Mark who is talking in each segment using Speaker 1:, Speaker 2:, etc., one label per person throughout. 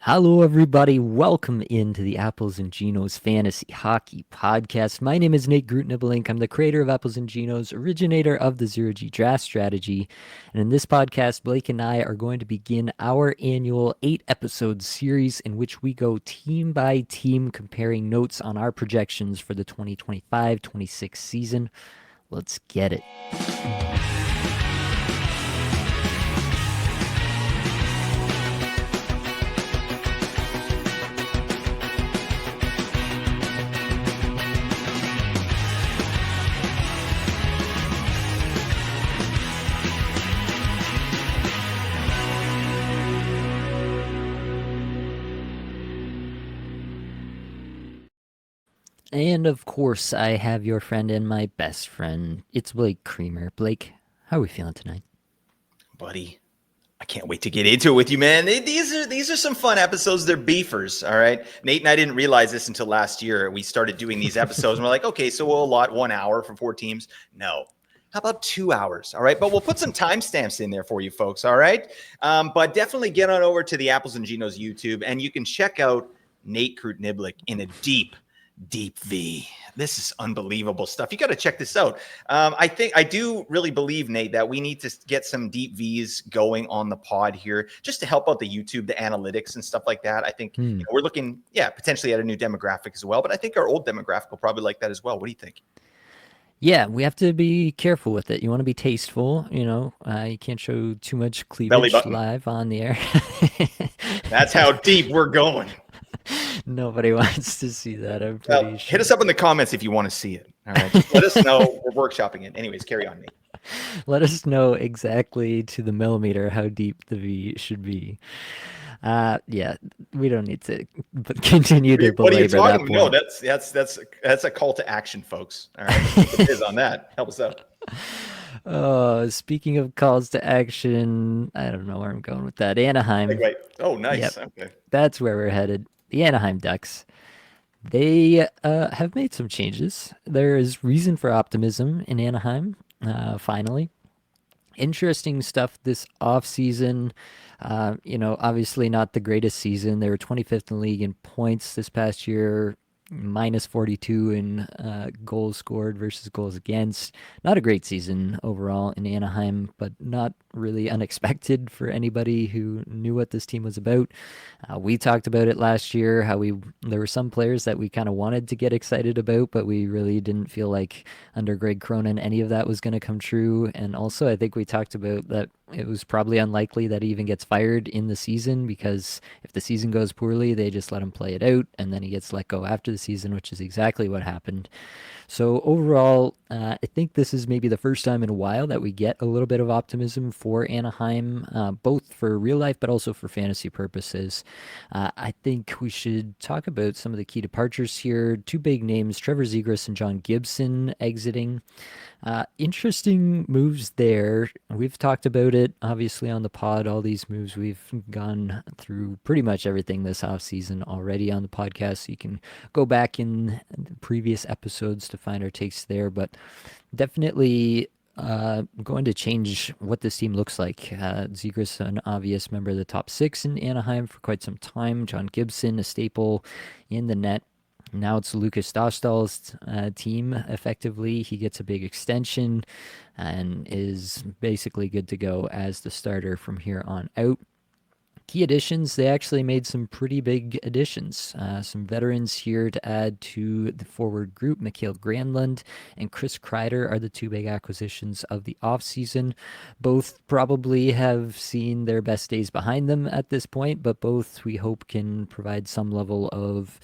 Speaker 1: Hello, everybody. Welcome into the Apples and Ginos Fantasy Hockey Podcast. My name is Nate Groot Nibbelink. I'm the creator of Apples and Ginos, originator of the Zero G Draft Strategy. And in this podcast, Blake and I are going to begin our annual 8 episode series in which we go team by team comparing notes on our projections for the 2025-26 season. Let's get it. And of course, I have your friend and my best friend. It's Blake Creamer. Blake, how are we feeling tonight?
Speaker 2: Buddy, I can't wait to get into it with you, man. These are some fun episodes. They're beefers, all right? Nate and I didn't realize this until last year. We started doing these episodes, and we're like, okay, so we'll allot 1 hour for 4 teams. No. How about 2 hours? All right. But we'll put some timestamps in there for you folks. All right. But definitely get on over to the Apples and Ginos YouTube, and you can check out Nate Groot Nibbelink in a deep V. This is unbelievable stuff. You got to check this out. I do really believe, Nate, that we need to get some deep V's going on the pod here just to help out the YouTube, the analytics and stuff like that. I think we're looking, potentially at a new demographic as well. But I think our old demographic will probably like that as well. What do you think?
Speaker 1: Yeah, we have to be careful with it. You want to be tasteful, you can't show too much cleavage live on the air.
Speaker 2: That's how deep we're going.
Speaker 1: Nobody wants to see that. I'm pretty sure.
Speaker 2: Hit us up in the comments if you want to see it. All right. Just let us know. We're workshopping it. Anyways, carry on, Nate.
Speaker 1: Let us know exactly to the millimeter how deep the V should be. We don't need to continue to belabor that point.
Speaker 2: No, that's a call to action, folks. All right, it is on that. Help us out.
Speaker 1: Speaking of calls to action, I don't know where I'm going with that. Anaheim.
Speaker 2: Wait. Oh, nice. Yep. Okay.
Speaker 1: That's where we're headed. The Anaheim Ducks. They have made some changes. There is reason for optimism in Anaheim, finally. Interesting stuff this offseason. Obviously not the greatest season. They were 25th in the league in points this past year, minus 42 in goals scored versus goals against. Not a great season overall in Anaheim, but not really unexpected for anybody who knew what this team was about. We talked about it last year, how there were some players that we kind of wanted to get excited about, but we really didn't feel like under Greg Cronin any of that was going to come true. And also, I think we talked about that it was probably unlikely that he even gets fired in the season, because if the season goes poorly, they just let him play it out, and then he gets let go after the season, which is exactly what happened. So overall, I think this is maybe the first time in a while that we get a little bit of optimism for Anaheim, both for real life but also for fantasy purposes. I think we should talk about some of the key departures here. 2 big names, Trevor Zegras and John Gibson, exiting. Interesting moves there. We've talked about it, obviously, on the pod. All these moves, we've gone through pretty much everything this offseason already on the podcast, so you can go back in the previous episodes to find our takes there. But definitely going to change what this team looks like. Zegras, an obvious member of the top 6 in Anaheim for quite some time. John Gibson, a staple in the net. Now it's Lukas Dostal's team, effectively. He gets a big extension and is basically good to go as the starter from here on out. Key additions, they actually made some pretty big additions. Some veterans here to add to the forward group. Mikael Granlund and Chris Kreider are the 2 big acquisitions of the offseason. Both probably have seen their best days behind them at this point, but both we hope can provide some level of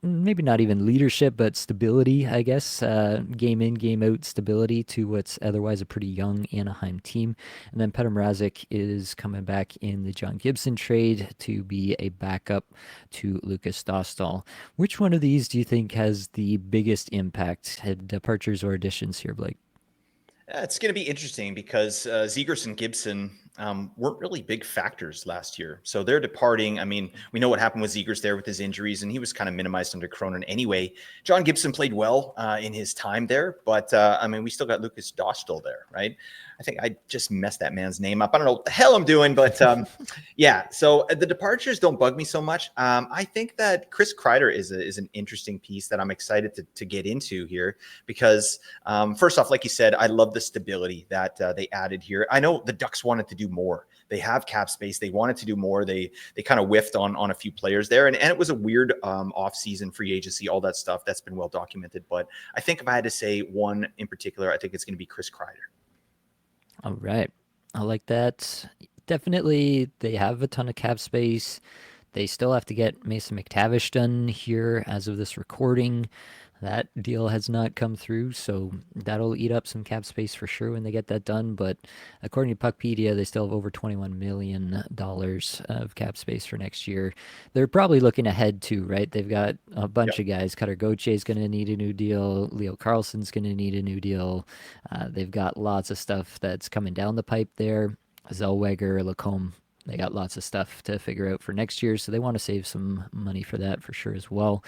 Speaker 1: maybe not even leadership, but stability, I guess. Game in, game out stability to what's otherwise a pretty young Anaheim team. And then Petr Mrazek is coming back in the John Gibson trade to be a backup to Lukas Dostal. Which one of these do you think has the biggest impact? Departures or additions here, Blake?
Speaker 2: It's going to be interesting because Zegers and Gibson weren't really big factors last year. So they're departing. I mean, we know what happened with Zegers there with his injuries, and he was kind of minimized under Cronin anyway. John Gibson played well in his time there, but I mean, we still got Lucas Dostal there, right? I think I just messed that man's name up. I don't know what the hell I'm doing, but yeah. So the departures don't bug me so much. I think that Chris Kreider is an interesting piece that I'm excited to get into here because first off, like you said, I love the stability that they added here. I know the Ducks wanted to do more. They have cap space. They wanted to do more. They kind of whiffed on a few players there, and it was a weird off-season free agency, all that stuff. That's been well documented. But I think if I had to say one in particular, I think it's going to be Chris Kreider.
Speaker 1: All right. I like that. Definitely, they have a ton of cap space. They still have to get Mason McTavish done here as of this recording. That deal has not come through, so that'll eat up some cap space for sure when they get that done. But according to Puckpedia, they still have over $21 million of cap space for next year. They're probably looking ahead too, right? They've got a bunch of guys. Cutter Gauthier is going to need a new deal. Leo Carlson's going to need a new deal. They've got lots of stuff that's coming down the pipe there. Zellweger, Lacombe, they got lots of stuff to figure out for next year, so they want to save some money for that for sure as well.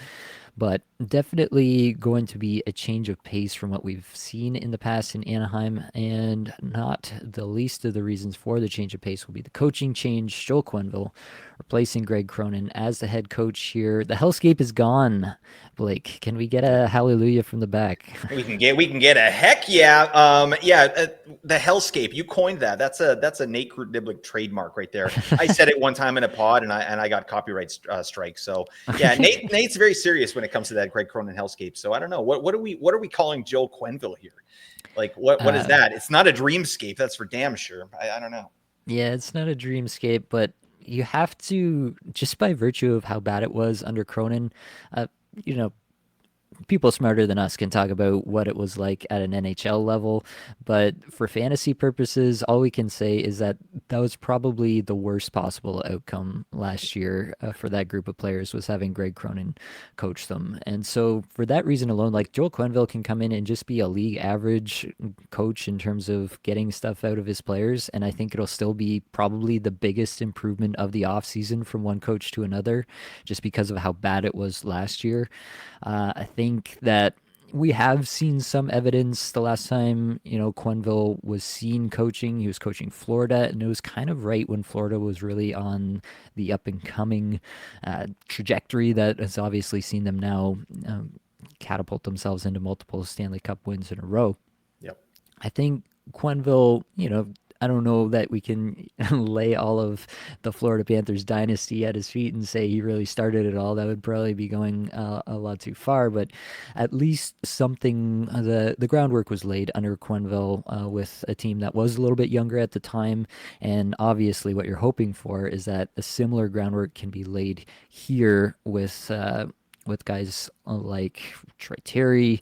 Speaker 1: But definitely going to be a change of pace from what we've seen in the past in Anaheim, and not the least of the reasons for the change of pace will be the coaching change. Joel Quenneville replacing Greg Cronin as the head coach here. The hellscape is gone. Blake, can we get a hallelujah from the back?
Speaker 2: We can get a heck yeah. The hellscape. You coined that. That's a Nate Nibbelink trademark right there. I said it one time in a pod, and I got copyright strike. So yeah, Nate's very serious when it comes to that Greg Cronin hellscape. So I don't know what are we calling Joel Quenneville here? Like what is that? It's not a dreamscape. That's for damn sure. I don't know.
Speaker 1: Yeah, it's not a dreamscape, but you have to, just by virtue of how bad it was under Cronin, uh, you know, people smarter than us can talk about what it was like at an NHL level, but for fantasy purposes, all we can say is that that was probably the worst possible outcome last year for that group of players, was having Greg Cronin coach them. And so for that reason alone, like Joel Quenneville can come in and just be a league average coach in terms of getting stuff out of his players, and I think it'll still be probably the biggest improvement of the offseason from one coach to another, just because of how bad it was last year. I think that we have seen some evidence the last time, Quenneville was seen coaching. He was coaching Florida, and it was kind of right when Florida was really on the up and coming trajectory that has obviously seen them now catapult themselves into multiple Stanley Cup wins in a row.
Speaker 2: Yep.
Speaker 1: I think Quenneville, I don't know that we can lay all of the Florida Panthers dynasty at his feet and say he really started it all. That would probably be going a lot too far, but at least something, the groundwork was laid under Quenneville with a team that was a little bit younger at the time. And obviously what you're hoping for is that a similar groundwork can be laid here with guys like Troy Terry,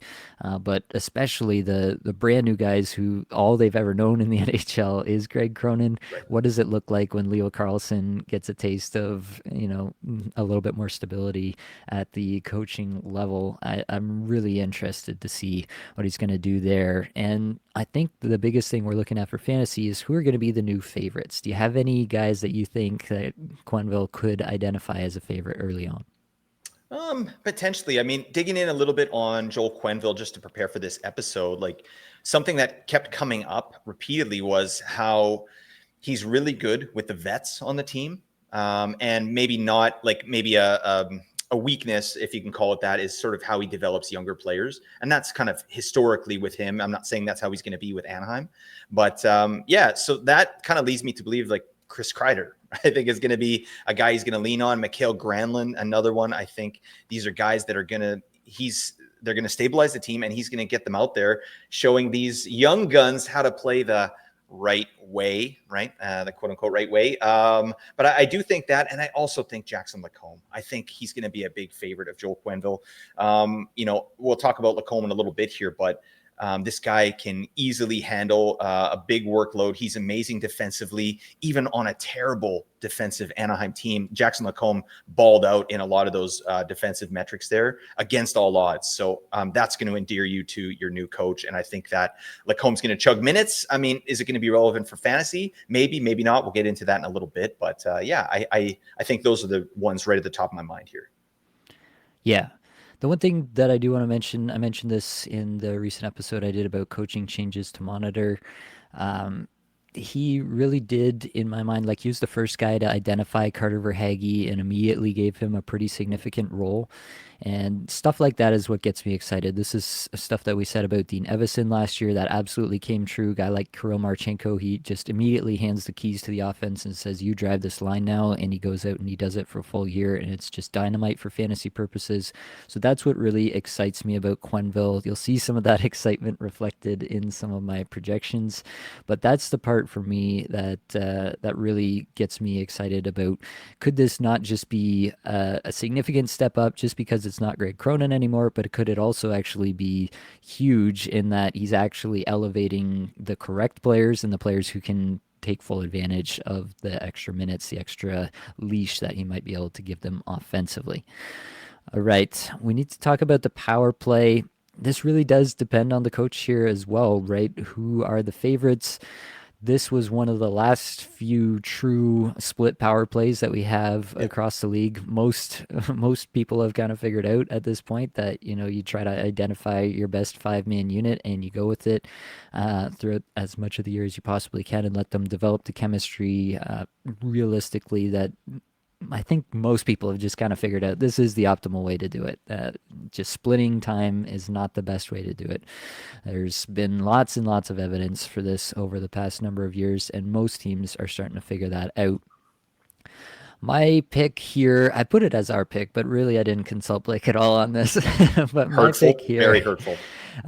Speaker 1: but especially the brand new guys who all they've ever known in the NHL is Greg Cronin.
Speaker 2: Right.
Speaker 1: What does it look like when Leo Carlsson gets a taste of, a little bit more stability at the coaching level? I'm really interested to see what he's going to do there. And I think the biggest thing we're looking at for fantasy is who are going to be the new favorites. Do you have any guys that you think that Quenneville could identify as a favorite early on?
Speaker 2: Potentially. I mean, digging in a little bit on Joel Quenneville just to prepare for this episode, like something that kept coming up repeatedly was how he's really good with the vets on the team. And maybe not like maybe a weakness, if you can call it that, is sort of how he develops younger players. And that's kind of historically with him. I'm not saying that's how he's going to be with Anaheim, but yeah, so that kind of leads me to believe like Chris Kreider, I think, is going to be a guy he's going to lean on. Mikhail Granlund, another one. I think these are guys that are they're going to stabilize the team, and he's going to get them out there showing these young guns how to play the right way, right? The quote unquote right way. But I do think that, and I also think Jackson Lacombe. I think he's going to be a big favorite of Joel Quenneville. We'll talk about Lacombe in a little bit here, but This guy can easily handle a big workload. He's amazing defensively, even on a terrible defensive Anaheim team. Jackson Lacombe balled out in a lot of those defensive metrics there against all odds. So that's going to endear you to your new coach. And I think that Lacombe's going to chug minutes. I mean, is it going to be relevant for fantasy? Maybe, maybe not. We'll get into that in a little bit. But yeah, I think those are the ones right at the top of my mind here.
Speaker 1: Yeah. The one thing that I do want to mention, I mentioned this in the recent episode I did about coaching changes to monitor. He really did, in my mind, like he was the first guy to identify Carter Verhaeghe and immediately gave him a pretty significant role. And stuff like that is what gets me excited. This is stuff that we said about Dean Evison last year that absolutely came true. A guy like Kirill Marchenko, he just immediately hands the keys to the offense and says, you drive this line now. And he goes out and he does it for a full year. And it's just dynamite for fantasy purposes. So that's what really excites me about Quenneville. You'll see some of that excitement reflected in some of my projections. But that's the part for me that really gets me excited about. Could this not just be a significant step up just because it's not Greg Cronin anymore, but could it also actually be huge in that he's actually elevating the correct players and the players who can take full advantage of the extra minutes, the extra leash that he might be able to give them offensively. All right, we need to talk about the power play. This really does depend on the coach here as well, right? Who are the favorites? This was one of the last few true split power plays that we have across the league. Most people have kind of figured out at this point that, you know, you try to identify your best 5-man unit and you go with it throughout as much of the year as you possibly can and let them develop the chemistry realistically that I think most people have just kind of figured out this is the optimal way to do it. Just splitting time is not the best way to do it. There's been lots and lots of evidence for this over the past number of years, and most teams are starting to figure that out. My pick here, I put it as our pick, but really I didn't consult Blake at all on this. But my pick here
Speaker 2: very hurtful.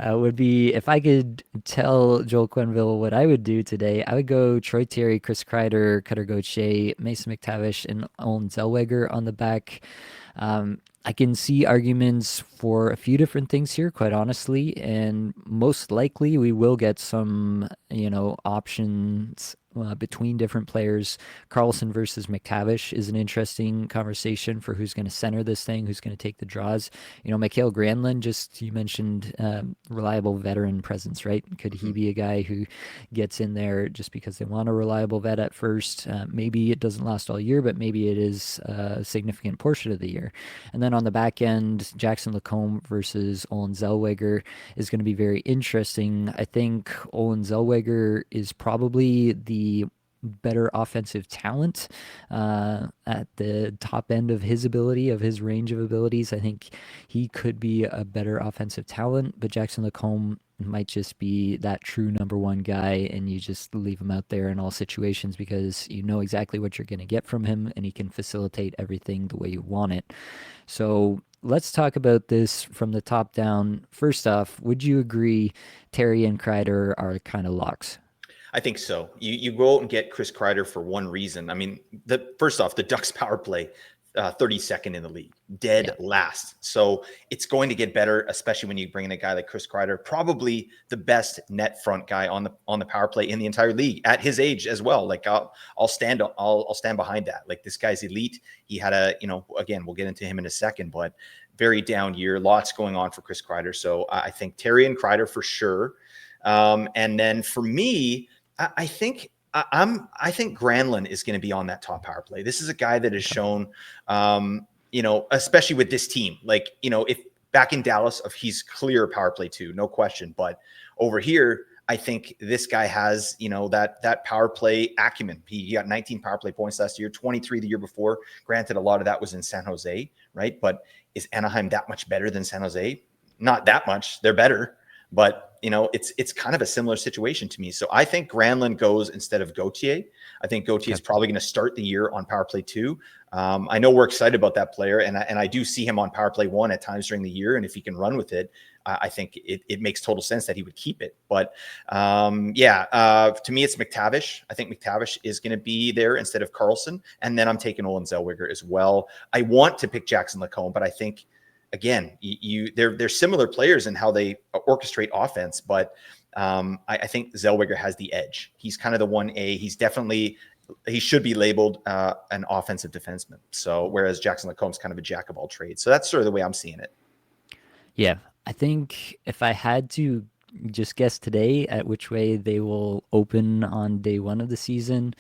Speaker 1: would be if I could tell Joel Quenneville what I would do today, I would go Troy Terry, Chris Kreider, Cutter Gauthier, Mason McTavish, and Owen Zellweger on the back. I can see arguments for a few different things here, quite honestly, and most likely we will get some, options between different players. Carlson versus McTavish is an interesting conversation for who's going to center this thing, who's going to take the draws. Mikhail Granlund, just you mentioned reliable veteran presence, right? Could he be a guy who gets in there just because they want a reliable vet at first? Maybe it doesn't last all year, but maybe it is a significant portion of the year. And then on the back end, Jackson Lacombe versus Olen Zellweger is going to be very interesting. I think Olen Zellweger is probably the better offensive talent at the top end of his ability, of his range of abilities. I think he could be a better offensive talent, but Jackson Lacombe might just be that true number one guy, and you just leave him out there in all situations because you know exactly what you're going to get from him, and he can facilitate everything the way you want it. So let's talk about this from the top down. First off, would you agree Terry and Kreider are kind of locks?
Speaker 2: I think so. You go out and get Chris Kreider for one reason. I mean, first off, the Ducks power play, 32nd in the league, dead last. So it's going to get better, especially when you bring in a guy like Chris Kreider, probably the best net front guy on the power play in the entire league at his age as well. Like I'll stand behind that. Like this guy's elite. He had again, we'll get into him in a second, but very down year, lots going on for Chris Kreider. So I think Terry and Kreider for sure. And then for me, I think Granlund is going to be on that top power play. This is a guy that has shown, especially with this team, if back in Dallas, he's clear power play too, no question. But over here, I think this guy has, that power play acumen. He got 19 power play points last year, 23 the year before. Granted, a lot of that was in San Jose, right? But is Anaheim that much better than San Jose? Not that much. They're better. But, it's kind of a similar situation to me. So I think Granlund goes instead of Gauthier. I think Gauthier is probably going to start the year on power play 2. I know we're excited about that player, and I do see him on power play 1 at times during the year. And if he can run with it, I think it makes total sense that he would keep it. But to me, it's McTavish. I think McTavish is going to be there instead of Carlson. And then I'm taking Olen Zellweger as well. I want to pick Jackson Lacombe, but I think again, they're similar players in how they orchestrate offense, but I think Zellweger has the edge. He's kind of the 1A. He should be labeled an offensive defenseman. So whereas Jackson Lacomb's kind of a jack of all trades. So that's sort of the way I'm seeing it.
Speaker 1: Yeah, I think if I had to just guess today at which way they will open on day one of the season,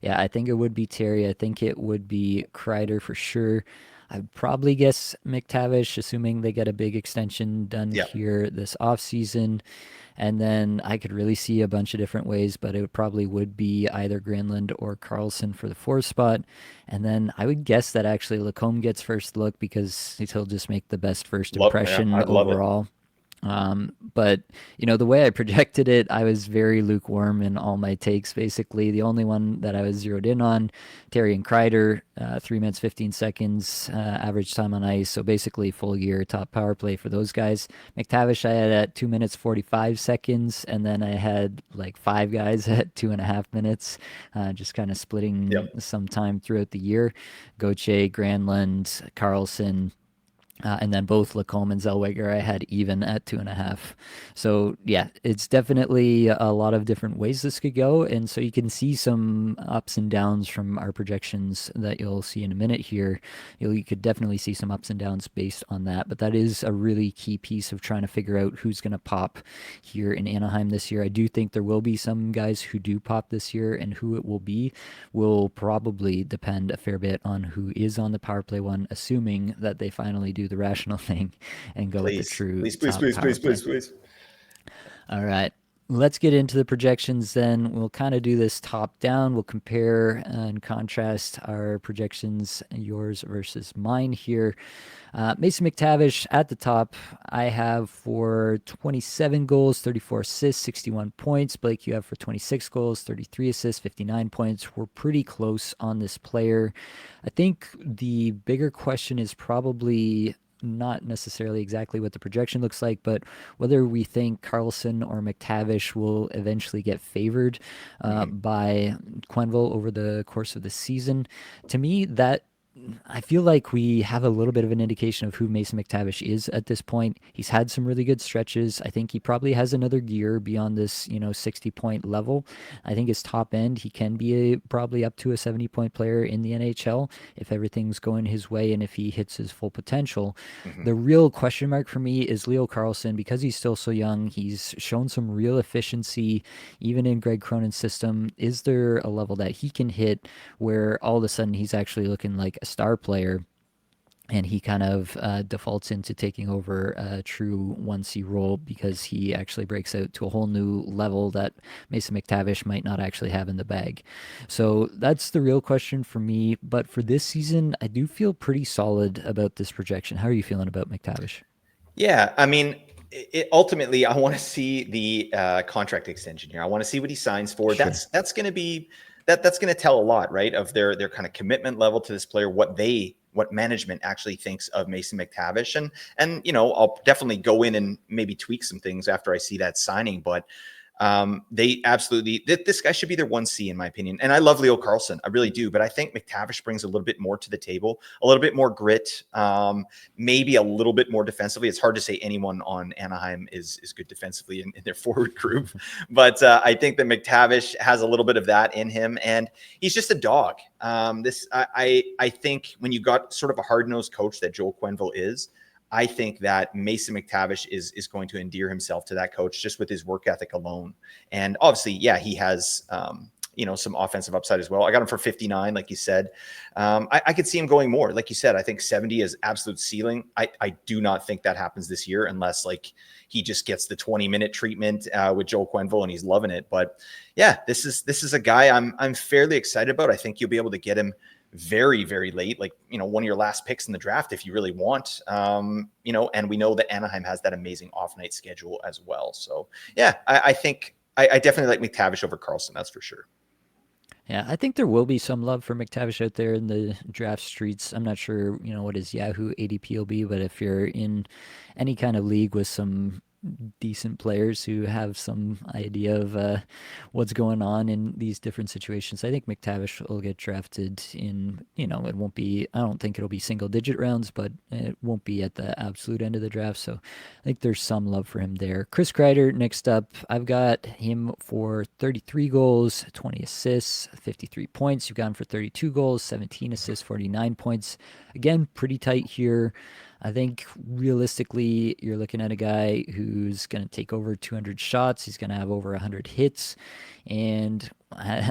Speaker 1: yeah, I think it would be Terry. I think it would be Kreider for sure. I'd probably guess McTavish, assuming they get a big extension done
Speaker 2: Yeah.
Speaker 1: here this offseason. And then I could really see a bunch of different ways, but it probably would be either Granlund or Carlson for the fourth spot. And then I would guess that actually Lacombe gets first look because he'll just make the best first
Speaker 2: Yeah,
Speaker 1: impression
Speaker 2: I'd love it.
Speaker 1: overall. But the way I projected it, I was very lukewarm in all my takes. Basically, the only one that I was zeroed in on, Terry and Kreider, 3 minutes 15 seconds average time on ice. So basically, full year top power play for those guys. McTavish, I had at 2 minutes 45 seconds, and then I had like five guys at 2.5 minutes, just kind of splitting
Speaker 2: Yep.
Speaker 1: some time throughout the year. Gauthier, Granlund, Carlson. And then both Lacombe and Zellweger I had even at 2.5. So yeah, it's definitely a lot of different ways this could go. And so you can see some ups and downs from our projections that you'll see in a minute here. You could definitely see some ups and downs based on that. But that is a really key piece of trying to figure out who's going to pop here in Anaheim this year. I do think there will be some guys who do pop this year, and who it will be will probably depend a fair bit on who is on the power play one, assuming that they finally do the rational thing and go with the
Speaker 2: Please,
Speaker 1: true
Speaker 2: please, please,
Speaker 1: top
Speaker 2: please,
Speaker 1: power
Speaker 2: please,
Speaker 1: play.
Speaker 2: please, please.
Speaker 1: All right. Let's get into the projections then. We'll kind of do this top down. We'll compare and contrast our projections, yours versus mine here. Mason McTavish at the top, I have for 27 goals, 34 assists, 61 points. Blake, you have for 26 goals, 33 assists, 59 points. We're pretty close on this player. I think the bigger question is probably not necessarily exactly what the projection looks like, but whether we think Carlson or McTavish will eventually get favored by Quenneville over the course of the season. To me, that I feel like we have a little bit of an indication of who Mason McTavish is at this point. He's had some really good stretches. I think he probably has another gear beyond this, 60-point level. I think his top end, he can be probably up to a 70-point player in the NHL if everything's going his way and if he hits his full potential.
Speaker 2: Mm-hmm.
Speaker 1: The real question mark for me is Leo Carlson, because he's still so young. He's shown some real efficiency, even in Greg Cronin's system. Is there a level that he can hit where all of a sudden he's actually looking like a star player, and he kind of defaults into taking over a true 1C role because he actually breaks out to a whole new level that Mason McTavish might not actually have in the bag? So that's the real question for me. But for this season, I do feel pretty solid about this projection. How are you feeling about McTavish?
Speaker 2: Yeah, I mean, ultimately, I want to see the contract extension here. I want to see what he signs for.
Speaker 1: Sure.
Speaker 2: That's going to be that's going to tell a lot, right? Of their kind of commitment level to this player, what management actually thinks of Mason McTavish, and I'll definitely go in and maybe tweak some things after I see that signing, but. They absolutely, this guy should be their 1C in my opinion. And I love Leo Carlson. I really do. But I think McTavish brings a little bit more to the table, a little bit more grit, maybe a little bit more defensively. It's hard to say anyone on Anaheim is good defensively in their forward group. But I think that McTavish has a little bit of that in him. And he's just a dog. I think when you got sort of a hard-nosed coach that Joel Quenneville is, I think that Mason McTavish is going to endear himself to that coach just with his work ethic alone. And obviously, yeah, he has, some offensive upside as well. I got him for 59, like you said. I could see him going more. Like you said, I think 70 is absolute ceiling. I do not think that happens this year unless like he just gets the 20-minute treatment with Joel Quenneville and he's loving it. But yeah, this is a guy I'm fairly excited about. I think you'll be able to get him very, very late, like, one of your last picks in the draft if you really want, and we know that Anaheim has that amazing off night schedule as well. So yeah, I think I definitely like McTavish over Carlson. That's for sure.
Speaker 1: Yeah, I think there will be some love for McTavish out there in the draft streets. I'm not sure, what his Yahoo ADP will be, but if you're in any kind of league with some decent players who have some idea of what's going on in these different situations. I think McTavish will get drafted in, it won't be, I don't think it'll be single digit rounds, but it won't be at the absolute end of the draft. So I think there's some love for him there. Chris Kreider, next up, I've got him for 33 goals, 20 assists, 53 points. You've got him for 32 goals, 17 assists, 49 points. Again, pretty tight here. I think realistically, you're looking at a guy who's going to take over 200 shots. He's going to have over 100 hits. And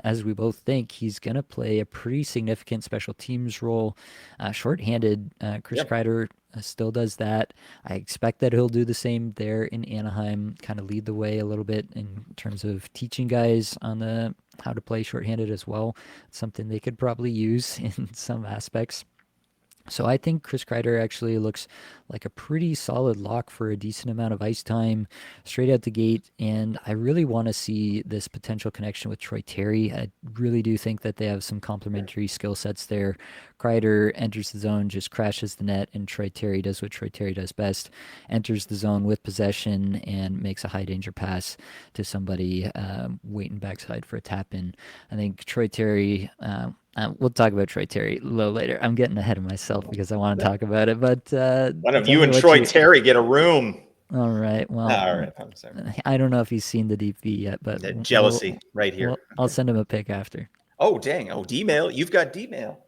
Speaker 1: as we both think, he's going to play a pretty significant special teams role. Shorthanded, Chris
Speaker 2: Yep.
Speaker 1: Kreider still does that. I expect that he'll do the same there in Anaheim, kind of lead the way a little bit in terms of teaching guys on the how to play shorthanded as well. It's something they could probably use in some aspects. So I think Chris Kreider actually looks like a pretty solid lock for a decent amount of ice time straight out the gate. And I really want to see this potential connection with Troy Terry. I really do think that they have some complementary skill sets there. Kreider enters the zone, just crashes the net, and Troy Terry does what Troy Terry does best, enters the zone with possession and makes a high danger pass to somebody waiting backside for a tap in. I think Troy Terry, we'll talk about Troy Terry a little later. I'm getting ahead of myself because I want to talk about it. But
Speaker 2: Why don't
Speaker 1: tell
Speaker 2: you
Speaker 1: me
Speaker 2: and
Speaker 1: what
Speaker 2: Troy
Speaker 1: you.
Speaker 2: Terry get a room?
Speaker 1: All right. Well,
Speaker 2: All right. I'm sorry.
Speaker 1: I don't know if he's seen the DP yet, but
Speaker 2: Jealousy right here.
Speaker 1: I'll send him a pic after.
Speaker 2: Oh, dang. Oh, D-mail. You've got D-mail.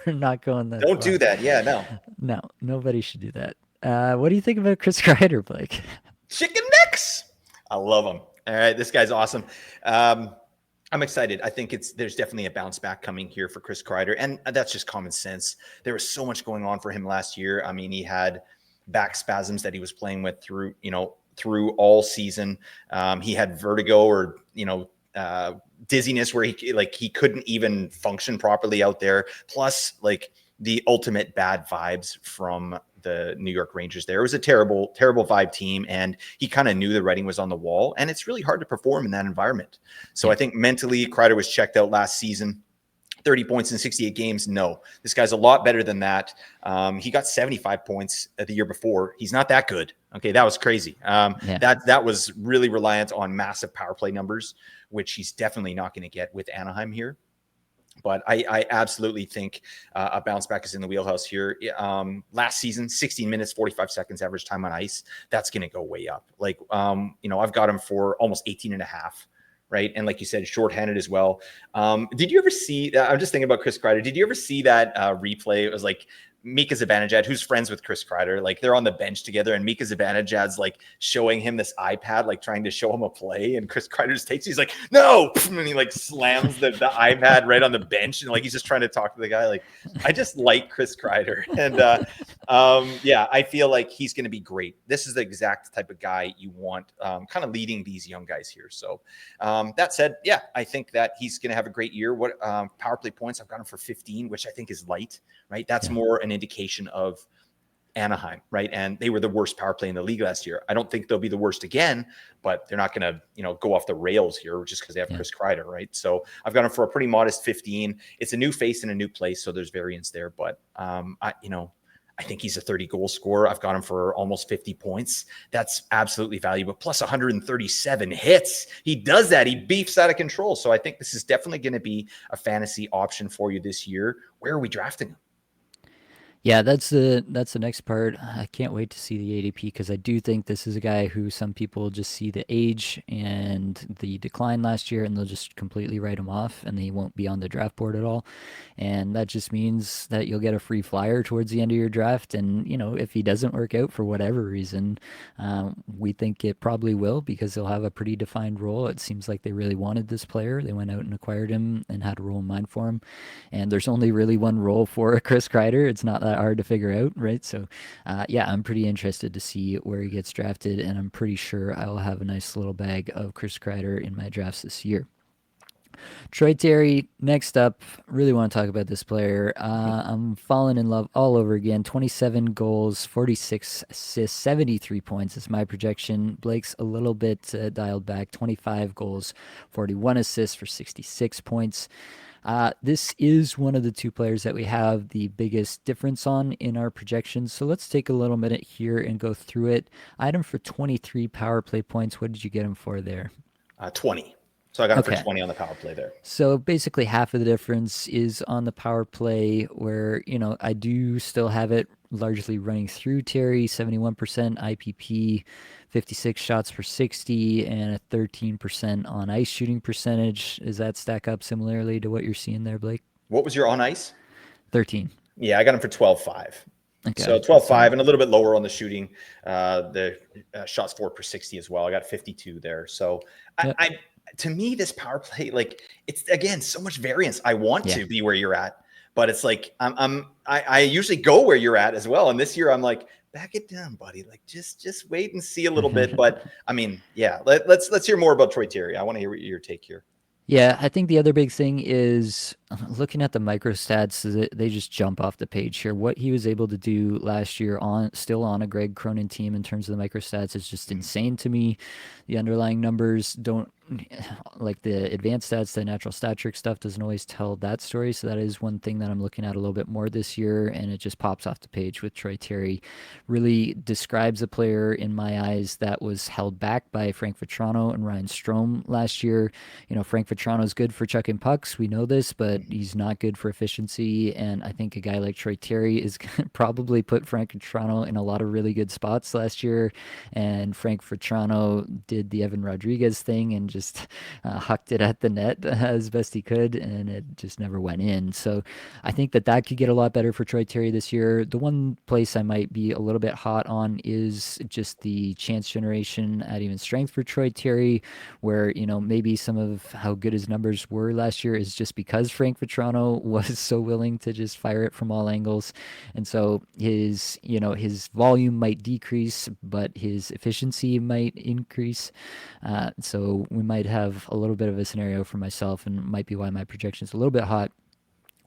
Speaker 1: We're not going that
Speaker 2: Don't
Speaker 1: far.
Speaker 2: do that. Yeah, no.
Speaker 1: No, nobody should do that. What do you think about Chris Kreider, Blake?
Speaker 2: Chicken necks. I love him. All right. This guy's awesome. I'm excited. I think there's definitely a bounce back coming here for Chris Kreider, and that's just common sense. There was so much going on for him last year. I mean, he had back spasms that he was playing with through all season. He had vertigo or dizziness where he couldn't even function properly out there. Plus, like the ultimate bad vibes from the New York Rangers there. It was a terrible, terrible vibe team, and he kind of knew the writing was on the wall, and it's really hard to perform in that environment. So I think mentally, Kreider was checked out last season. 30 points in 68 games. No, this guy's a lot better than that. He got 75 points the year before. He's not that good. Okay, that was crazy. That was really reliant on massive power play numbers, which he's definitely not going to get with Anaheim here. But I absolutely think a bounce back is in the wheelhouse here. Last season, 16 minutes, 45 seconds average time on ice. That's going to go way up. Like, I've got him for almost 18 and a half. Right. And like you said, shorthanded as well. Did you ever see that? I'm just thinking about Chris Kreider. Did you ever see that replay? It was like Mika Zibanejad, who's friends with Chris Kreider, like they're on the bench together, and Mika Zibanejad's like showing him this iPad, like trying to show him a play, and Chris Kreider just takes, he's like, no, and he like slams the iPad right on the bench, and like he's just trying to talk to the guy. Like, I just like Chris Kreider, and I feel like he's going to be great. This is the exact type of guy you want, kind of leading these young guys here. So that said, yeah, I think that he's going to have a great year. What power play points? I've got him for 15, which I think is light. Right, that's more an indication of Anaheim, right? And they were the worst power play in the league last year. I don't think they'll be the worst again, but they're not going to, go off the rails here just because they have Chris Kreider, right? So I've got him for a pretty modest 15. It's a new face in a new place, so there's variance there. But I think he's a 30 goal scorer. I've got him for almost 50 points. That's absolutely valuable. Plus 137 hits. He does that. He beefs out of control. So I think this is definitely going to be a fantasy option for you this year. Where are we drafting him?
Speaker 1: Yeah, that's the next part. I can't wait to see the ADP because I do think this is a guy who some people just see the age and the decline last year and they'll just completely write him off and he won't be on the draft board at all. And that just means that you'll get a free flyer towards the end of your draft. And, if he doesn't work out for whatever reason, we think it probably will because he'll have a pretty defined role. It seems like they really wanted this player. They went out and acquired him and had a role in mind for him. And there's only really one role for Chris Kreider. It's not that hard to figure out, right? So, I'm pretty interested to see where he gets drafted, and I'm pretty sure I will have a nice little bag of Chris Kreider in my drafts this year. Troy Terry, next up. Really want to talk about this player. I'm falling in love all over again. 27 goals, 46 assists, 73 points is my projection. Blake's a little bit dialed back. 25 goals, 41 assists for 66 points. This is one of the two players that we have the biggest difference on in our projections. So let's take a little minute here and go through it. Item for 23 power play points. What did you get him for there?
Speaker 2: 20. So I got him for
Speaker 1: Okay.
Speaker 2: 20 on the power play there.
Speaker 1: So basically, half of the difference is on the power play, where, I do still have it largely running through Terry, 71% IPP, 56 shots per 60, and a 13% on ice shooting percentage. Does that stack up similarly to what you're seeing there, Blake?
Speaker 2: What was your on ice?
Speaker 1: 13.
Speaker 2: Yeah, I got him for 12.5.
Speaker 1: Okay.
Speaker 2: So 12.5
Speaker 1: So,
Speaker 2: and a little bit lower on the shooting. The shots for per 60 as well. I got 52 there. So
Speaker 1: yep.
Speaker 2: I to me, this power play, like, it's again so much variance. I want
Speaker 1: Yeah.
Speaker 2: to be where you're at, but it's like I usually go where you're at as well. And this year I'm like, back it down, buddy. Like just wait and see a little bit. But I mean, yeah, let's hear more about Troy Terry. I want to hear your take here.
Speaker 1: Yeah, I think the other big thing is looking at the microstats. They just jump off the page here. What he was able to do last year still on a Greg Cronin team in terms of the microstats is just insane to me. The underlying numbers don't, like the advanced stats, the natural stat trick stuff doesn't always tell that story. So that is one thing that I'm looking at a little bit more this year, and it just pops off the page with Troy Terry. Really describes a player in my eyes that was held back by Frank Vetrano and Ryan Strome last year. Frank Vetrano's good for chucking pucks. We know this, but he's not good for efficiency. And I think a guy like Troy Terry is going to probably put Frank Vetrano in a lot of really good spots last year. And Frank Vetrano did the Evan Rodriguez thing and just hucked it at the net as best he could, and it just never went in. So I think that could get a lot better for Troy Terry this year. The one place I might be a little bit hot on is just the chance generation at even strength for Troy Terry, where, maybe some of how good his numbers were last year is just because Frank Vetrano was so willing to just fire it from all angles. And so his volume might decrease, but his efficiency might increase. So we might have a little bit of a scenario for myself, and might be why my projection is a little bit hot,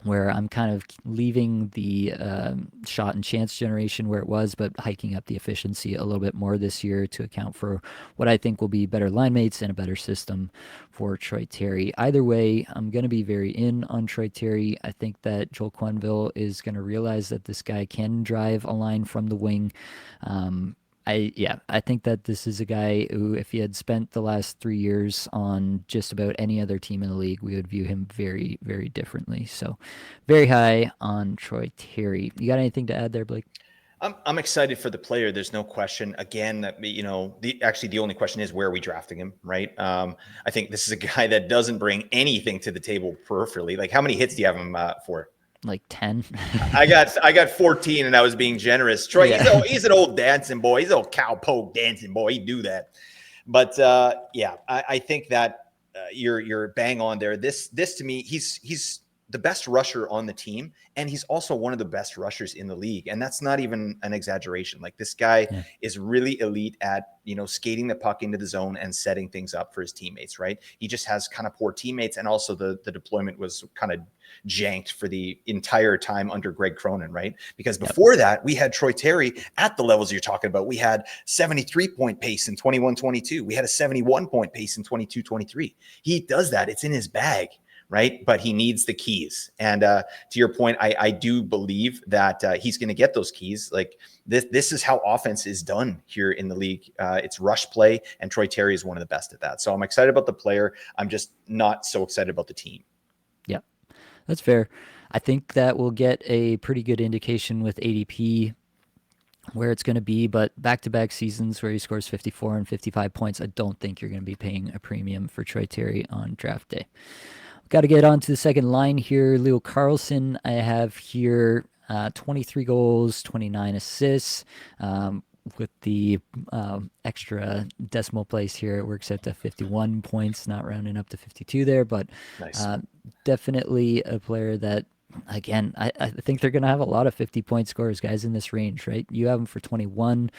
Speaker 1: where I'm kind of leaving the shot and chance generation where it was, but hiking up the efficiency a little bit more this year to account for what I think will be better line mates and a better system for Troy Terry. Either way, I'm going to be very in on Troy Terry. I think that Joel Quenneville is going to realize that this guy can drive a line from the wing. I think that this is a guy who, if he had spent the last 3 years on just about any other team in the league, we would view him very, very differently. So, very high on Troy Terry. You got anything to add there, Blake?
Speaker 2: I'm excited for the player. There's no question. Again, that the only question is, where are we drafting him, right? I think this is a guy that doesn't bring anything to the table peripherally. Like, how many hits do you have him for?
Speaker 1: Like 10.
Speaker 2: I got 14, and I was being generous. Troy,
Speaker 1: Yeah.
Speaker 2: he's an old dancing boy. He's an old cowpoke dancing boy. He'd do that. But I think that you're bang on there. This to me, he's the best rusher on the team, and he's also one of the best rushers in the league. And that's not even an exaggeration. Like, this guy is really elite at, skating the puck into the zone and setting things up for his teammates, right? He just has kind of poor teammates, and also the deployment was kind of janked for the entire time under Greg Cronin, right? Because before that, we had Troy Terry at the levels you're talking about. We had 73-point pace in 21-22. We had a 71-point pace in 22-23. He does that. It's in his bag, right? But he needs the keys. And to your point, I do believe that he's going to get those keys. Like, this is how offense is done here in the league. It's rush play, and Troy Terry is one of the best at that. So I'm excited about the player. I'm just not so excited about the team.
Speaker 1: Yeah, that's fair. I think that we'll get a pretty good indication with ADP where it's going to be, but back-to-back seasons where he scores 54 and 55 points, I don't think you're going to be paying a premium for Troy Terry on draft day. Got to get on to the second line here. Leo Carlson, I have here 23 goals, 29 assists. With the extra decimal place here, it works out to 51 points, not rounding up to 52 there, but
Speaker 2: Nice.
Speaker 1: Definitely a player that, again, I think they're going to have a lot of 50-point scorers, guys, in this range, right? You have him for 21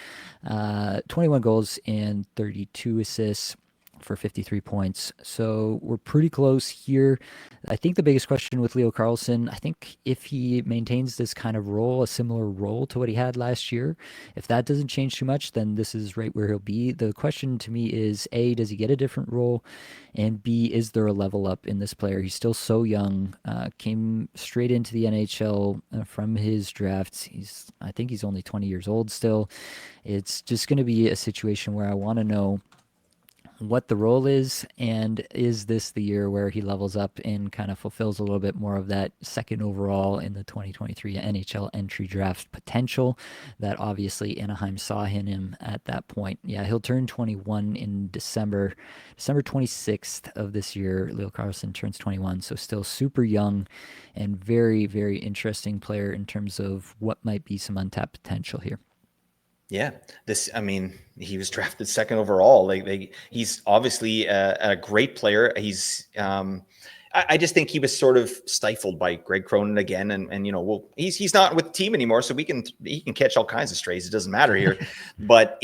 Speaker 1: goals and 32 assists. for 53 points. So we're pretty close here. I think the biggest question with Leo Carlsson, I think if he maintains this kind of role, a similar role to what he had last year, if that doesn't change too much, then this is right where he'll be. The question to me is A, does he get a different role? And B, is there a level up in this player? He's still so young, came straight into the NHL from his draft. I think he's only 20 years old still. It's just going to be a situation where I want to know what the role is, and is this the year where he levels up and kind of fulfills a little bit more of that second overall in the 2023 NHL entry draft potential that obviously Anaheim saw in him at that point. Yeah, he'll turn 21 in December 26th of this year. Leo Carlsson turns 21, so still super young and very, very interesting player in terms of what might be some untapped potential here.
Speaker 2: Yeah, I mean, he was drafted second overall. He's obviously a great player. I just think he was sort of stifled by Greg Cronin again, and he's not with the team anymore, so he can catch all kinds of strays. It doesn't matter here, but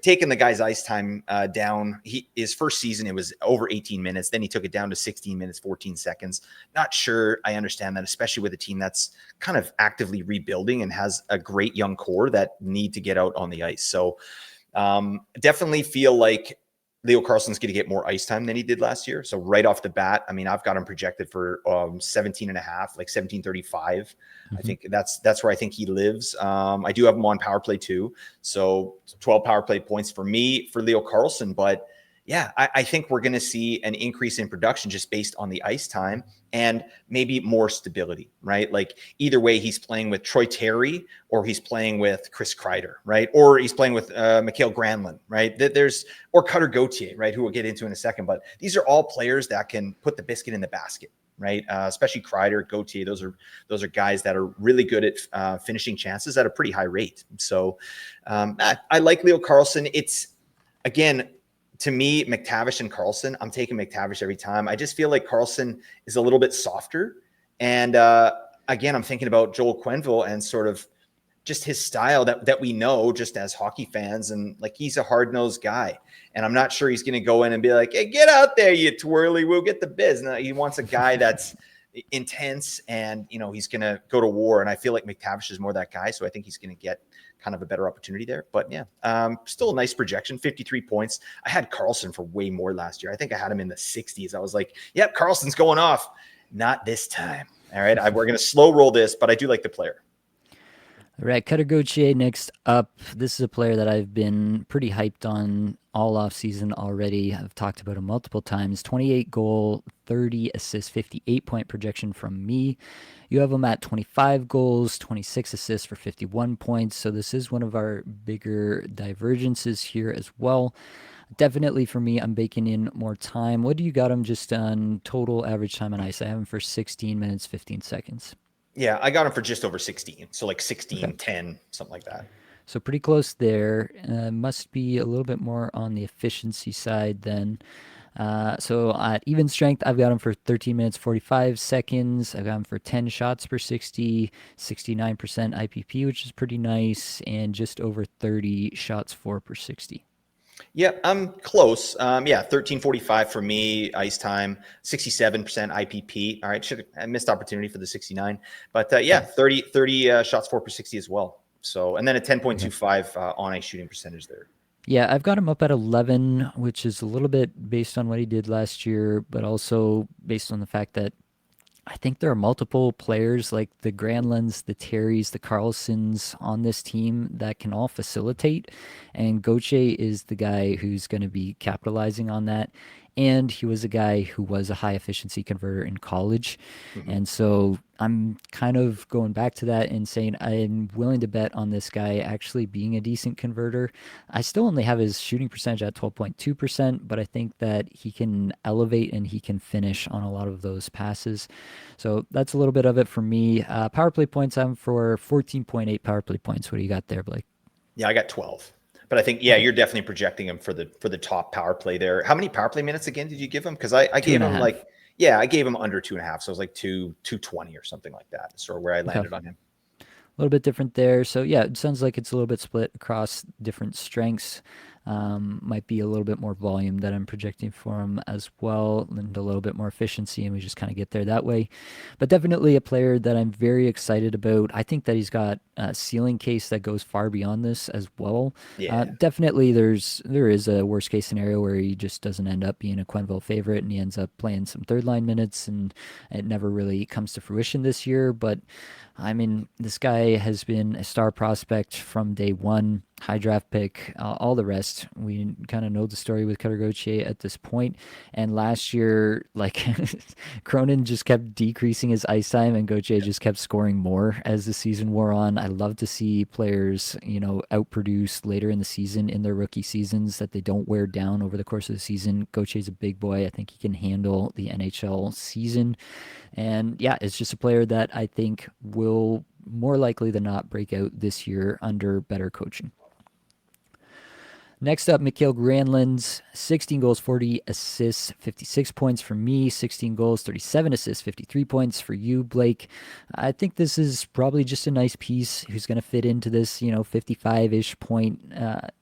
Speaker 2: taking the guy's ice time down. His first season it was over 18 minutes, then he took it down to 16 minutes 14 seconds. Not sure I understand that, especially with a team that's kind of actively rebuilding and has a great young core that need to get out on the ice. So definitely feel like Leo Carlsson's going to get more ice time than he did last year. So right off the bat, I mean, I've got him projected for 17 and a half, like 1735. Mm-hmm. I think that's where I think he lives. I do have him on power play too. So 12 power play points for me for Leo Carlsson. But yeah, I think we're going to see an increase in production just based on the ice time and or more stability, right? Like either way, he's playing with Troy Terry or he's playing with Chris Kreider, right? Or he's playing with Mikael Granlund, right? Or Cutter Gauthier, right? Who we'll get into in a second. But these are all players that can put the biscuit in the basket, right? Especially Kreider, Gauthier. Those are guys that are really good at finishing chances at a pretty high rate. So I like Leo Carlsson. It's, again, to me, McTavish and Carlsson, I'm taking McTavish every time. I just feel like Carlsson is a little bit softer. And again, I'm thinking about Joel Quenneville and sort of just his style that we know just as hockey fans. And like, he's a hard-nosed guy. And I'm not sure he's going to go in and be like, hey, get out there, you twirly, we'll get the biz. No, he wants a guy that's intense and, he's going to go to war. And I feel like McTavish is more that guy. So I think he's going to get kind of a better opportunity there. But yeah, still a nice projection, 53 points. I had Carlsson for way more last year. I think I had him in the 60s. I was like, yep, Carlsson's going off. Not this time. All right, we're going to slow roll this, but I do like the player.
Speaker 1: All right, Cutter Gauthier next up. This is a player that I've been pretty hyped on all offseason already. I've talked about him multiple times. 28 goal, 30 assists, 58 point projection from me. You have him at 25 goals, 26 assists for 51 points. So this is one of our bigger divergences here as well. Definitely for me, I'm baking in more time. What do you got him just on total average time on ice? I have him for 16 minutes, 15 seconds.
Speaker 2: Yeah, I got him for just over 16. So like 16,
Speaker 1: okay.
Speaker 2: 10, something like that.
Speaker 1: So pretty close there. Must be a little bit more on the efficiency side then. So at even strength, I've got him for 13 minutes, 45 seconds. I've got him for 10 shots per 60, 69% IPP, which is pretty nice, and just over 30 shots for per 60.
Speaker 2: Yeah, I'm close. 13:45 for me, ice time, 67% IPP. All right, I missed opportunity for the 69, but 30 shots for per 60 as well. So, and then a 10.25 on ice shooting percentage there.
Speaker 1: Yeah, I've got him up at 11, which is a little bit based on what he did last year, but also based on the fact that I think there are multiple players like the Granlunds, the Terrys, the Carlsons on this team that can all facilitate. And Gauthier is the guy who's going to be capitalizing on that. And he was a guy who was a high efficiency converter in college. Mm-hmm. And so I'm kind of going back to that and saying I'm willing to bet on this guy actually being a decent converter. I still only have his shooting percentage at 12.2%, but I think that he can elevate and he can finish on a lot of those passes. So that's a little bit of it for me. Power play points, I'm for 14.8 power play points. What do you got there, Blake?
Speaker 2: Yeah, I got 12. But I think, you're definitely projecting him for the top power play there. How many power play minutes again did you give him? Because I gave him I gave him under 2.5. So it was like 220 or something like that. That's sort of where I landed on him.
Speaker 1: A little bit different there. So yeah, it sounds like it's a little bit split across different strengths. Might be a little bit more volume that I'm projecting for him as well, and a little bit more efficiency, and we just kind of get there that way. But definitely a player that I'm very excited about. I think that he's got a ceiling case that goes far beyond this as well.
Speaker 2: Yeah.
Speaker 1: Definitely, there is a worst case scenario where he just doesn't end up being a Quenneville favorite, and he ends up playing some third line minutes, and it never really comes to fruition this year. But I mean, this guy has been a star prospect from day one, high draft pick, all the rest. We kind of know the story with Cutter Gauthier at this point. And last year, like, Cronin just kept decreasing his ice time, and Gauthier just kept scoring more as the season wore on. I love to see players, outproduce later in the season in their rookie seasons, that they don't wear down over the course of the season. Gauthier's a big boy. I think he can handle the NHL season. And yeah, it's just a player that I think will more likely than not break out this year under better coaching. Next up, Mikael Granlund's 16 goals, 40 assists, 56 points for me, 16 goals, 37 assists, 53 points for you, Blake. I think this is probably just a nice piece who's going to fit into this, 55-ish point.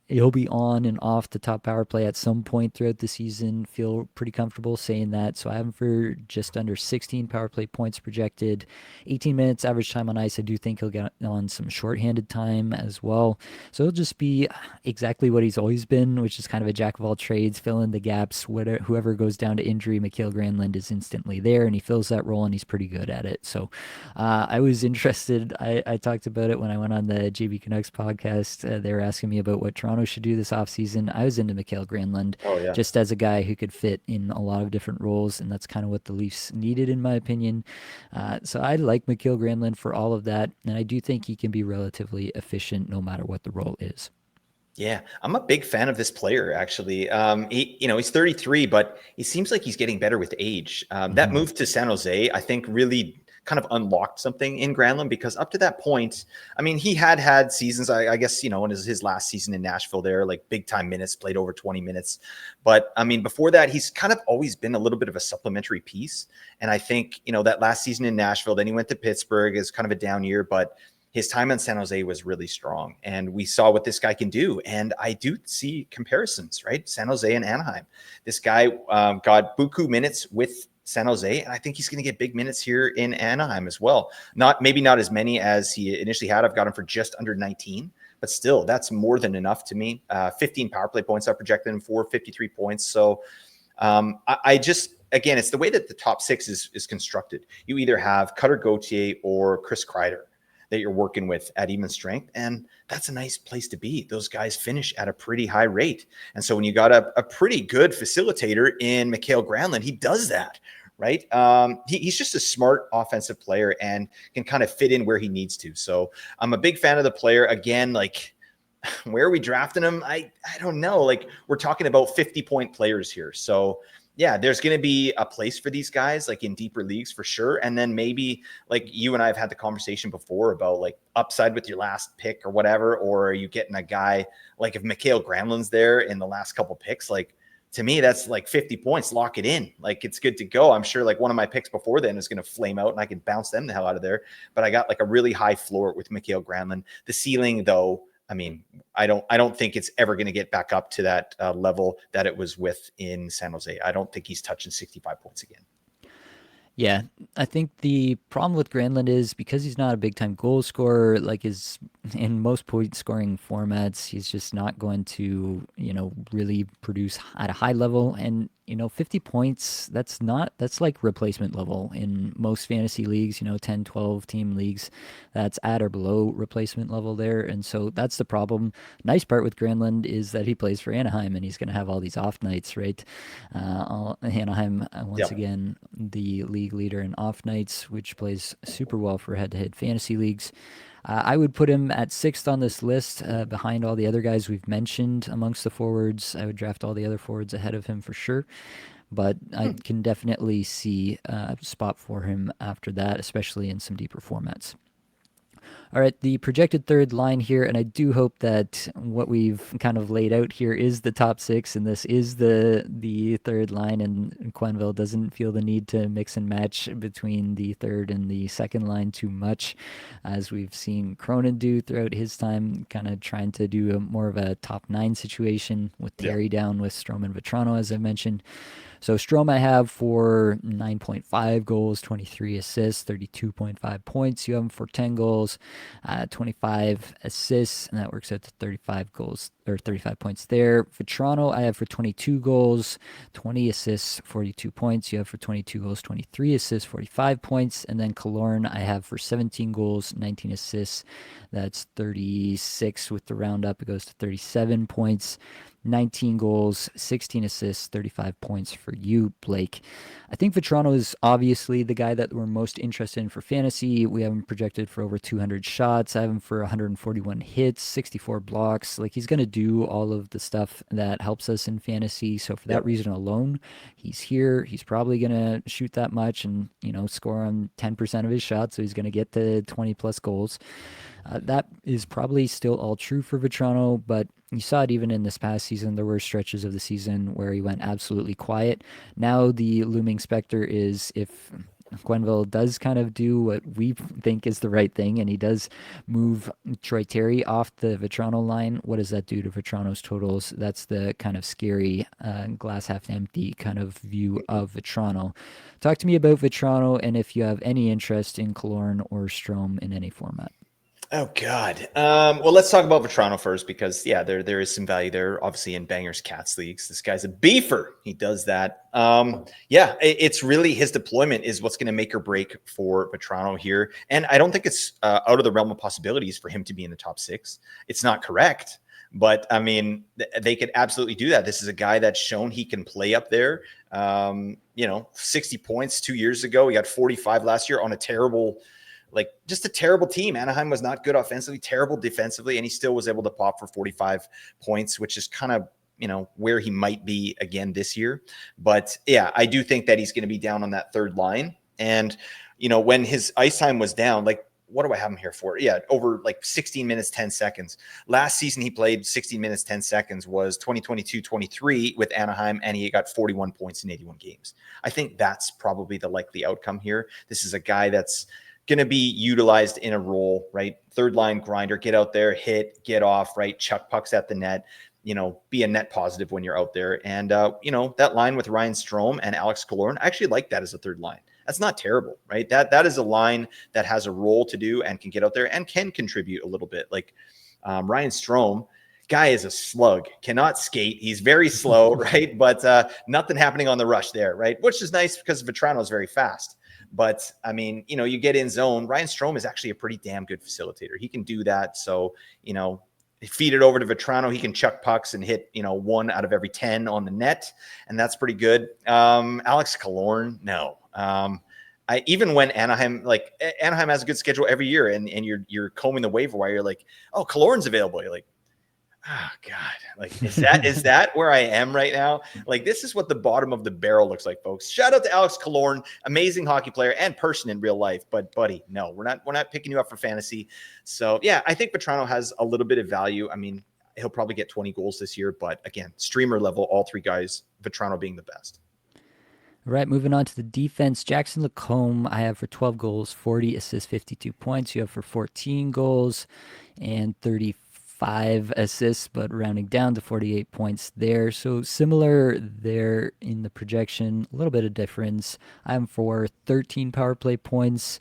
Speaker 1: He'll be on and off the top power play at some point throughout the season. Feel pretty comfortable saying that. So I have him for just under 16 power play points projected. 18 minutes average time on ice. I do think he'll get on some shorthanded time as well. So he'll just be exactly what he's always been, which is kind of a jack of all trades, fill in the gaps. Whoever goes down to injury, Mikael Granlund is instantly there, and he fills that role, and he's pretty good at it. So I was interested. I talked about it when I went on the JB Canucks podcast. They were asking me about what Toronto should do this offseason. I was into Mikael Granlund
Speaker 2: Oh yeah.
Speaker 1: just as a guy who could fit in a lot of different roles, and that's kind of what the Leafs needed, in my opinion. So I like Mikael Granlund for all of that, and I do think he can be relatively efficient no matter what the role is.
Speaker 2: Yeah, I'm a big fan of this player. Actually, he's 33, but he seems like he's getting better with age. That move to San Jose, I think, really kind of unlocked something in Granlund, because up to that point, I mean, he had seasons. I guess in his last season in Nashville, there, like, big time minutes, played over 20 minutes. But I mean, before that, he's kind of always been a little bit of a supplementary piece. And I think that last season in Nashville, then he went to Pittsburgh as kind of a down year, but his time in San Jose was really strong, and we saw what this guy can do. And I do see comparisons, right? San Jose and Anaheim. This guy got buku minutes with San Jose, and I think he's going to get big minutes here in Anaheim as well. Maybe not as many as he initially had. I've got him for just under 19, but still, that's more than enough to me. 15 power play points I projected him for, 53 points. So I just, again, it's the way that the top six is constructed. You either have Cutter Gauthier or Chris Kreider that you're working with at even strength. And that's a nice place to be. Those guys finish at a pretty high rate. And so when you got a pretty good facilitator in Mikael Granlund, he does that, right? He's just a smart offensive player and can kind of fit in where he needs to. So I'm a big fan of the player. Again, like, where are we drafting him? I don't know. Like, we're talking about 50-point players here. So yeah, there's going to be a place for these guys, like, in deeper leagues for sure. And then maybe, like, you and I have had the conversation before about, like, upside with your last pick or whatever, or are you getting a guy like if Mikael Granlund's there in the last couple picks, like, to me, that's like 50 points, lock it in. Like, it's good to go. I'm sure, like, one of my picks before then is going to flame out and I can bounce them the hell out of there. But I got, like, a really high floor with Mikael Granlund. The ceiling, though, I mean, I don't think it's ever going to get back up to that level that it was with in San Jose. I don't think he's touching 65 points again.
Speaker 1: Yeah, I think the problem with Granlund is because he's not a big time goal scorer, like, is in most point scoring formats, he's just not going to, really produce at a high level. And, 50 points, that's like replacement level in most fantasy leagues, 10, 12 team leagues. That's at or below replacement level there. And so that's the problem. Nice part with Granlund is that he plays for Anaheim, and he's going to have all these off nights, right? Anaheim, once again, the league leader in off nights, which plays super well for head-to-head fantasy leagues. I would put him at sixth on this list, behind all the other guys we've mentioned amongst the forwards. I would draft all the other forwards ahead of him for sure. But I can definitely see a spot for him after that, especially in some deeper formats. All right, the projected third line here, and I do hope that what we've kind of laid out here is the top six, and this is the third line, and Quenneville doesn't feel the need to mix and match between the third and the second line too much, as we've seen Cronin do throughout his time, kind of trying to do more of a top nine situation with
Speaker 2: Yeah.
Speaker 1: Terry down with Strome and Vetrano, as I mentioned. So Strome I have for 9.5 goals, 23 assists, 32.5 points. You have him for 10 goals, 25 assists, and that works out to 35 goals or 35 points there. Vetrano I have for 22 goals, 20 assists, 42 points. You have for 22 goals, 23 assists, 45 points. And then Killorn I have for 17 goals, 19 assists. That's 36 with the roundup. It goes to 37 points. 19 goals, 16 assists, 35 points for you, Blake. I think Vetrano is obviously the guy that we're most interested in for fantasy. We have him projected for over 200 shots. I have him for 141 hits, 64 blocks. Like, he's going to do all of the stuff that helps us in fantasy. So for that reason alone, he's here. He's probably going to shoot that much and, score on 10% of his shots. So he's going to get to 20 plus goals. That is probably still all true for Vetrano, but you saw it even in this past season. There were stretches of the season where he went absolutely quiet. Now the looming specter is if Quenneville does kind of do what we think is the right thing, and he does move Troy Terry off the Vetrano line, what does that do to Vetrano's totals? That's the kind of scary glass half empty kind of view of Vetrano. Talk to me about Vetrano and if you have any interest in Killorn or Strome in any format.
Speaker 2: Oh God. Well, let's talk about Vetrano first because there is some value there. Obviously, in Bangers Cats leagues, this guy's a beefer. He does that. It's really his deployment is what's going to make or break for Vetrano here. And I don't think it's out of the realm of possibilities for him to be in the top six. It's not correct, but I mean, they could absolutely do that. This is a guy that's shown he can play up there. 60 points 2 years ago. He got 45 last year on a terrible team. Anaheim was not good offensively, terrible defensively, and he still was able to pop for 45 points, which is kind of, where he might be again this year. But yeah, I do think that he's going to be down on that third line. And, when his ice time was down, what do I have him here for? Yeah, over 16 minutes, 10 seconds. Last season, he played 16 minutes, 10 seconds was 2022-23 with Anaheim, and he got 41 points in 81 games. I think that's probably the likely outcome here. This is a guy that's going to be utilized in a role, right? Third line grinder, get out there, hit, get off, right? Chuck pucks at the net, be a net positive when you're out there. And, that line with Ryan Strome and Alex Killorn, I actually like that as a third line. That's not terrible, right? That is a line that has a role to do and can get out there and can contribute a little bit. Ryan Strome, guy is a slug, cannot skate. He's very slow, right? But nothing happening on the rush there, right? Which is nice because Vetrano is very fast. But I mean, you get in zone. Ryan Strome is actually a pretty damn good facilitator. He can do that. So, feed it over to Vetrano. He can chuck pucks and hit, 1 out of every 10 on the net. And that's pretty good. Alex Killorn, no. Even when Anaheim has a good schedule every year and you're combing the waiver wire, you're like, oh, Killorn's available. You're like, oh God, is that where I am right now? This is what the bottom of the barrel looks like, folks. Shout out to Alex Killorn, amazing hockey player and person in real life. But buddy, no, we're not picking you up for fantasy. So yeah, I think Vetrano has a little bit of value. I mean, he'll probably get 20 goals this year, but again, streamer level, all three guys, Vetrano being the best.
Speaker 1: All right, moving on to the defense. Jackson Lacombe, I have for 12 goals, 40 assists, 52 points. You have for 14 goals and 35 assists, but rounding down to 48 points there. So similar there in the projection, a little bit of difference. I have him for 13 power play points.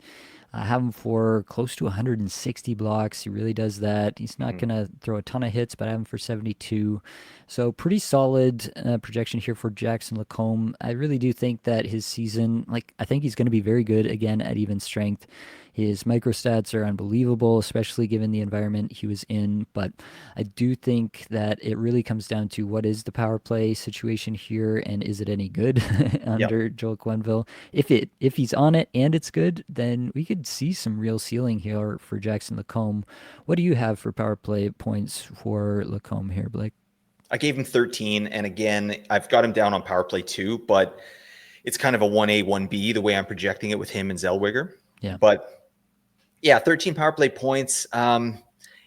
Speaker 1: I have him for close to 160 blocks. He really does that. He's not going to throw a ton of hits, but I have him for 72. So pretty solid projection here for Jackson Lacombe. I really do think that his season, I think he's going to be very good again at even strength. His microstats are unbelievable, especially given the environment he was in. But I do think that it really comes down to what is the power play situation here, and is it any good under Joel Quenneville? If he's on it and it's good, then we could see some real ceiling here for Jackson Lacombe. What do you have for power play points for Lacombe here, Blake?
Speaker 2: I gave him 13, and again, I've got him down on power play too, but it's kind of a 1A, 1B the way I'm projecting it with him and Zellweger.
Speaker 1: Yeah.
Speaker 2: But Yeah, 13 power play points.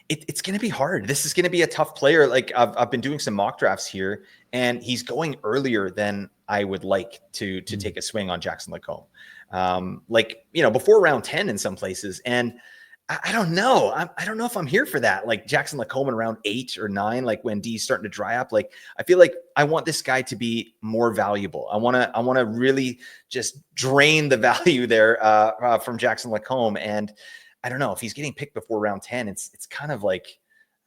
Speaker 2: It's going to be hard. This is going to be a tough player. Like I've been doing some mock drafts here, and he's going earlier than I would like to take a swing on Jackson Lacombe. Like, before round 10 in some places. And I don't know. I don't know if I'm here for that. Like Jackson Lacombe in round 8 or 9, like when D's starting to dry up. Like I feel like I want this guy to be more valuable. I want to really just drain the value there from Jackson Lacombe. And I don't know if he's getting picked before round 10. It's kind of like,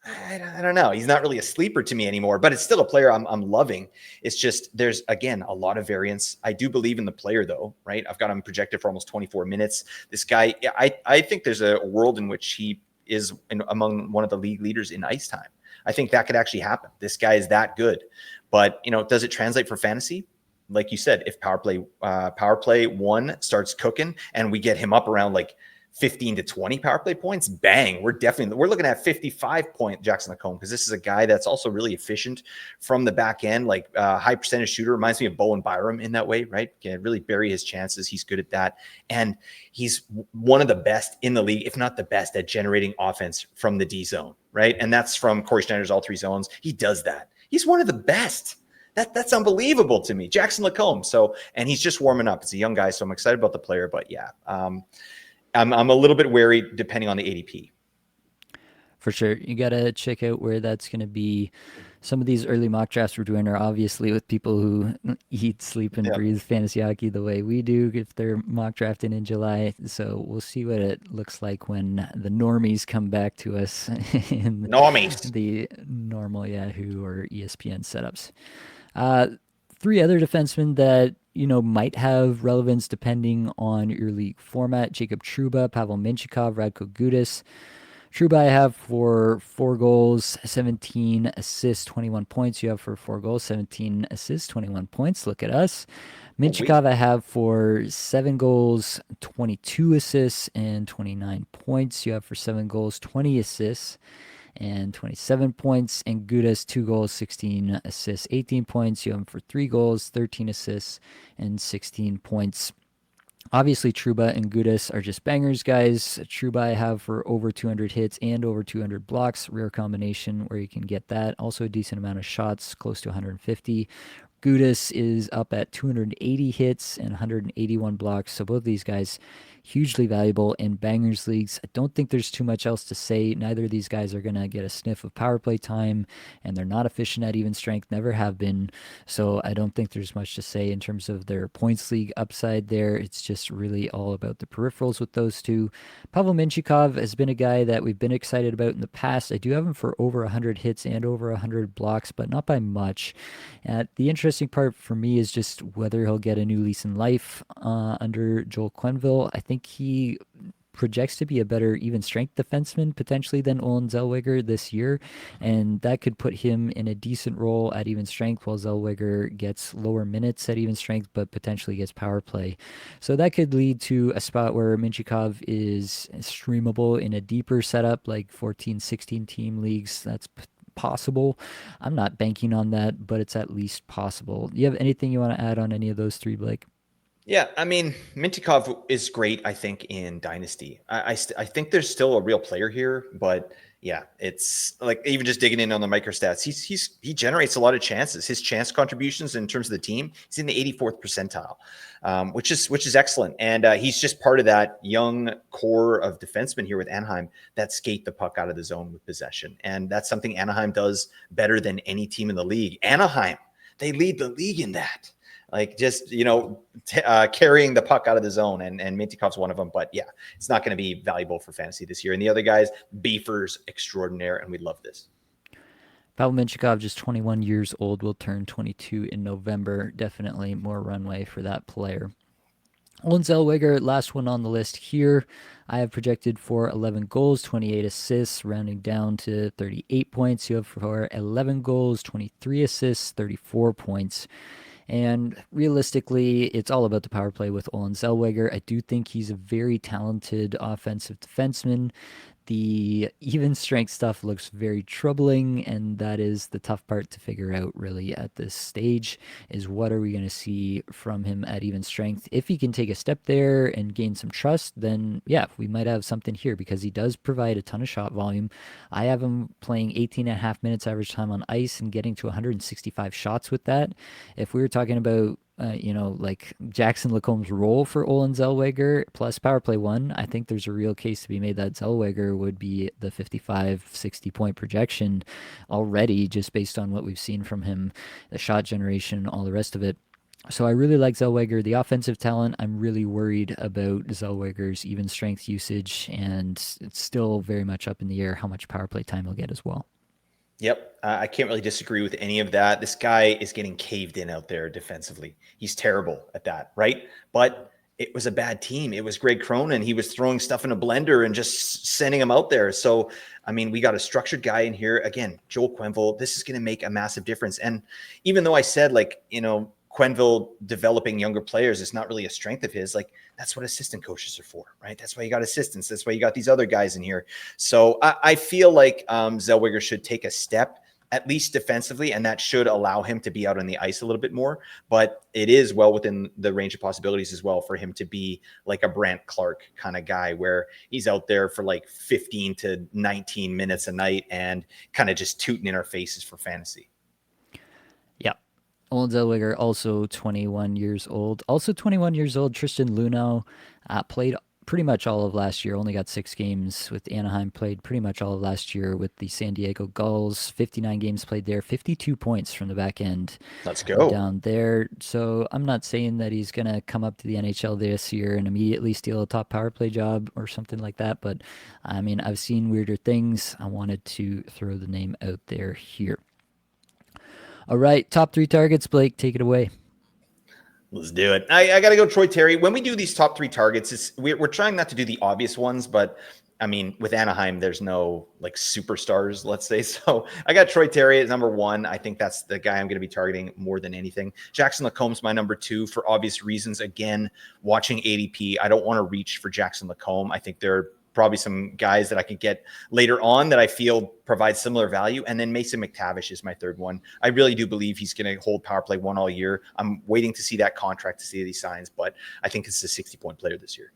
Speaker 2: I don't know. He's not really a sleeper to me anymore, but it's still a player I'm loving. It's just there's, again, a lot of variance. I do believe in the player, though, right? I've got him projected for almost 24 minutes. This guy, I think there's a world in which he is among one of the league leaders in ice time. I think that could actually happen. This guy is that good. But, does it translate for fantasy? Like you said, if power play 1 starts cooking and we get him up around like 15 to 20 power play points, bang, we're looking at 55-point Jackson Lacombe, because this is a guy that's also really efficient from the back end, like high percentage shooter. Reminds me of Bowen Byram in that way, right? Can really bury his chances. He's good at that. And he's one of the best in the league, if not the best, at generating offense from the D zone, right? And that's from Corey Schneider's all 3 zones. He does that. He's one of the best. That's unbelievable to me, Jackson Lacombe. So, and he's just warming up. It's a young guy, so I'm excited about the player. But yeah, I'm a little bit wary depending on the ADP.
Speaker 1: For sure. You got to check out where that's going to be. Some of these early mock drafts we're doing are obviously with people who eat, sleep, and breathe fantasy hockey the way we do if they're mock drafting in July. So we'll see what it looks like when the normies come back to us in
Speaker 2: Normies.
Speaker 1: the normal Yahoo or ESPN setups. 3 other defensemen that might have relevance depending on your league format: Jacob Trouba, Pavel Minchikov, Radko Gudas. Trouba I have for 4 goals, 17 assists, 21 points. You have for 4 goals, 17 assists, 21 points. Look at us. Minchikov I have for 7 goals, 22 assists, and 29 points. You have for 7 goals, 20 assists, and 27 points. And Gudas, 2 goals, 16 assists, 18 points. You have him for 3 goals, 13 assists, and 16 points. Obviously, Trouba and Gudas are just bangers, guys. Trouba I have for over 200 hits and over 200 blocks. Rare combination where you can get that. Also a decent amount of shots, close to 150. Gudas is up at 280 hits and 181 blocks. So both these guys hugely valuable in bangers leagues. I don't think there's too much else to say. Neither of these guys are going to get a sniff of power play time, and they're not efficient at even strength, never have been. So I don't think there's much to say in terms of their points league upside there. It's just really all about the peripherals with those two. Pavel Minchikov has been a guy that we've been excited about in the past. I do have him for over 100 hits and over 100 blocks, but not by much. The interesting part for me is just whether he'll get a new lease in life under Joel Quenneville. I think he projects to be a better even strength defenseman potentially than Olen Zellweger this year, and that could put him in a decent role at even strength while Zellweger gets lower minutes at even strength but potentially gets power play. So that could lead to a spot where Minchikov is streamable in a deeper setup like 14-16 team leagues. That's possible. I'm not banking on that, but it's at least possible. Do you have anything you want to add on any of those 3, Blake?
Speaker 2: Yeah, I mean, Mintikov is great, I think, in Dynasty. I think there's still a real player here, but yeah, it's like even just digging in on the microstats, he generates a lot of chances. His chance contributions in terms of the team, he's in the 84th percentile, which is excellent. And he's just part of that young core of defensemen here with Anaheim that skate the puck out of the zone with possession. And that's something Anaheim does better than any team in the league. Anaheim, they lead the league in that. Like just, carrying the puck out of the zone, and Mintikov's one of them. But yeah, it's not going to be valuable for fantasy this year. And the other guys, beefers extraordinaire, and we love this.
Speaker 1: Pavel Minchikov, just 21 years old, will turn 22 in November. Definitely more runway for that player. Olen Zellweger, last one on the list here. I have projected for 11 goals, 28 assists, rounding down to 38 points. You have for 11 goals, 23 assists, 34 points. And realistically, it's all about the power play with Olen Zellweger. I do think he's a very talented offensive defenseman The even strength stuff looks very troubling, and that is the tough part to figure out really at this stage is what are we going to see from him at even strength. If he can take a step there and gain some trust, then yeah, we might have something here because he does provide a ton of shot volume. I have him playing 18 and a half minutes average time on ice and getting to 165 shots with that. If we were talking about like Jackson Lacomb's role for Olin Zellweger plus power play one, I think there's a real case to be made that Zellweger would be the 55, 60 point projection already, just based on what we've seen from him, the shot generation, all the rest of it. So I really like Zellweger. The offensive talent, I'm really worried about Zellweger's even strength usage, and it's still very much up in the air how much power play time he'll get as well.
Speaker 2: Yep. I can't really disagree with any of that. This guy is getting caved in out there defensively. He's terrible at that, right? But it was a bad team. It was Greg Cronin. He was throwing stuff in a blender and just sending him out there. So, I mean, we got a structured guy in here. Again, Joel Quenneville, this is going to make a massive difference. And even though I said, like, Quenneville developing younger players is not really a strength of his, like, that's what assistant coaches are for, right? That's why you got assistants. That's why you got these other guys in here. So I feel like Zellweger should take a step, at least defensively, and that should allow him to be out on the ice a little bit more. But it is well within the range of possibilities as well for him to be like a Brandt Clark kind of guy where he's out there for like 15 to 19 minutes a night and kind of just tooting in our faces for fantasy.
Speaker 1: Yeah. Olin Zellweger, also 21 years old. Also 21 years old, Tristan Luneau played pretty much all of last year, only got 6 games with Anaheim, played pretty much all of last year with the San Diego Gulls, 59 games played there, 52 points from the back end.
Speaker 2: Let's go.
Speaker 1: Down there. So I'm not saying that he's going to come up to the NHL this year and immediately steal a top power play job or something like that. But I mean, I've seen weirder things. I wanted to throw the name out there here. All right, top 3 targets, Blake, take it away.
Speaker 2: Let's do it. I got to go Troy Terry. When we do these top 3 targets, we're trying not to do the obvious ones, but I mean, with Anaheim, there's no like superstars, let's say. So I got Troy Terry at number 1. I think that's the guy I'm going to be targeting more than anything. Jackson Lacomb's my number 2 for obvious reasons. Again, watching ADP, I don't want to reach for Jackson Lacombe. I think there are probably some guys that I could get later on that I feel provide similar value. And then Mason McTavish is my 3rd one. I really do believe he's going to hold power play 1 all year. I'm waiting to see that contract to see these signs, but I think it's a 60-point player this year.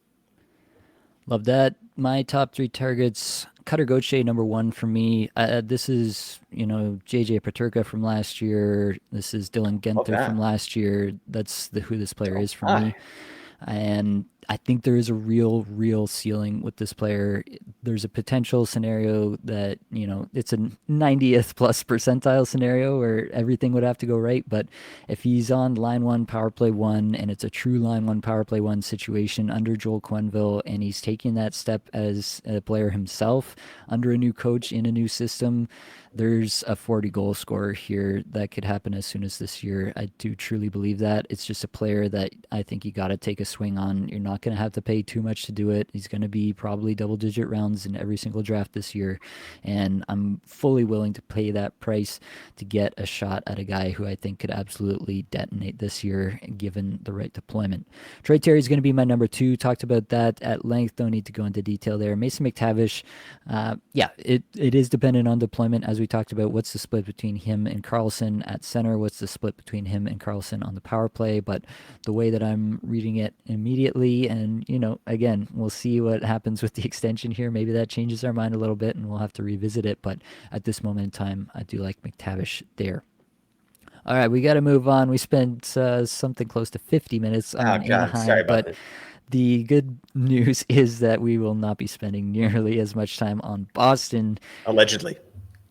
Speaker 1: Love that. My top 3 targets, Cutter Gauthier, number 1 for me. This is, JJ Paterka from last year. This is Dylan Genther from last year. That's who this player is for me. And I think there is a real ceiling with this player. There's a potential scenario that, it's a 90th plus percentile scenario where everything would have to go right. But if he's on line 1, power play 1, and it's a true line 1, power play 1 situation under Joel Quenneville, and he's taking that step as a player himself under a new coach in a new system, there's a 40 goal scorer here that could happen as soon as this year. I do truly believe that. It's just a player that I think you got to take a swing on. You're not going to have to pay too much to do it. He's going to be probably double-digit rounds in every single draft this year, and I'm fully willing to pay that price to get a shot at a guy who I think could absolutely detonate this year given the right deployment. Troy Terry is going to be my number 2. Talked about that at length. Don't need to go into detail there. Mason McTavish, it is dependent on deployment, as we talked about. What's the split between him and Carlson at center? What's the split between him and Carlson on the power play? But the way that I'm reading it immediately, and again, we'll see what happens with the extension here. Maybe that changes our mind a little bit and we'll have to revisit it. But at this moment in time, I do like McTavish there. All right, we got to move on. We spent something close to 50 minutes on Anaheim,
Speaker 2: sorry about
Speaker 1: but this. The good news is that we will not be spending nearly as much time on Boston.
Speaker 2: Allegedly.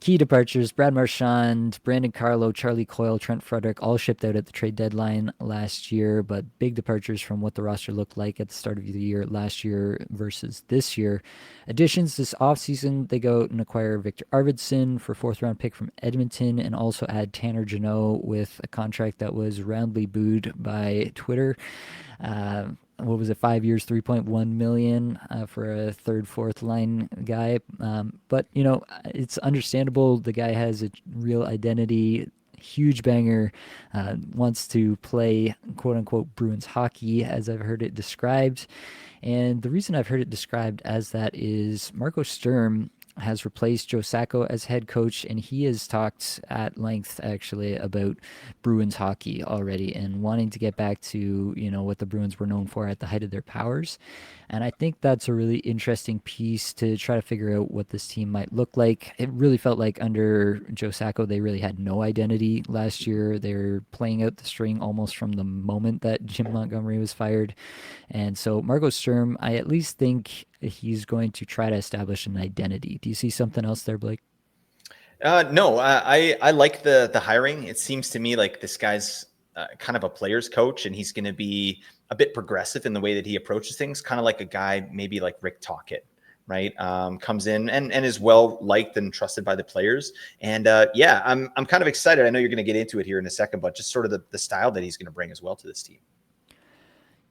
Speaker 1: Key departures: Brad Marchand, Brandon Carlo, Charlie Coyle, Trent Frederick, all shipped out at the trade deadline last year, but big departures from what the roster looked like at the start of the year last year versus this year. Additions this offseason, they go out and acquire Victor Arvidsson for 4th-round pick from Edmonton and also add Tanner Jeannot with a contract that was roundly booed by Twitter. What was it, 5 years, $3.1 million for a 3rd, 4th line guy. But, it's understandable. The guy has a real identity, huge banger, wants to play quote unquote Bruins hockey, as I've heard it described. And the reason I've heard it described as that is Marco Sturm has replaced Joe Sacco as head coach, and he has talked at length actually about Bruins hockey already and wanting to get back to what the Bruins were known for at the height of their powers. And I think that's a really interesting piece to try to figure out what this team might look like. It really felt like under Joe Sacco, they really had no identity last year. They were playing out the string almost from the moment that Jim Montgomery was fired. And so Marco Sturm, I at least think he's going to try to establish an identity. Do you see something else there, Blake?
Speaker 2: No, I like the hiring. It seems to me like this guy's kind of a player's coach, and he's going to be a bit progressive in the way that he approaches things, kind of like a guy maybe like Rick Tocchet, right? Comes in and is well liked and trusted by the players. And yeah, I'm kind of excited. I know you're going to get into it here in a second, but just sort of the style that he's going to bring as well to this team.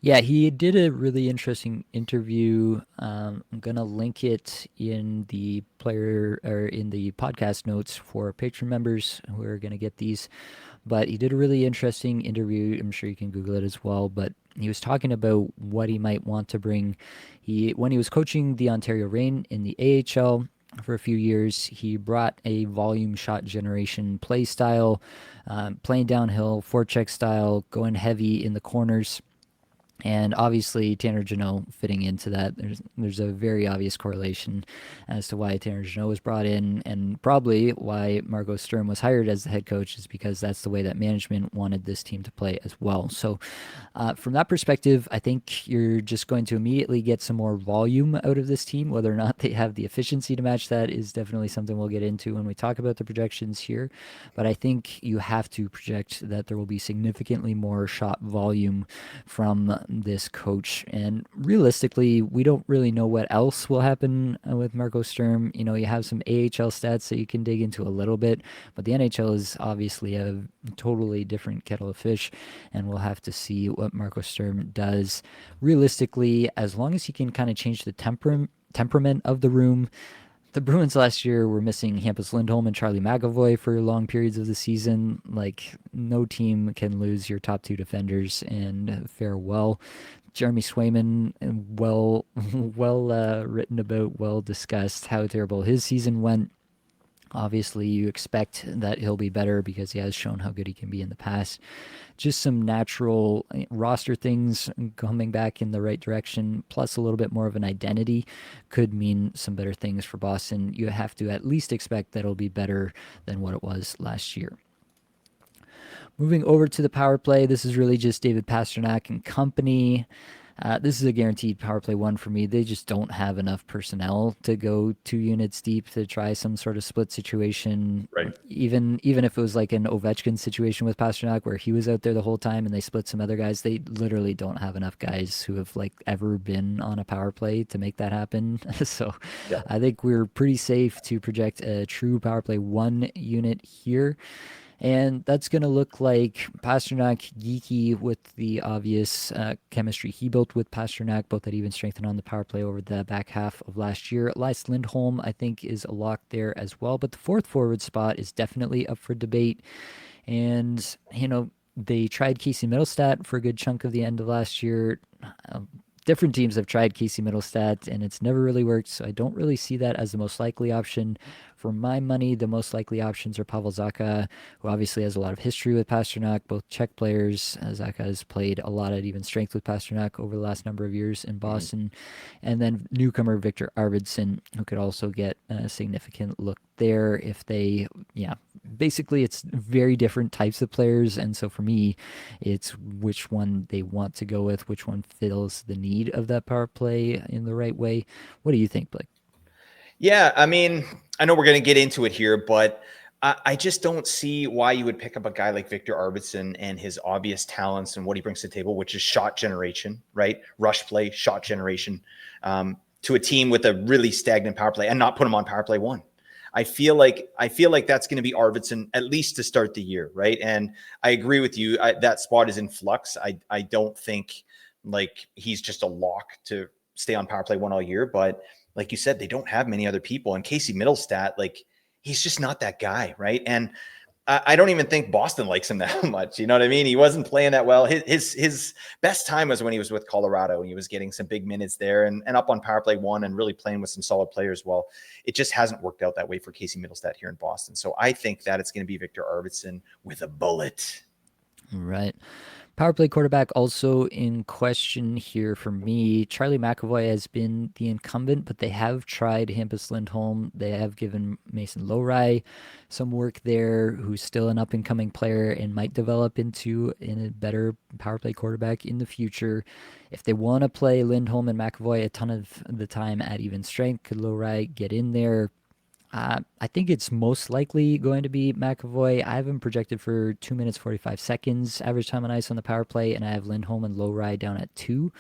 Speaker 1: Yeah, he did a really interesting interview. I'm gonna link it in the player or in the podcast notes for patron members who are gonna get these. But he did a really interesting interview. I'm sure you can Google it as well. But he was talking about what he might want to bring. When he was coaching the Ontario Reign in the AHL for a few years, he brought a volume shot generation play style, playing downhill, forecheck style, going heavy in the corners. And obviously, Tanner Jeannot fitting into that. There's a very obvious correlation as to why Tanner Jeannot was brought in, and probably why Marco Sturm was hired as the head coach is because that's the way that management wanted this team to play as well. So, from that perspective, I think you're just going to immediately get some more volume out of this team. Whether or not they have the efficiency to match that is definitely something we'll get into when we talk about the projections here. But I think you have to project that there will be significantly more shot volume from this coach. And realistically, we don't really know what else will happen with Marco Sturm. You have some AHL stats that you can dig into a little bit, but the NHL is obviously a totally different kettle of fish, and we'll have to see what Marco Sturm does. Realistically, as long as he can kind of change the temperament of the room. The Bruins last year were missing Hampus Lindholm and Charlie McAvoy for long periods of the season. Like, no team can lose your top two defenders and fare well. Jeremy Swayman, well written about, well discussed how terrible his season went. Obviously, you expect that he'll be better because he has shown how good he can be in the past. Just some natural roster things coming back in the right direction, plus a little bit more of an identity, could mean some better things for Boston. You have to at least expect that it'll be better than what it was last year. Moving over to the power play, this is really just David Pastrnak and company. This is a guaranteed power play one for me. They just don't have enough personnel to go 2 units deep to try some sort of split situation.
Speaker 2: Right.
Speaker 1: Even if it was like an Ovechkin situation with Pastrnak where he was out there the whole time and they split some other guys, they literally don't have enough guys who have like ever been on a power play to make that happen. So
Speaker 2: Yeah.
Speaker 1: I think we're pretty safe to project a true power play 1 unit here. And that's going to look like Pastrnak, Geeky with the obvious chemistry he built with Pastrnak, both at even strength and on the power play over the back half of last year. Elias Lindholm, I think, is a lock there as well. But the fourth forward spot is definitely up for debate. And, they tried Casey Middlestat for a good chunk of the end of last year. Different teams have tried Casey Middlestat, and it's never really worked, so I don't really see that as the most likely option. For my money, the most likely options are Pavel Zacha, who obviously has a lot of history with Pastrnak, both Czech players. Zacha has played a lot at even strength with Pastrnak over the last number of years in Boston. And then newcomer Victor Arvidsson, who could also get a significant look there if they, basically it's very different types of players. And so for me, it's which one they want to go with, which one fills the need of that power play in the right way. What do you think, Blake?
Speaker 2: Yeah, I mean, I know we're going to get into it here, but I just don't see why you would pick up a guy like Victor Arvidsson and his obvious talents and what he brings to the table, which is shot generation, right? Rush play, shot generation, to a team with a really stagnant power play and not put him on power play 1. I feel like that's going to be Arvidsson at least to start the year, right? And I agree with you. That spot is in flux. I don't think like he's just a lock to stay on power play 1 all year, but like you said, they don't have many other people. And Casey Middlestat, like he's just not that guy, right? And I don't even think Boston likes him that much. You know what I mean? He wasn't playing that well. His best time was when he was with Colorado. He was getting some big minutes there and up on power play one and really playing with some solid players. Well, it just hasn't worked out that way for Casey Middlestat here in Boston. So I think that it's going to be Victor Arvidsson with a bullet.
Speaker 1: Right. Power play quarterback also in question here for me. Charlie McAvoy has been the incumbent, but they have tried Hampus Lindholm. They have given Mason Lowry some work there, who's still an up-and-coming player and might develop into a better power play quarterback in the future. If they want to play Lindholm and McAvoy a ton of the time at even strength, could Lowry get in there? I think it's most likely going to be McAvoy. I have him projected for 2 minutes 45 seconds average time on ice on the power play, and I have Lindholm and Lowry down at 2.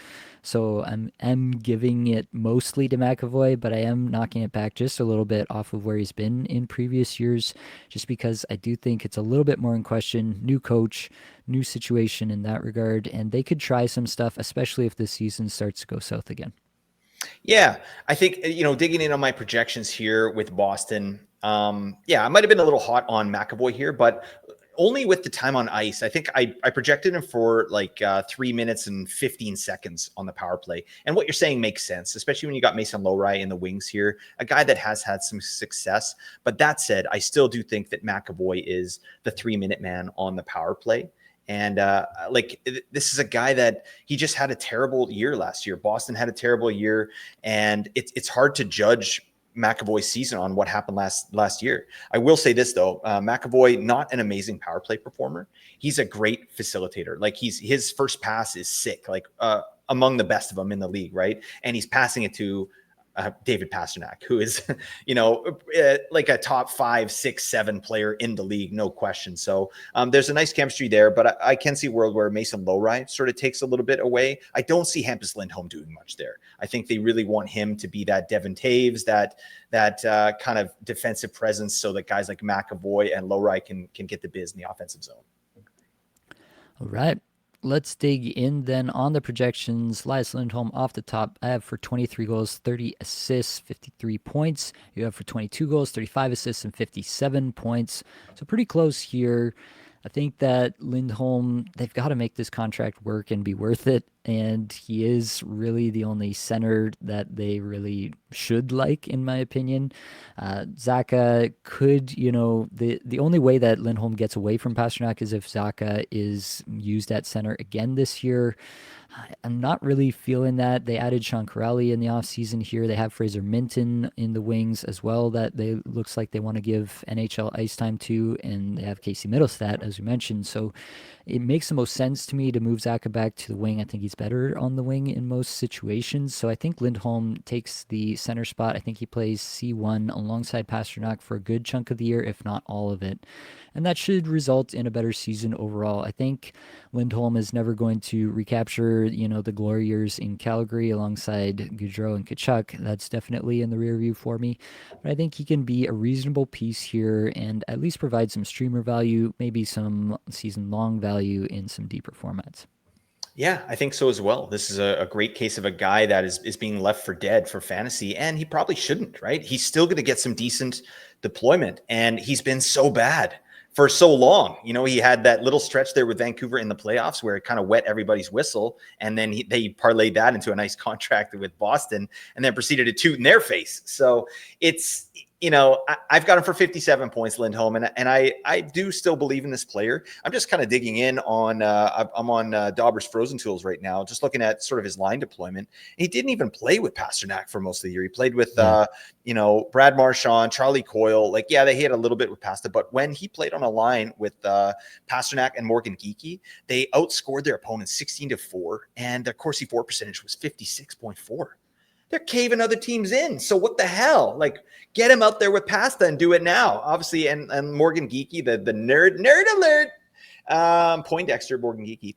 Speaker 1: So I'm giving it mostly to McAvoy, but I am knocking it back just a little bit off of where he's been in previous years, just because I do think it's a little bit more in question. New coach, new situation in that regard, and they could try some stuff, especially if this season starts to go south again.
Speaker 2: Yeah, I think, digging in on my projections here with Boston. I might have been a little hot on McAvoy here, but only with the time on ice. I think I projected him for like 3 minutes and 15 seconds on the power play. And what you're saying makes sense, especially when you got Mason Lowry in the wings here, a guy that has had some success. But that said, I still do think that McAvoy is the 3-minute man on the power play. And this is a guy that he just had a terrible year last year. Boston had a terrible year, and it's hard to judge McAvoy's season on what happened last year. I will say this though, McAvoy, not an amazing power play performer. He's a great facilitator. Like his first pass is sick, like among the best of them in the league, right? And he's passing it to David Pastrnak, who is, like a top 5, 6, 7 player in the league, no question. So there's a nice chemistry there, but I can see a world where Mason Lowry sort of takes a little bit away. I don't see Hampus Lindholm doing much there. I think they really want him to be that Devin Taves, that kind of defensive presence, so that guys like McAvoy and Lowry can get the biz in the offensive zone.
Speaker 1: All right. Let's dig in then on the projections. Elias Lindholm off the top, I have for 23 goals, 30 assists, 53 points. You have for 22 goals, 35 assists, and 57 points. So pretty close here. I think that Lindholm, they've got to make this contract work and be worth it. And he is really the only center that they really should like, in my opinion. Zacha could, the only way that Lindholm gets away from Pastrnak is if Zacha is used at center again this year. I'm not really feeling that. They added Sean Corrali in the offseason here. They have Fraser Minton in the wings as well that they looks like they want to give NHL ice time to, and they have Casey Middlestat, as we mentioned. So it makes the most sense to me to move Zacha back to the wing. I think he's better on the wing in most situations. So I think Lindholm takes the center spot. I think he plays C1 alongside Pastrnak for a good chunk of the year, if not all of it. And that should result in a better season overall. I think Lindholm is never going to recapture, the glory years in Calgary alongside Gaudreau and Tkachuk. That's definitely in the rear view for me. But I think he can be a reasonable piece here and at least provide some streamer value, maybe some season-long value in some deeper formats.
Speaker 2: Yeah, I think so as well. This is a great case of a guy that is being left for dead for fantasy, and he probably shouldn't, right? He's still going to get some decent deployment, and he's been so bad for so long. He had that little stretch there with Vancouver in the playoffs where it kind of wet everybody's whistle, and then they parlayed that into a nice contract with Boston and then proceeded to toot in their face. So it's, I've got him for 57 points, Lindholm, and I do still believe in this player. I'm just kind of digging in on I'm on Dauber's Frozen Tools right now, just looking at sort of his line deployment. He didn't even play with Pastrnak for most of the year. He played with Brad Marchand, Charlie Coyle. They had a little bit with Pasta, but when he played on a line with Pastrnak and Morgan Geekie, they outscored their opponents 16-4, and their Corsi for percentage was 56.4. They're caving other teams in. So what the hell? Get him out there with Pasta and do it now. Obviously, and Morgan Geekie, the nerd alert, Poindexter, Morgan Geekie.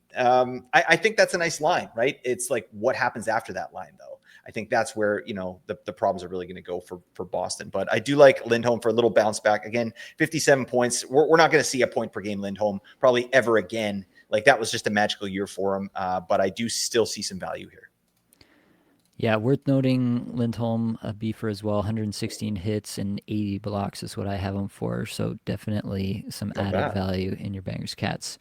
Speaker 2: I think that's a nice line, right? It's like what happens after that line, though. I think that's where, the problems are really going to go for Boston. But I do like Lindholm for a little bounce back. Again, 57 points. We're not going to see a point per game Lindholm probably ever again. That was just a magical year for him. But I do still see some value here.
Speaker 1: Yeah, worth noting Lindholm, a beefer as well, 116 hits and 80 blocks is what I have him for. So definitely some
Speaker 2: Not
Speaker 1: added
Speaker 2: bad.
Speaker 1: value in your Bangers Cats.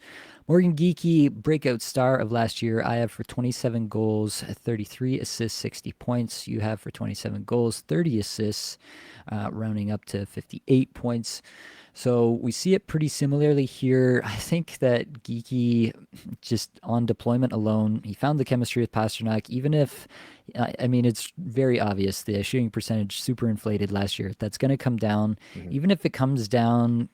Speaker 1: Morgan Geeky, breakout star of last year. I have for 27 goals, 33 assists, 60 points. You have for 27 goals, 30 assists, rounding up to 58 points. So we see it pretty similarly here. I think that Geeky, just on deployment alone, he found the chemistry with Pasternak. Even if, I mean, it's very obvious the shooting percentage super inflated last year. That's going to come down.
Speaker 2: Mhm.
Speaker 1: Even if it comes down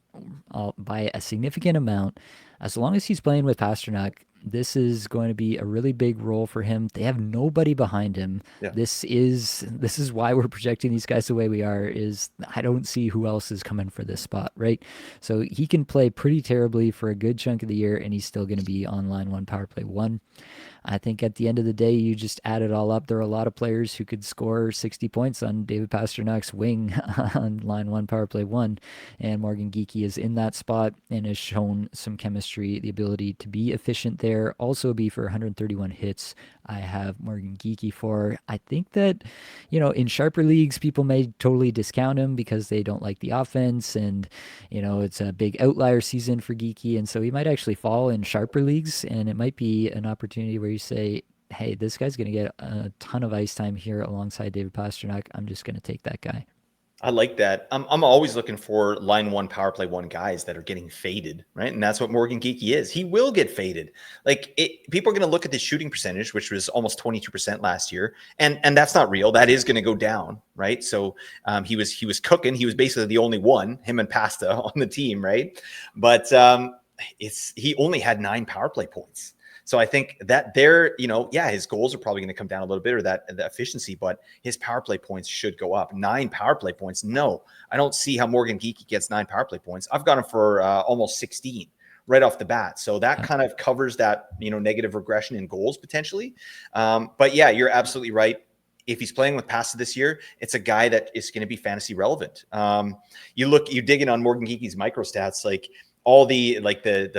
Speaker 1: by a significant amount, as long as he's playing with Pasternak, this is going to be a really big role for him. They have nobody behind him.
Speaker 2: Yeah.
Speaker 1: This is why we're projecting these guys the way we are. Is I don't see who else is coming for this spot, right? So he can play pretty terribly for a good chunk of the year, and he's still going to be on line one, power play one. I think at the end of the day, you just add it all up. There are a lot of players who could score 60 points on David Pasternak's wing on line one, power play one. And Morgan Geeky is in that spot and has shown some chemistry, the ability to be efficient there. Also be for 131 hits. I have Morgan Geeky for. I think that, in sharper leagues, people may totally discount him because they don't like the offense and, it's a big outlier season for Geeky. And so he might actually fall in sharper leagues and it might be an opportunity where you say, hey, this guy's going to get a ton of ice time here alongside David Pasternak. I'm just going to take that guy.
Speaker 2: I like that. I'm always looking for line one, power play one guys that are getting faded, right? And that's what Morgan Geeky is. He will get faded. People are going to look at the shooting percentage, which was almost 22% last year, and that's not real. That is going to go down, right? So he was cooking. He was basically the only one, him and Pasta, on the team, right? But he only had 9 power play points. So I think that his goals are probably going to come down a little bit, or the efficiency, but his power play points should go up. 9 power play points. No, I don't see how Morgan Geeky gets 9 power play points. I've got him for almost 16 right off the bat. So that kind of covers that, negative regression in goals potentially. But yeah, you're absolutely right. If he's playing with Pasta this year, it's a guy that is going to be fantasy relevant. You dig in on Morgan Geeky's micro stats, like all the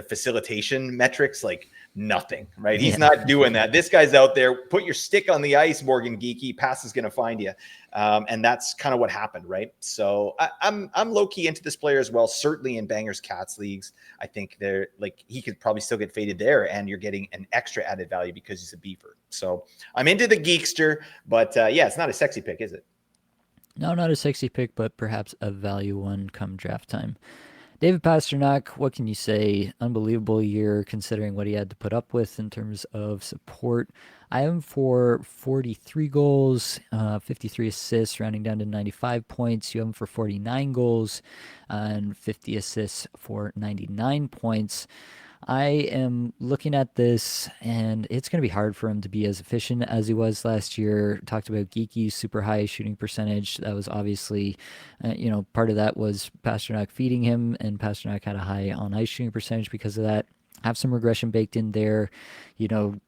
Speaker 2: facilitation metrics, like nothing, right? He's
Speaker 1: Yeah.
Speaker 2: not doing that. This guy's out there. Put your stick on the ice, Morgan Geeky. Pass is going to find you, and that's kind of what happened, right? So I'm low key into this player as well. Certainly in Bangers Cats leagues, I think he could probably still get faded there, and you're getting an extra added value because he's a beefer. So I'm into the Geekster, but yeah, it's not a sexy pick, is it?
Speaker 1: No, not a sexy pick, but perhaps a value one come draft time. David Pasternak, what can you say? Unbelievable year considering what he had to put up with in terms of support. I am for 43 goals, 53 assists, rounding down to 95 points. You have him for 49 goals and 50 assists for 99 points. I am looking at this, and it's going to be hard for him to be as efficient as he was last year. Talked about Geeky's super high shooting percentage. That was obviously, part of that was Pasternak feeding him, and Pasternak had a high on ice shooting percentage because of that. Have some regression baked in there.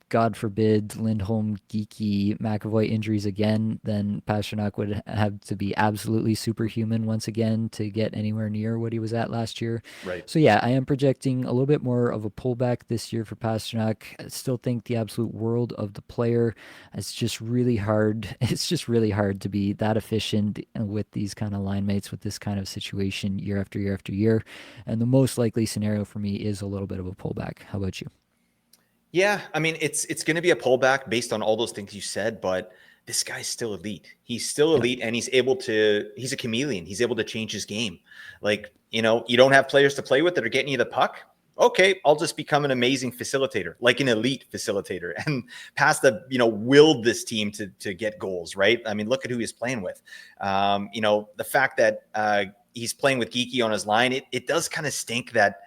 Speaker 1: God forbid Lindholm, Geeky, McAvoy injuries again, then Pasternak would have to be absolutely superhuman once again to get anywhere near what he was at last year.
Speaker 2: Right.
Speaker 1: So yeah, I am projecting a little bit more of a pullback this year for Pasternak. I still think the absolute world of the player. It's just really hard. It's just really hard to be that efficient with these kind of line mates, with this kind of situation year after year after year. And the most likely scenario for me is a little bit of a pullback. How about you?
Speaker 2: Yeah, I mean, it's going to be a pullback based on all those things you said, but this guy's still elite. He's still
Speaker 1: Yep.
Speaker 2: elite, and he's a chameleon. He's able to change his game. You don't have players to play with that are getting you the puck. Okay, I'll just become an amazing facilitator, like an elite facilitator, and willed this team to get goals, right? I mean, look at who he's playing with. The fact that he's playing with Geeky on his line, it does kind of stink that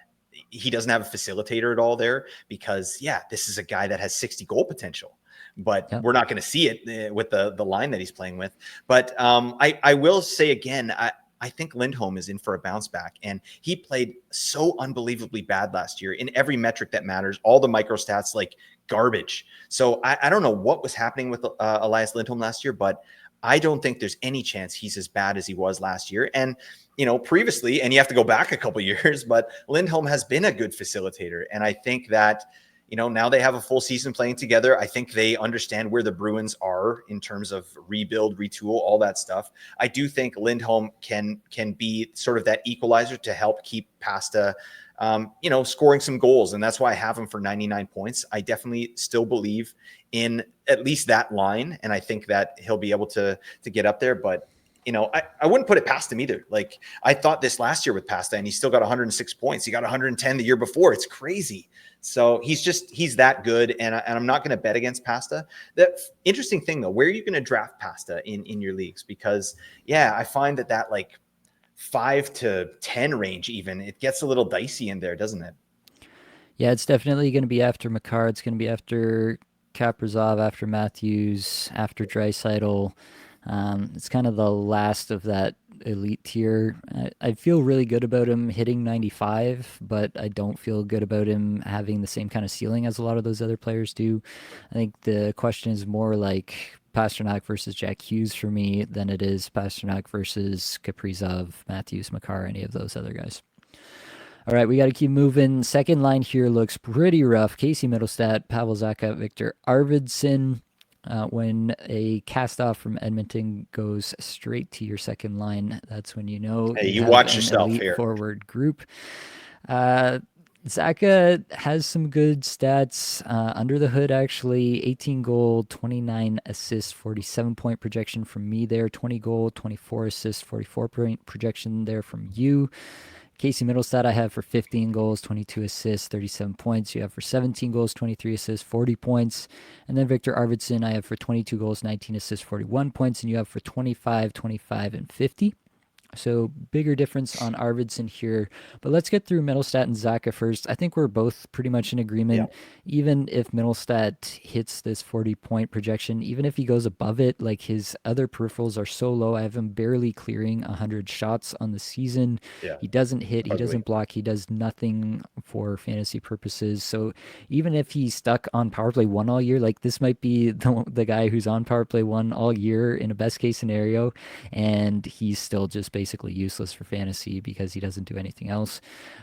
Speaker 2: he doesn't have a facilitator at all there, because this is a guy that has 60 goal potential, but
Speaker 1: Yep.
Speaker 2: we're not going to see it with the line that he's playing with. But I will say again, I think Lindholm is in for a bounce back, and he played so unbelievably bad last year in every metric that matters, all the micro stats, like garbage. So I don't know what was happening with Elias Lindholm last year, but I don't think there's any chance he's as bad as he was last year. And previously, and you have to go back a couple years, but Lindholm has been a good facilitator. And I think that, now they have a full season playing together. I think they understand where the Bruins are in terms of rebuild, retool, all that stuff. I do think Lindholm can be sort of that equalizer to help keep Pasta, scoring some goals. And that's why I have him for 99 points. I definitely still believe in at least that line. And I think that he'll be able to get up there. But I wouldn't put it past him either. Like, I thought this last year with Pasta, and he still got 106 points. He got 110 the year before. It's crazy. So he's that good. And I'm not going to bet against Pasta. The interesting thing, though, where are you going to draft Pasta in your leagues? Because, I find that like 5 to 10 range, even, it gets a little dicey in there, doesn't it?
Speaker 1: Yeah, it's definitely going to be after Makar. It's going to be after Kaprizov, after Matthews, after Draisaitl. It's kind of the last of that elite tier. I feel really good about him hitting 95, but I don't feel good about him having the same kind of ceiling as a lot of those other players do. I think the question is more like Pasternak versus Jack Hughes for me than it is Pasternak versus Kaprizov, Matthews, Makar, any of those other guys. All right, we got to keep moving. Second line here looks pretty rough. Casey Middlestat, Pavel Zacha, Victor Arvidsson. When a cast-off from Edmonton goes straight to your second line, that's when you know
Speaker 2: Hey, you
Speaker 1: have
Speaker 2: watch
Speaker 1: an
Speaker 2: yourself
Speaker 1: elite
Speaker 2: here.
Speaker 1: forward group. Zacha has some good stats under the hood, actually. 18 goal, 29 assists, 47-point projection from me there. 20 goal, 24 assists, 44-point projection there from you. Casey Middlestat I have for 15 goals, 22 assists, 37 points. You have for 17 goals, 23 assists, 40 points. And then Victor Arvidsson I have for 22 goals, 19 assists, 41 points. And you have for 25, 25, and 50. So bigger difference on Arvidsson here. But let's get through Middlestat and Zacha first. I think we're both pretty much in agreement. Even if Middlestat hits this 40-point projection, even if he goes above it, like, his other peripherals are so low. I have him barely clearing 100 shots on the season.
Speaker 2: Yeah.
Speaker 1: He doesn't hit, he
Speaker 2: Ugly.
Speaker 1: doesn't block, he does nothing for fantasy purposes. So even if he's stuck on power play 1 all year, like, this might be the guy who's on power play 1 all year in a best case scenario, and he's still just basically useless for fantasy because he doesn't do anything else.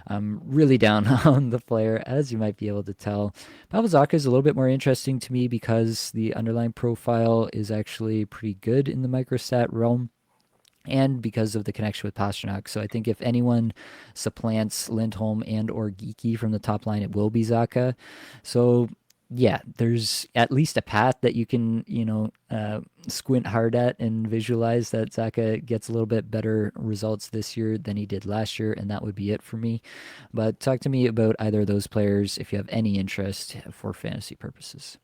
Speaker 1: I'm really down on the player, as you might be able to tell. Pavel Zacha is a little bit more interesting to me because the underlying profile is actually pretty good in the microstat realm, and because of the connection with Pasternak. So I think if anyone supplants Lindholm and or Geeky from the top line, it will be Zacha. So yeah, there's at least a path that you can, squint hard at and visualize that Zacha gets a little bit better results this year than he did last year, and that would be it for me. But talk to me about either of those players if you have any interest for fantasy purposes.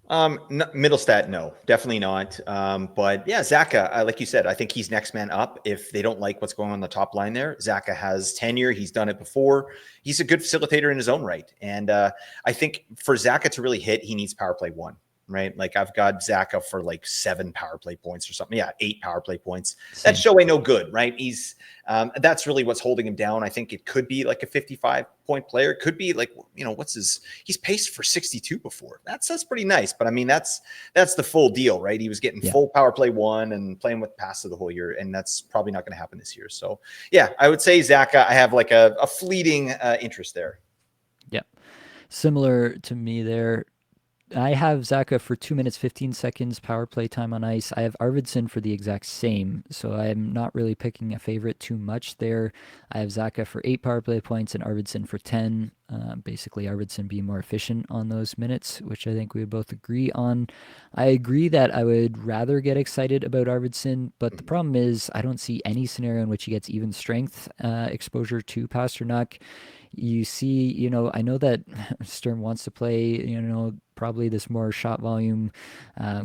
Speaker 2: Middlestat, no, definitely not. But yeah, Zacha, like you said, I think he's next man up. If they don't like what's going on the top line there, Zacha has tenure. He's done it before. He's a good facilitator in his own right. And I think for Zacha to really hit, he needs power play 1. Right. Like, I've got Zacha for like 7 power play points or something. Yeah. 8 power play points. That's show ain't no good. Right. He's that's really what's holding him down. I think it could be like a 55-point player. It could be like, he's paced for 62 before. That's pretty nice. But I mean, that's the full deal, right? He was getting full power play 1 and playing with Pasta the whole year. And that's probably not going to happen this year. So yeah, I would say Zacha, I have like a fleeting interest there.
Speaker 1: Yeah. Similar to me there. I have Zacha for 2 minutes, 15 seconds power play time on ice. I have Arvidsson for the exact same, so I'm not really picking a favorite too much there. I have Zacha for 8 power play points and Arvidsson for 10. Basically, Arvidsson being more efficient on those minutes, which I think we would both agree on. I agree that I would rather get excited about Arvidsson, but the problem is I don't see any scenario in which he gets even strength exposure to Pasternak. You see, I know that Stern wants to play, probably this more shot volume,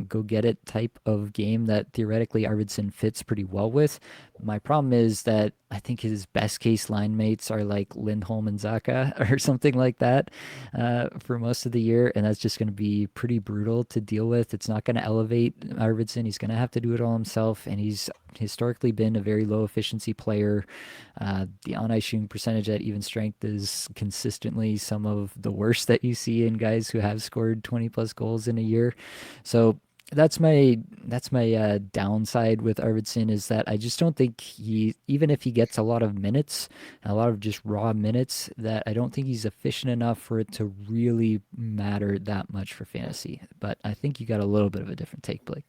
Speaker 1: go get it type of game that theoretically Arvidsson fits pretty well with. My problem is that I think his best case line mates are like Lindholm and Zacha or something like that for most of the year, and that's just going to be pretty brutal to deal with. It's not going to elevate Arvidsson. He's going to have to do it all himself, and he's historically been a very low efficiency player. The on-ice shooting percentage at even strength is consistently some of the worst that you see in guys who have scored 20 plus goals in a year. So That's my downside with Arvidsson is that I just don't think even if he gets a lot of minutes, a lot of just raw minutes, that I don't think he's efficient enough for it to really matter that much for fantasy. But I think you got a little bit of a different take, Blake.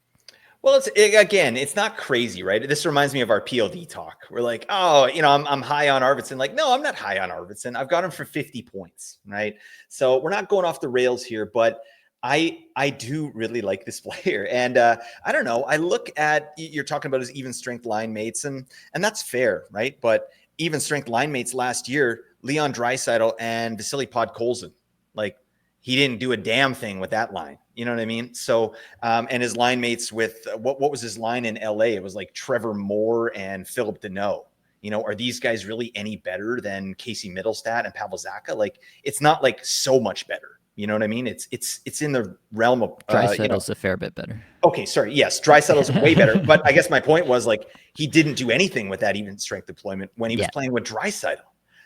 Speaker 2: Well, again, it's not crazy, right? This reminds me of our PLD talk. We're like, oh, I'm high on Arvidsson. Like, no, I'm not high on Arvidsson. I've got him for 50 points, right? So we're not going off the rails here, but I do really like this player, and I don't know. I look at you're talking about his even strength line mates, and that's fair, right? But even strength line mates last year, Leon Draisaitl and Vasily Podkolzin, like he didn't do a damn thing with that line. You know what I mean? So, and his line mates with what was his line in LA? It was like Trevor Moore and Philip Deneau. Are these guys really any better than Casey Middlestat and Pavel Zacha? Like, it's not like so much better. You know what I mean? It's in the realm of
Speaker 1: Draisaitl's a fair bit better.
Speaker 2: Okay, sorry. Yes, Draisaitl's way better. But I guess my point was like he didn't do anything with that even strength deployment when he was playing with Draisaitl.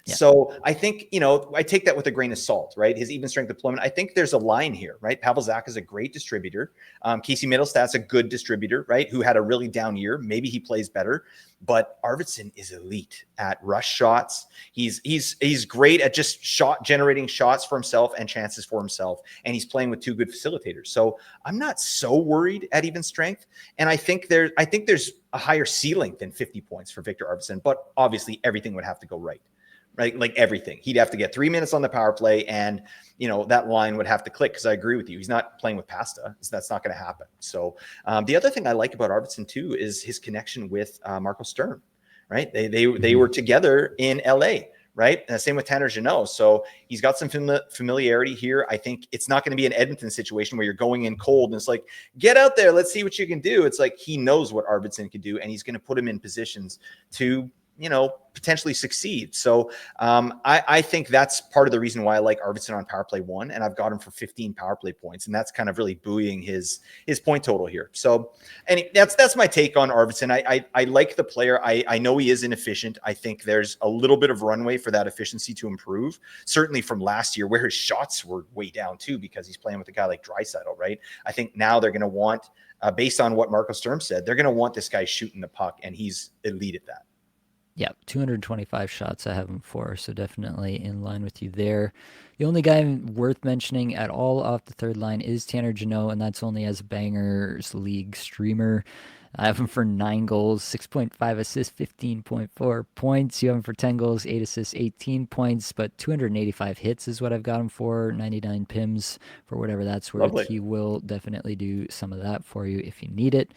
Speaker 2: Yeah. So I think, I take that with a grain of salt, right? His even strength deployment. I think there's a line here, right? Pavel Zacha is a great distributor. Casey Middlestat's a good distributor, right? Who had a really down year. Maybe he plays better, but Arvidsson is elite at rush shots. He's great at just generating shots for himself and chances for himself. And he's playing with two good facilitators. So I'm not so worried at even strength. And I think there's a higher ceiling than 50 points for Victor Arvidsson, but obviously everything would have to go right. Right? Like everything. He'd have to get 3 minutes on the power play and, that line would have to click because I agree with you. He's not playing with pasta. So that's not going to happen. So the other thing I like about Arvidsson too is his connection with Marco Sturm, right? They were together in LA, right? And same with Tanner Ginos. So he's got some familiarity here. I think it's not going to be an Edmonton situation where you're going in cold and it's like, get out there. Let's see what you can do. It's like he knows what Arvidsson can do and he's going to put him in positions to potentially succeed. So I think that's part of the reason why I like Arvidsson on power play 1, and I've got him for 15 power play points, and that's kind of really buoying his point total here. So, and that's my take on Arvidsson. I like the player. I know he is inefficient. I think there's a little bit of runway for that efficiency to improve, certainly from last year where his shots were way down too, because he's playing with a guy like Draisaitl, right? I think now they're going to want, based on what Marco Sturm said, they're going to want this guy shooting the puck, and he's elite at that.
Speaker 1: Yeah, 225 shots I have him for, so definitely in line with you there. The only guy worth mentioning at all off the third line is Tanner Jeannot, and that's only as a Bangers League streamer. I have him for 9 goals, 6.5 assists, 15.4 points. You have him for 10 goals, 8 assists, 18 points, but 285 hits is what I've got him for, 99 PIMs for whatever that's worth.
Speaker 2: Lovely.
Speaker 1: He will definitely do some of that for you if you need it.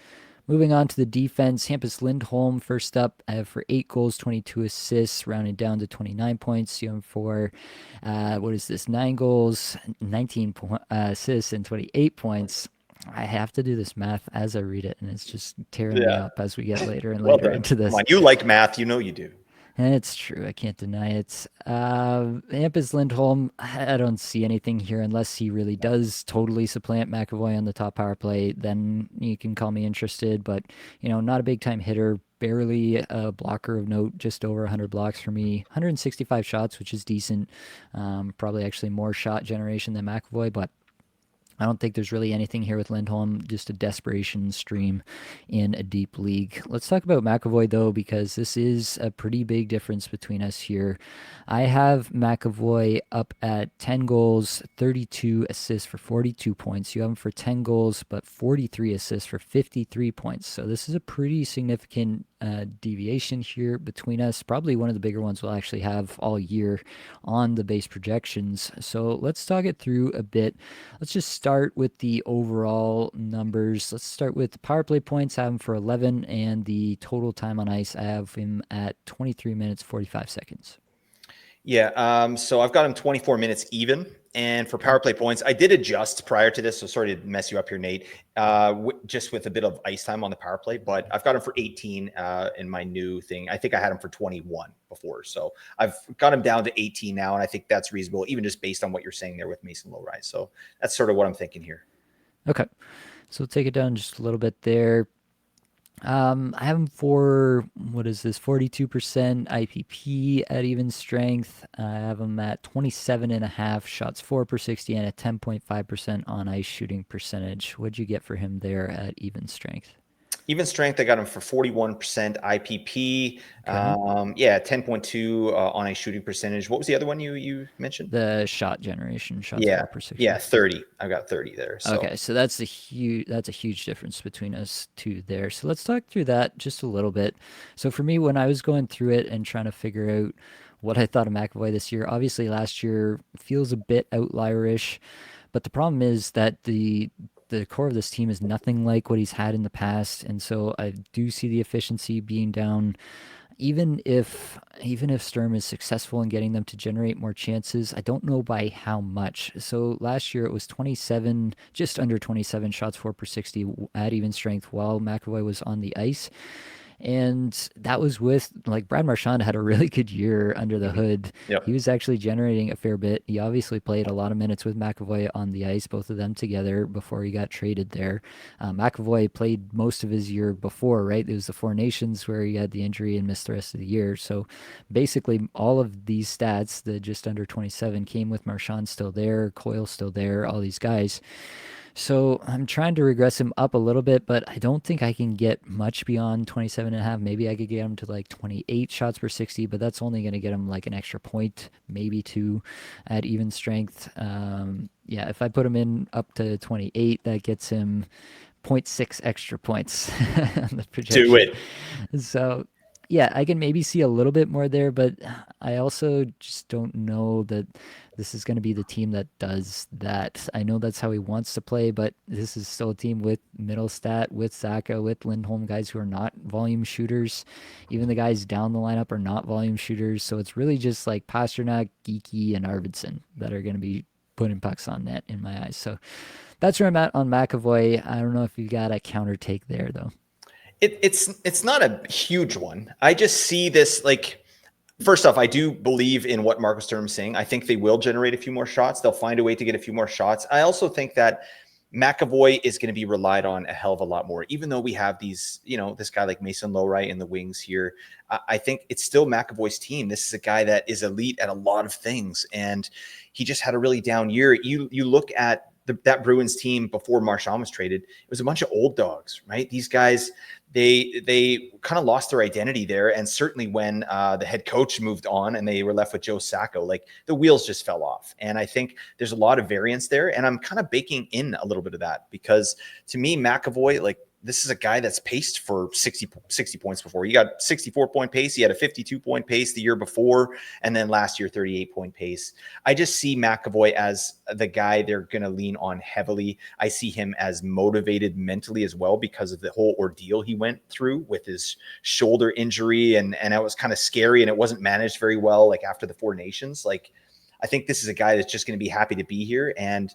Speaker 1: Moving on to the defense, Hampus Lindholm first up. I have for 8 goals, 22 assists, rounding down to 29 points. You have for, 9 goals, 19 assists, and 28 points. I have to do this math as I read it, and it's just tearing me up as we get later and later into this.
Speaker 2: Come on, you like math, you do.
Speaker 1: And it's true. I can't deny it. Hampus Lindholm, I don't see anything here unless he really does totally supplant McAvoy on the top power play. Then you can call me interested, but not a big time hitter. Barely a blocker of note, just over 100 blocks for me. 165 shots, which is decent. Probably actually more shot generation than McAvoy, but I don't think there's really anything here with Lindholm, just a desperation stream in a deep league. Let's talk about McAvoy, though, because this is a pretty big difference between us here. I have McAvoy up at 10 goals, 32 assists for 42 points. You have him for 10 goals, but 43 assists for 53 points. So this is a pretty significant deviation here between us. Probably one of the bigger ones we'll actually have all year on the base projections. So let's talk it through a bit. Let's just start with the overall numbers. Let's start with the power play points. I have him for 11, and the total time on ice, I have him at 23 minutes, 45 seconds.
Speaker 2: Yeah, so I've got him 24 minutes even. And for power play points, I did adjust prior to this, so sorry to mess you up here, Nate, just with a bit of ice time on the power play. But I've got him for 18 in my new thing. I think I had him for 21 before. So I've got him down to 18 now, and I think that's reasonable, even just based on what you're saying there with Mason Lowrise. So that's sort of what I'm thinking here.
Speaker 1: Okay, so we'll take it down just a little bit there. I have him for, what is this, 42% IPP at even strength. I have him at 27.5 shots for per 60 and a 10.5% on ice shooting percentage. What'd you get for him there at even strength?
Speaker 2: Even strength, I got him for 41% IPP.
Speaker 1: Okay.
Speaker 2: Yeah, 10.2 on a shooting percentage. What was the other one you mentioned?
Speaker 1: The shot generation, shots
Speaker 2: Yeah,
Speaker 1: for per
Speaker 2: yeah,
Speaker 1: 60.
Speaker 2: 30. I've got 30 there. So
Speaker 1: Okay, so that's a huge difference between us two there. So let's talk through that just a little bit. So for me, when I was going through it and trying to figure out what I thought of McAvoy this year, obviously last year feels a bit outlierish, but the problem is that the core of this team is nothing like what he's had in the past, and so I do see the efficiency being down even if Sturm is successful in getting them to generate more chances, I don't know by how much. So last year it was 27, just under 27 shots for per 60 at even strength while McAvoy was on the ice. And that was with, like, Brad Marchand had a really good year under the
Speaker 2: mhm.
Speaker 1: hood. He
Speaker 2: Yep.
Speaker 1: was actually generating a fair bit. He obviously played a lot of minutes with McAvoy on the ice, both of them together before he got traded there. McAvoy played most of his year before, right? It was the Four Nations where he had the injury and missed the rest of the year. So basically, all of these stats, the just under 27, came with Marchand still there, Coyle still there, all these guys. So I'm trying to regress him up a little bit, but I don't think I can get much beyond 27 and a half. Maybe I could get him to like 28 shots per 60, but that's only going to get him like an extra point, maybe two at even strength. Yeah, if I put him in up to 28, that gets him point 0.6 extra points on the
Speaker 2: Do
Speaker 1: projection.
Speaker 2: it.
Speaker 1: So, yeah, I can maybe see a little bit more there, but I also just don't know that this is going to be the team that does that. I know that's how he wants to play, but this is still a team with Middlestat, with Zaka, with Lindholm, guys who are not volume shooters. Even the guys down the lineup are not volume shooters. So it's really just like Pasternak, Geeky, and Arvidsson that are going to be putting pucks on net in my eyes. So that's where I'm at on McAvoy. I don't know if you got a counter take there, though.
Speaker 2: It's not a huge one. I just see this like first off, I do believe in what Marcus Sturm's saying. I think they will generate a few more shots. They'll find a way to get a few more shots. I also think that McAvoy is going to be relied on a hell of a lot more, even though we have these, this guy like Mason Lowry in the wings here. I think it's still McAvoy's team. This is a guy that is elite at a lot of things, and he just had a really down year. You look at that Bruins team before Marchand was traded. It was a bunch of old dogs, right? These guys, they kind of lost their identity there, and certainly when the head coach moved on and they were left with Joe Sacco, like the wheels just fell off. And I think there's a lot of variance there, and I'm kind of baking in a little bit of that because to me, McAvoy, like this is a guy that's paced for 60 points before. He got 64-point pace. He had a 52-point pace the year before, and then last year 38-point pace. I just see McAvoy as the guy they're going to lean on heavily. I see him as motivated mentally as well because of the whole ordeal he went through with his shoulder injury, and it was kind of scary and it wasn't managed very well. Like after the Four Nations, like I think this is a guy that's just going to be happy to be here. And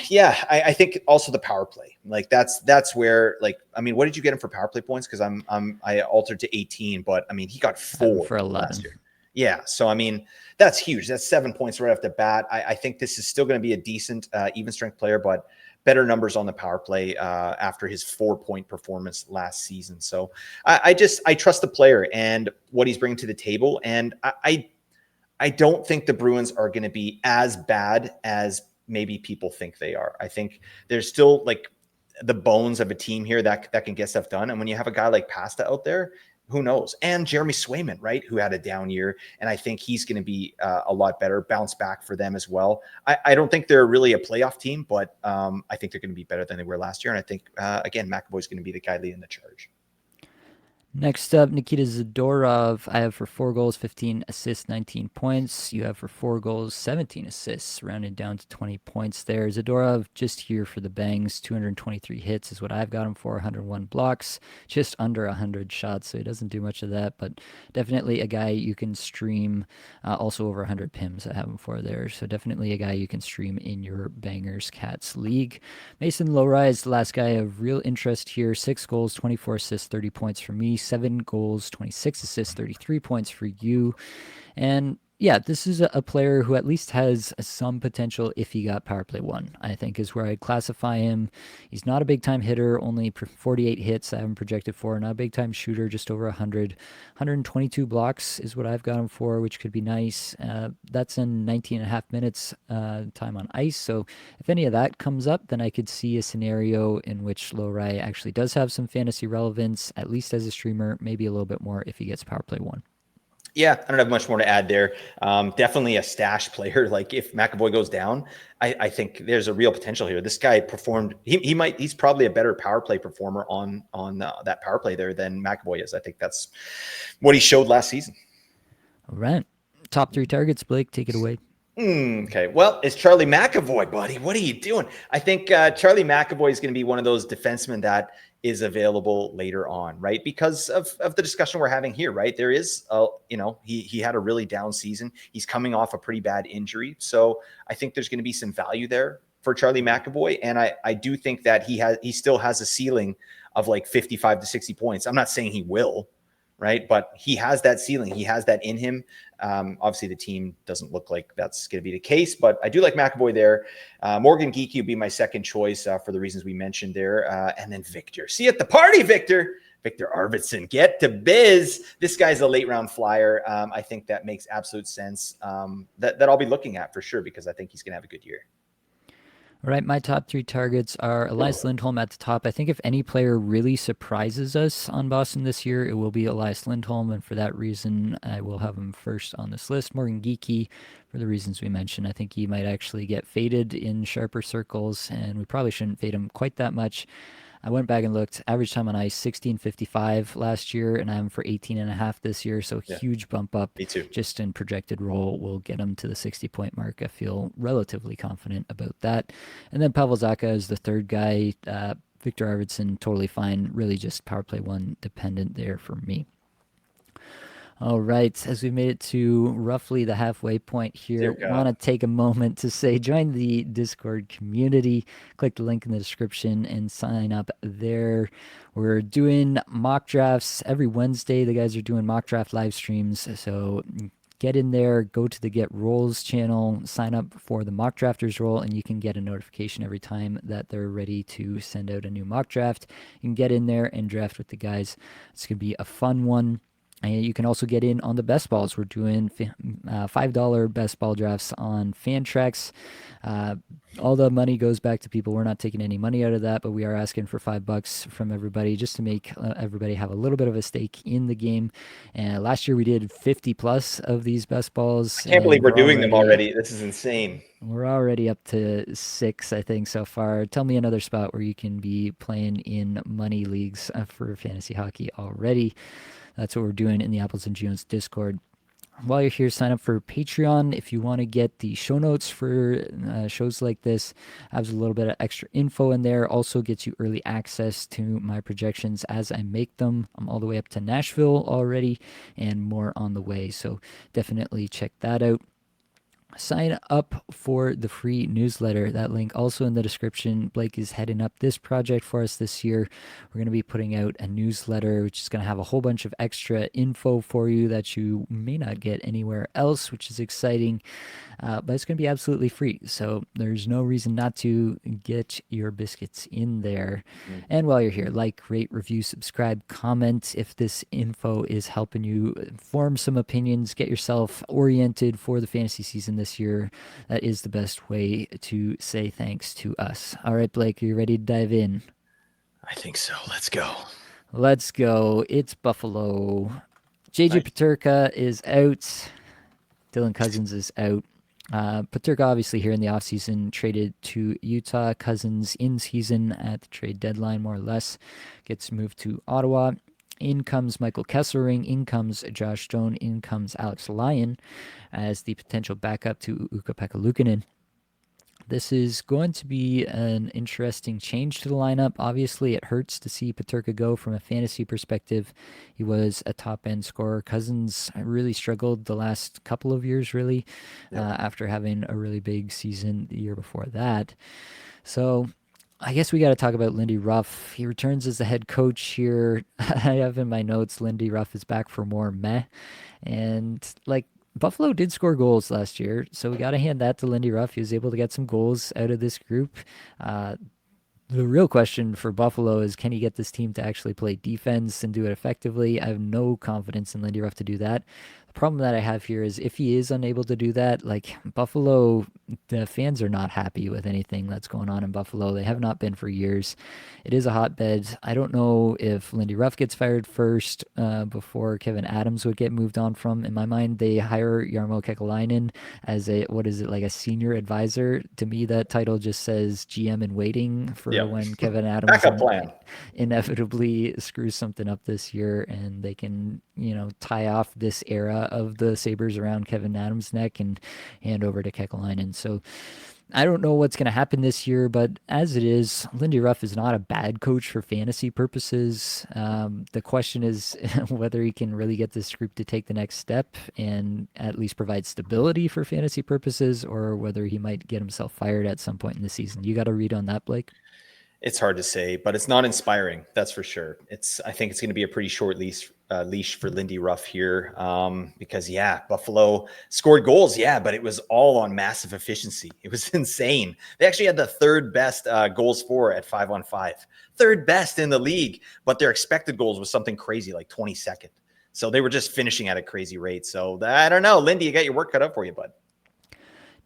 Speaker 2: yeah, I think also the power play, like that's where, like, I mean, what did you get him for power play points? Because I altered to 18, but I mean, he got
Speaker 1: I have him
Speaker 2: 4
Speaker 1: for
Speaker 2: last
Speaker 1: 11.
Speaker 2: year. Yeah, so I mean, that's huge. That's 7 points right off the bat. I think this is still going to be a decent even strength player, but better numbers on the power play after his 4-point performance last season. So I trust the player and what he's bringing to the table, and I don't think the Bruins are going to be as bad as maybe people think they are. I think there's still like the bones of a team here that can get stuff done. And when you have a guy like Pasta out there, who knows? And Jeremy Swayman, right, who had a down year, and I think he's going to be a lot better, bounce back for them as well. I don't think they're really a playoff team, but I think they're going to be better than they were last year. And I think again, McAvoy's going to be the guy leading the charge.
Speaker 1: Next up, Nikita Zadorov. I have for 4 goals, 15 assists, 19 points. You have for 4 goals, 17 assists, rounded down to 20 points there. Zadorov just here for the bangs. 223 hits is what I've got him for. 101 blocks, just under 100 shots, so he doesn't do much of that, but definitely a guy you can stream. Also over 100 PIMs I have him for there, so definitely a guy you can stream in your Bangers Cats League. Mason Lowry is the last guy of real interest here. 6 goals, 24 assists, 30 points for me. 7 goals, 26 assists, 33 points for you. And Yeah, this is a player who at least has some potential if he got power play one, I think is where I'd classify him. He's not a big time hitter, only 48 hits I haven't projected for, not a big time shooter, just over 100. 122 blocks is what I've got him for, which could be nice. That's in 19 and a half minutes time on ice. So if any of that comes up, then I could see a scenario in which Lorai actually does have some fantasy relevance, at least as a streamer, maybe a little bit more if he gets power play one.
Speaker 2: Yeah, I don't have much more to add there. Definitely a stash player. Like if McAvoy goes down, I think there's a real potential here. This guy performed. He's probably a better power play performer on that power play there than McAvoy is. I think that's what he showed last season.
Speaker 1: All right. Top three targets, Blake, take it away.
Speaker 2: Okay. Well, it's Charlie McAvoy, buddy. What are you doing? I think Charlie McAvoy is going to be one of those defensemen that is available later on, right? Because of the discussion we're having here, right? There is, he had a really down season. He's coming off a pretty bad injury. So I think there's going to be some value there for Charlie McAvoy. And I do think that he still has a ceiling of like 55 to 60 points. I'm not saying he will, right? But he has that ceiling. He has that in him. Obviously, the team doesn't look like that's going to be the case, but I do like McAvoy there. Morgan Geekie would be my second choice for the reasons we mentioned there. And then Victor. See you at the party, Victor. Victor Arvidsson. Get to biz. This guy's a late round flyer. I think that makes absolute sense that I'll be looking at for sure because I think he's going to have a good year.
Speaker 1: All right, my top three targets are Elias Lindholm at the top. I think if any player really surprises us on Boston this year, it will be Elias Lindholm, and for that reason, I will have him first on this list. Morgan Geekie, for the reasons we mentioned, I think he might actually get faded in sharper circles, and we probably shouldn't fade him quite that much. I went back and looked. Average time on ice 16:55 last year, and I'm for 18 and a half this year. So huge bump up.
Speaker 2: Me too.
Speaker 1: Just in projected role will get him to the 60-point mark. I feel relatively confident about that. And then Pavel Zacha is the third guy. Victor Arvidsson, totally fine. Really just power play one dependent there for me. All right, as we made it to roughly the halfway point here, want to take a moment to say join the Discord community. Click the link in the description and sign up there. We're doing mock drafts every Wednesday. The guys are doing mock draft live streams, so get in there, go to the Get Rolls channel, sign up for the mock drafters role, and you can get a notification every time that they're ready to send out a new mock draft. You can get in there and draft with the guys. It's going to be a fun one. And you can also get in on the best balls. We're doing $5 best ball drafts on Fantrax. All the money goes back to people. We're not taking any money out of that, but we are asking for $5 from everybody just to make everybody have a little bit of a stake in the game. And last year we did 50 plus of these best balls.
Speaker 2: I can't believe we're doing them already. This is insane.
Speaker 1: We're already up to 6, I think, so far. Tell me another spot where you can be playing in money leagues for fantasy hockey already. That's what we're doing in the Apples and Ginos Discord. While you're here, sign up for Patreon if you want to get the show notes for shows like this. Has a little bit of extra info in there. Also gets you early access to my projections as I make them. I'm all the way up to Nashville already and more on the way. So definitely check that out. Sign up for the free newsletter. That link also in the description. Blake is heading up this project for us this year. We're going to be putting out a newsletter which is going to have a whole bunch of extra info for you that you may not get anywhere else, which is exciting. But it's going to be absolutely free. So there's no reason not to get your biscuits in there. And while you're here, like, rate, review, subscribe, comment if this info is helping you form some opinions, get yourself oriented for the fantasy season this year. That is the best way to say thanks to us. All right, Blake, are you ready to dive in?
Speaker 2: I think so. Let's go.
Speaker 1: Let's go. It's Buffalo. JJ Peterka is out. Dylan Cousins is out. Peterka obviously here in the offseason traded to Utah. Cousins in season at the trade deadline, more or less, gets moved to Ottawa. In comes Michael Kesselring. In comes Josh Stone. In comes Alex Lyon as the potential backup to Ukko-Pekka Luukkonen. This is going to be an interesting change to the lineup. Obviously, it hurts to see Peterka go from a fantasy perspective. He was a top-end scorer. Cousins really struggled the last couple of years, really, after having a really big season the year before that. So I guess we got to talk about Lindy Ruff. He returns as the head coach here. I have in my notes, Lindy Ruff is back for more meh. And, like, Buffalo did score goals last year, so we got to hand that to Lindy Ruff. He was able to get some goals out of this group. Uh, the real question for Buffalo is, can he get this team to actually play defense and do it effectively? I have no confidence in Lindy Ruff to do that. The problem that I have here is if he is unable to do that, like Buffalo, the fans are not happy with anything that's going on in Buffalo. They have not been for years. It is a hotbed. I don't know if Lindy Ruff gets fired first before Kevin Adams would get moved on from. In my mind, they hire Jarmo Kekalainen as a, what is it, like a senior advisor. To me, that title just says GM in waiting for
Speaker 2: Yep.
Speaker 1: when Kevin Adams
Speaker 2: Backup plan.
Speaker 1: inevitably screws something up this year and they can, tie off this era of the Sabres around Kevin Adams' neck and hand over to Kekalainen. So I don't know what's going to happen this year, but as it is, Lindy Ruff is not a bad coach for fantasy purposes. The question is whether he can really get this group to take the next step and at least provide stability for fantasy purposes, or whether he might get himself fired at some point in the season. You got a read on that, Blake?
Speaker 2: It's hard to say, but it's not inspiring. That's for sure. I think it's going to be a pretty short leash for Lindy Ruff here, because Buffalo scored goals, but it was all on massive efficiency. It was insane. They actually had the third best goals for at 5-on-5, third best in the league, but their expected goals was something crazy like 22nd. So they were just finishing at a crazy rate. So I don't know, Lindy, you got your work cut out for you, bud.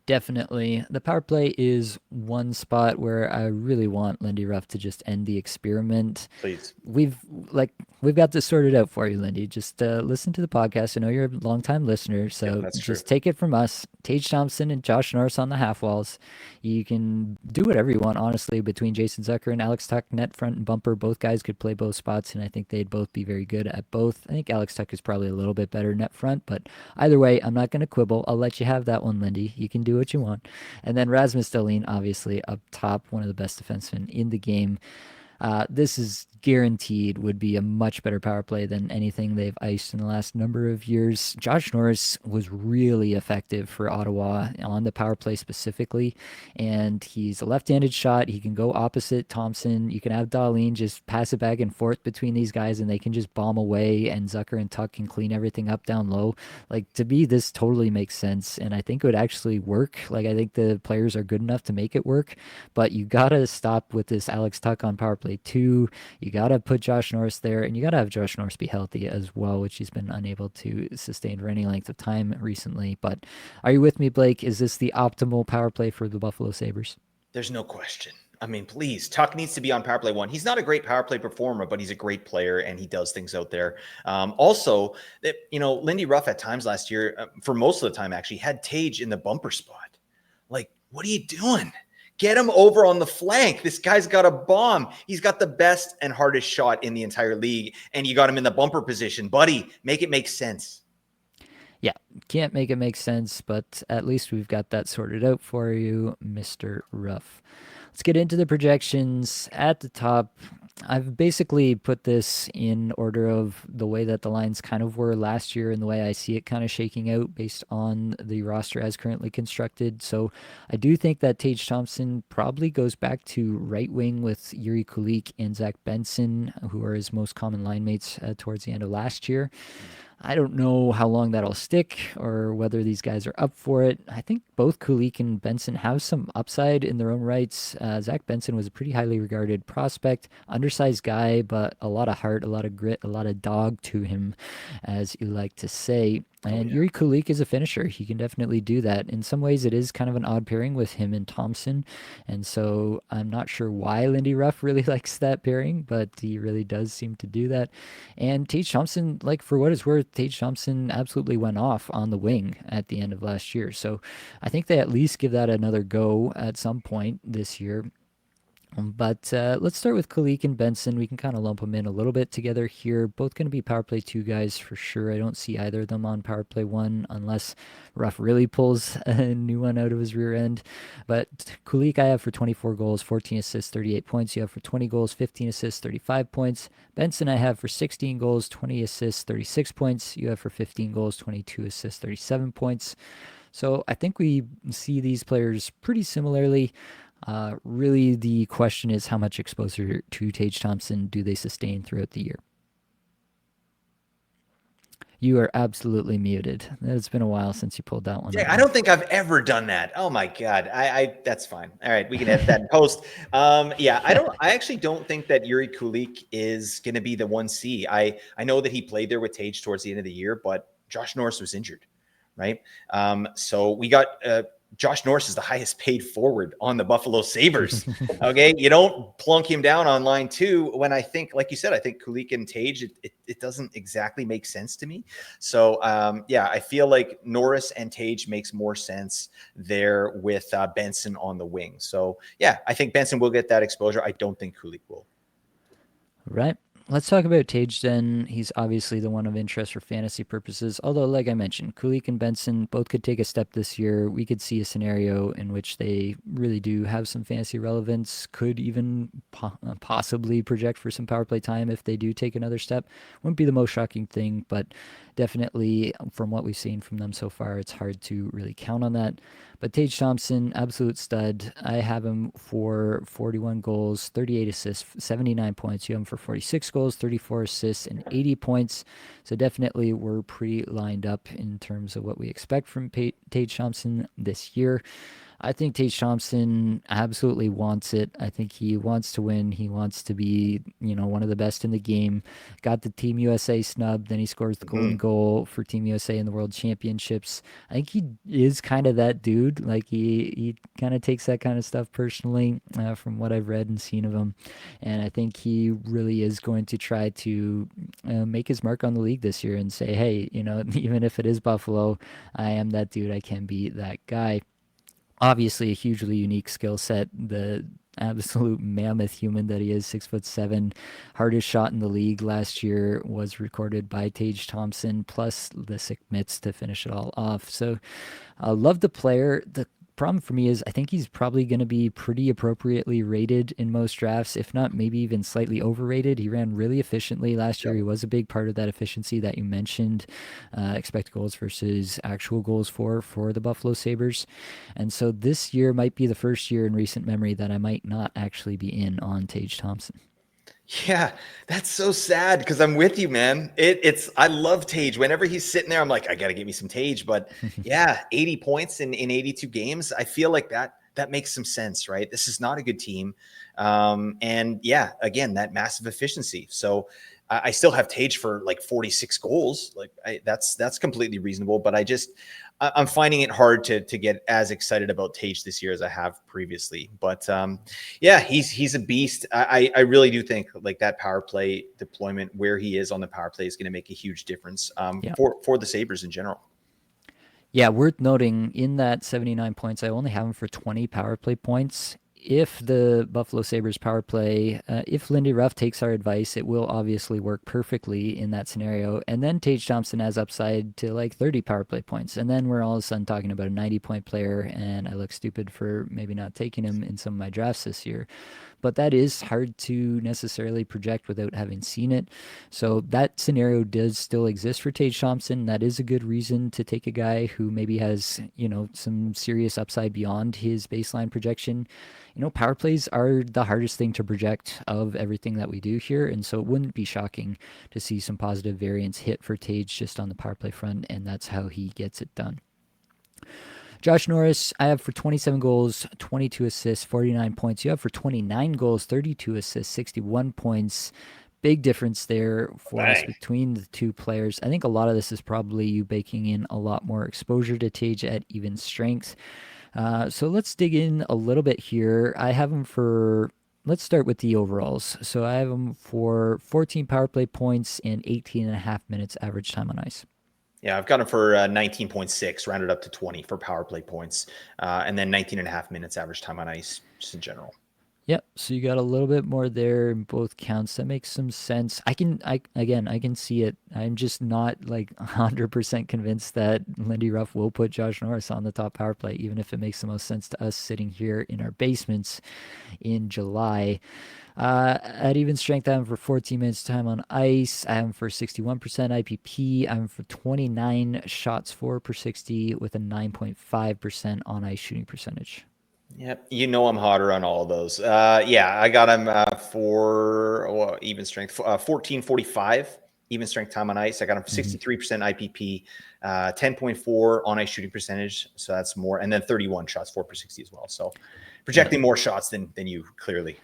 Speaker 1: Definitely. The power play is one spot where I really want Lindy Ruff to just end the experiment.
Speaker 2: Please.
Speaker 1: We've we've got this sorted out for you, Lindy. Just listen to the podcast. I know you're a longtime listener, so
Speaker 2: That's
Speaker 1: just
Speaker 2: true.
Speaker 1: take it from us. Tage Thompson and Josh Norris on the half walls. You can do whatever you want, honestly, between Jason Zucker and Alex Tuck, net front and bumper. Both guys could play both spots, and I think they'd both be very good at both. I think Alex Tuck is probably a little bit better net front, but either way, I'm not going to quibble. I'll let you have that one, Lindy. You can do what you want. And then Rasmus Dahlin, obviously, up top, one of the best defensemen in the game. This is guaranteed would be a much better power play than anything they've iced in the last number of years. Josh Norris was really effective for Ottawa on the power play specifically, and he's a left-handed shot. He can go opposite Thompson. You can have Darlene just pass it back and forth between these guys, and they can just bomb away, and Zucker and Tuck can clean everything up down low. Like, to me, this totally makes sense, and I think it would actually work. Like, I think the players are good enough to make it work, but you gotta stop with this Alex Tuck on power play 2. You got to put Josh Norris there, and you got to have Josh Norris be healthy as well, which he's been unable to sustain for any length of time recently. But are you with me, Blake? Is this the optimal power play for the Buffalo Sabres?
Speaker 2: There's no question. I mean, please, Tuck needs to be on power play 1. He's not a great power play performer, but he's a great player and he does things out there. Also, Lindy Ruff at times last year, for most of the time actually, had Tage in the bumper spot. Like, what are you doing? Get him over on the flank. This guy's got a bomb. He's got the best and hardest shot in the entire league, and you got him in the bumper position. Buddy, make it make sense.
Speaker 1: Yeah, can't make it make sense, but at least we've got that sorted out for you, Mr. Ruff. Let's get into the projections. At the top, I've basically put this in order of the way that the lines kind of were last year and the way I see it kind of shaking out based on the roster as currently constructed. So I do think that Tage Thompson probably goes back to right wing with Yuri Kulik and Zach Benson, who are his most common line mates towards the end of last year. I don't know how long that'll stick or whether these guys are up for it. I think both Kulik and Benson have some upside in their own rights. Zach Benson was a pretty highly regarded prospect, undersized guy, but a lot of heart, a lot of grit, a lot of dog to him, as you like to say. And Yuri Kulik is a finisher. He can definitely do that. In some ways, it is kind of an odd pairing with him and Thompson. And so I'm not sure why Lindy Ruff really likes that pairing, but he really does seem to do that. And Tage Thompson, like, for what it's worth, Tage Thompson absolutely went off on the wing at the end of last year. So I think they at least give that another go at some point this year. But let's start with Kulik and Benson. We can kind of lump them in a little bit together here. Both going to be power play 2 guys for sure. I don't see either of them on power play 1 unless Ruff really pulls a new one out of his rear end. But Kulik I have for 24 goals, 14 assists, 38 points. You have for 20 goals, 15 assists, 35 points. Benson I have for 16 goals, 20 assists, 36 points. You have for 15 goals, 22 assists, 37 points. So I think we see these players pretty similarly. Really, the question is how much exposure to Tage Thompson do they sustain throughout the year? You are absolutely muted. It's been a while since you pulled that one
Speaker 2: Yeah,
Speaker 1: out.
Speaker 2: I don't think I've ever done that. Oh my God. I that's fine. All right. We can edit that in post. Yeah, I actually don't think that Yuri Kulik is going to be the 1C. I know that he played there with Tage towards the end of the year, but Josh Norris was injured. Right. So we got, Josh Norris is the highest paid forward on the Buffalo Sabres. Okay. You don't plunk him down on line two when I think, like you said, I think Kulik and Tage, it doesn't exactly make sense to me. So, yeah, I feel like Norris and Tage makes more sense there with Benson on the wing. So, yeah, I think Benson will get that exposure. I don't think Kulik will.
Speaker 1: Right. Let's talk about Tage then. He's obviously the one of interest for fantasy purposes. Although, like I mentioned, Kulik and Benson both could take a step this year. We could see a scenario in which they really do have some fantasy relevance, could even possibly project for some power play time if they do take another step. Wouldn't be the most shocking thing, but definitely from what we've seen from them so far, it's hard to really count on that. But Tage Thompson, absolute stud. I have him for 41 goals, 38 assists, 79 points. You have him for 46 goals, 34 assists, and 80 points. So definitely we're pretty lined up in terms of what we expect from Tage Thompson this year. I think Tage Thompson absolutely wants it. I think he wants to win. He wants to be, one of the best in the game. Got the Team USA snub, then he scores the golden
Speaker 2: Mhm.
Speaker 1: goal for Team USA in the World Championships. I think he is kind of that dude. Like he kind of takes that kind of stuff personally, from what I've read and seen of him. And I think he really is going to try to make his mark on the league this year and say, hey, even if it is Buffalo, I am that dude. I can be that guy. Obviously a hugely unique skill set. The absolute mammoth human that he is, 6'7", hardest shot in the league last year was recorded by Tage Thompson, plus the sick mitts to finish it all off. So I love the player. The problem for me is I think he's probably going to be pretty appropriately rated in most drafts, if not maybe even slightly overrated. He ran really efficiently last year.
Speaker 2: Yep.
Speaker 1: He was a big part of that efficiency that you mentioned, expected goals versus actual goals for the Buffalo Sabres. And so this year might be the first year in recent memory that I might not actually be in on Tage Thompson.
Speaker 2: Yeah, that's so sad because I'm with you, man. I love Tage. Whenever he's sitting there, I'm like, I gotta get me some Tage. But yeah, 80 points in 82 games. I feel like that makes some sense, right? This is not a good team. And yeah, again, that massive efficiency. So I still have Tage for like 46 goals. Like that's completely reasonable. But I'm finding it hard to get as excited about Tage this year as I have previously. But yeah, he's a beast. I really do think like that power play deployment where he is on the power play is going to make a huge difference
Speaker 1: Yeah.
Speaker 2: for the Sabres in general.
Speaker 1: Yeah, worth noting in that 79 points, I only have him for 20 power play points. If the Buffalo Sabres power play, if Lindy Ruff takes our advice, it will obviously work perfectly in that scenario. And then Tage Thompson has upside to like 30 power play points. And then we're all of a sudden talking about a 90-point player, and I look stupid for maybe not taking him in some of my drafts this year. But that is hard to necessarily project without having seen it. So that scenario does still exist for Tage Thompson. That is a good reason to take a guy who maybe has, some serious upside beyond his baseline projection. Power plays are the hardest thing to project of everything that we do here. And so it wouldn't be shocking to see some positive variance hit for Tage just on the power play front. And that's how he gets it done. Josh Norris, I have for 27 goals, 22 assists, 49 points. You have for 29 goals, 32 assists, 61 points. Big difference there for us
Speaker 2: Bang.
Speaker 1: between the two players. I think a lot of this is probably you baking in a lot more exposure to Tage at even strength. So let's dig in a little bit here. I have him for, let's start with the overalls. So I have him for 14 power play points and 18 and a half minutes average time on ice.
Speaker 2: Yeah, I've got him for 19.6, rounded up to 20 for power play points, and then 19 and a half minutes average time on ice just in general.
Speaker 1: Yep. So you got a little bit more there in both counts. That makes some sense. I can see it. I'm just not like 100% convinced that Lindy Ruff will put Josh Norris on the top power play, even if it makes the most sense to us sitting here in our basements in July. At even strength, I have him for 14 minutes time on ice. I have him for 61% IPP. I have him for 29 shots for per 60 with a 9.5% on ice shooting percentage.
Speaker 2: Yep, I'm hotter on all of those. Yeah, I got him for even strength 1445 even strength time on ice. I got him 63% IPP, 10.4 on ice shooting percentage. So that's more. And then 31 shots, 4 per 60 as well. So projecting more shots than you, clearly.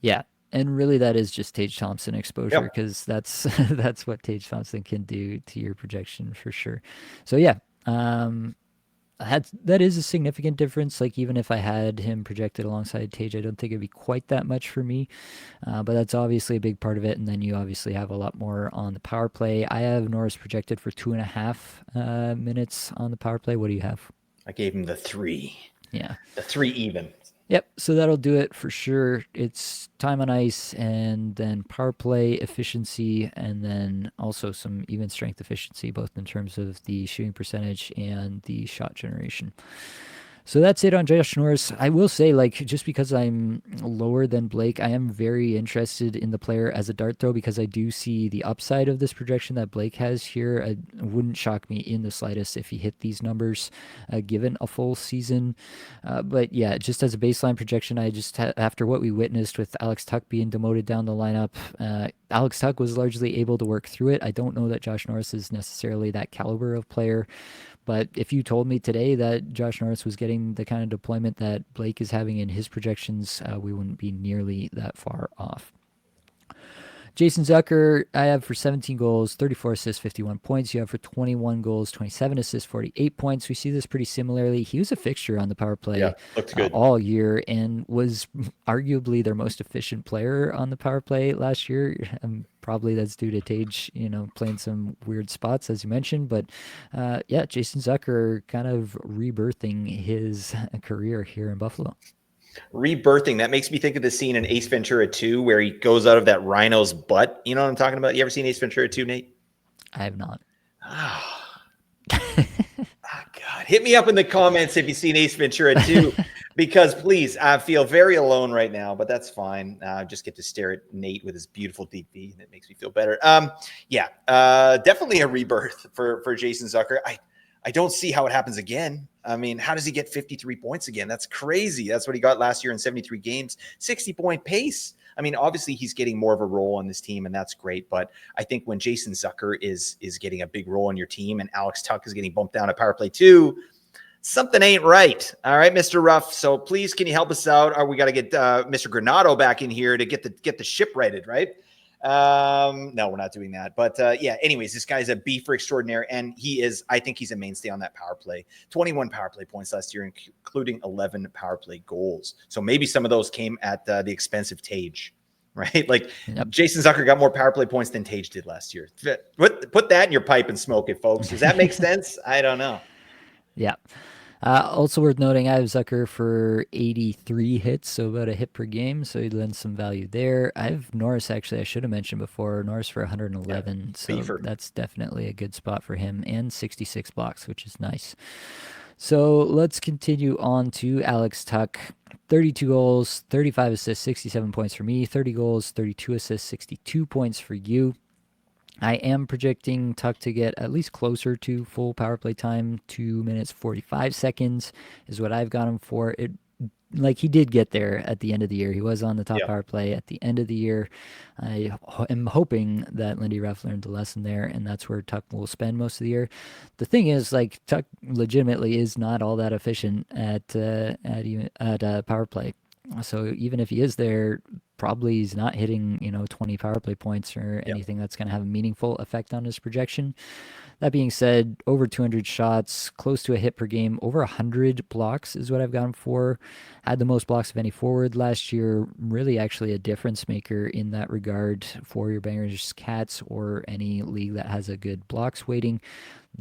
Speaker 1: Yeah. And really, that is just Tage Thompson exposure, because that's that's what Tage Thompson can do to your projection for sure. So yeah, that is a significant difference. Like, even if I had him projected alongside Tage, I don't think it'd be quite that much for me. But that's obviously a big part of it. And then you obviously have a lot more on the power play. I have Norris projected for 2.5 minutes on the power play. What do you have?
Speaker 2: I gave him the 3.
Speaker 1: Yeah.
Speaker 2: The 3 even.
Speaker 1: Yep, so that'll do it for sure. It's time on ice, and then power play efficiency, and then also some even strength efficiency, both in terms of the shooting percentage and the shot generation. So that's it on Josh Norris. I will say, like, just because I'm lower than Blake, I am very interested in the player as a dart throw, because I do see the upside of this projection that Blake has here. It wouldn't shock me in the slightest if he hit these numbers given a full season. But yeah, just as a baseline projection, I just after what we witnessed with Alex Tuch being demoted down the lineup, Alex Tuch was largely able to work through it. I don't know that Josh Norris is necessarily that caliber of player. But if you told me today that Josh Norris was getting the kind of deployment that Blake is having in his projections, we wouldn't be nearly that far off. Jason Zucker, I have for 17 goals, 34 assists, 51 points. You have for 21 goals, 27 assists, 48 points. We see this pretty similarly. He was a fixture on the power play
Speaker 2: looked good
Speaker 1: all year, and was arguably their most efficient player on the power play last year. Probably that's due to Tage, playing some weird spots, as you mentioned. But yeah, Jason Zucker kind of rebirthing his career here in Buffalo.
Speaker 2: Rebirthing. That makes me think of the scene in Ace Ventura 2 where he goes out of that rhino's butt. You know what I'm talking about? You ever seen Ace Ventura 2, Nate?
Speaker 1: I have not.
Speaker 2: God. Hit me up in the comments if you've seen Ace Ventura 2, because please, I feel very alone right now, but that's fine. I just get to stare at Nate with his beautiful DP, and it makes me feel better. Definitely a rebirth for Jason Zucker. I don't see how it happens again. I mean, how does he get 53 points again? That's crazy. That's what he got last year in 73 games, 60-point pace. I mean, obviously he's getting more of a role on this team, and that's great. But I think when Jason Zucker is getting a big role on your team, and Alex Tuch is getting bumped down to power play 2, something ain't right. All right, Mr. Ruff. So please, can you help us out? Or we got to get Mr. Granato back in here to get the ship righted, right? No, we're not doing that. But anyways, this guy's a beefer extraordinaire, and I think he's a mainstay on that power play. 21 power play points last year, including 11 power play goals. So maybe some of those came at the expense of Tage, right? Like, yep. Jason Zucker got more power play points than Tage did last year. Put that in your pipe and smoke it, folks. Does that make sense? I don't know.
Speaker 1: Yeah. Also worth noting, I have Zucker for 83 hits, so about a hit per game, so he lends some value there. I have Norris, actually, I should have mentioned before, Norris for 111, so that's definitely a good spot for him, and 66 blocks, which is nice. So let's continue on to Alex Tuch. 32 goals, 35 assists, 67 points for me, 30 goals, 32 assists, 62 points for you. I am projecting Tuch to get at least closer to full power play time. 2 minutes 45 seconds is what I've got him for. He did get there at the end of the year. He was on the top power play at the end of the year. I am hoping that Lindy Ruff learned the lesson there, and that's where Tuch will spend most of the year. The thing is, Tuch legitimately is not all that efficient at power play. So even if he is there, probably he's not hitting 20 power play points or anything that's going to have a meaningful effect on his projection. That being said, over 200 shots, close to a hit per game, over 100 blocks is what I've got him for. Had the most blocks of any forward last year. Really actually a difference maker in that regard for your Bangers Cats or any league that has a good blocks weighting.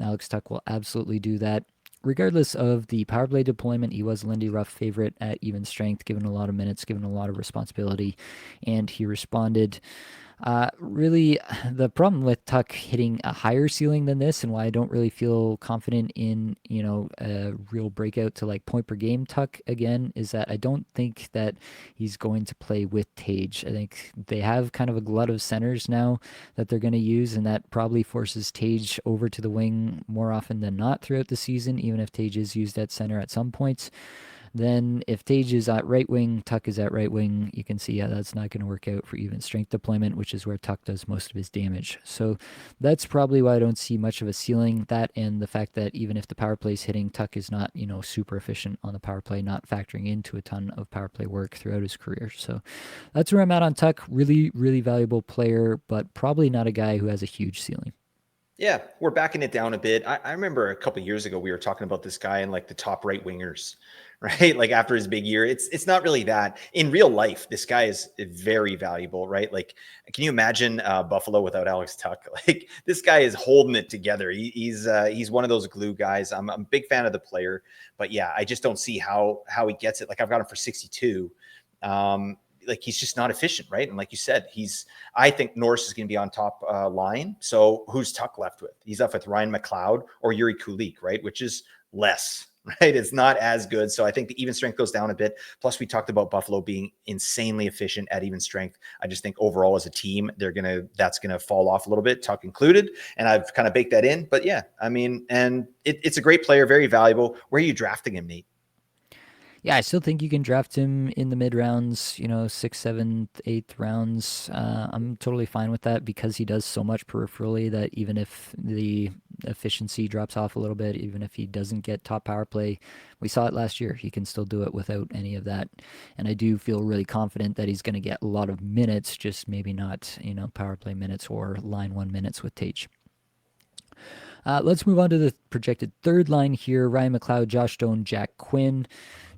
Speaker 1: Alex Tuch will absolutely do that. Regardless of the power play deployment, he was Lindy Ruff favorite at even strength, given a lot of minutes, given a lot of responsibility, and he responded. Really, the problem with Tuch hitting a higher ceiling than this, and why I don't really feel confident in, a real breakout to point per game Tuch again, is that I don't think that he's going to play with Tage. I think they have kind of a glut of centers now that they're going to use, and that probably forces Tage over to the wing more often than not throughout the season, even if Tage is used at center at some points. Then if Tage is at right wing, Tuck is at right wing, you can see, yeah, that's not going to work out for even strength deployment, which is where Tuck does most of his damage. So that's probably why I don't see much of a ceiling. That and the fact that even if the power play is hitting, Tuck is not, super efficient on the power play, not factoring into a ton of power play work throughout his career. So that's where I'm at on Tuck. Really, really valuable player, but probably not a guy who has a huge ceiling.
Speaker 2: Yeah, we're backing it down a bit. I remember a couple years ago we were talking about this guy and like the top right wingers, right? Like after his big year, it's not really that. In real life, this guy is very valuable, right? Like, can you imagine Buffalo without Alex Tuck? Like this guy is holding it together. He's one of those glue guys. I'm a big fan of the player, but yeah, I just don't see how he gets it. Like I've got him for 62. Like he's just not efficient, right? And like you said, I think Norris is going to be on top line. So who's Tuck left with? He's up with Ryan McLeod or Yuri Kulik, right? Which is less, right? It's not as good. So I think the even strength goes down a bit. Plus, we talked about Buffalo being insanely efficient at even strength. I just think overall as a team, that's gonna fall off a little bit, Tuck included. And I've kind of baked that in. But yeah, I mean, and it's a great player, very valuable. Where are you drafting him, Nate?
Speaker 1: Yeah, I still think you can draft him in the mid rounds, sixth, seventh, eighth rounds. I'm totally fine with that because he does so much peripherally that even if the efficiency drops off a little bit, even if he doesn't get top power play, we saw it last year. He can still do it without any of that. And I do feel really confident that he's going to get a lot of minutes, just maybe not, power play minutes or line one minutes with Tage. Let's move on to the projected third line here. Ryan McLeod, Josh Stone, Jack Quinn.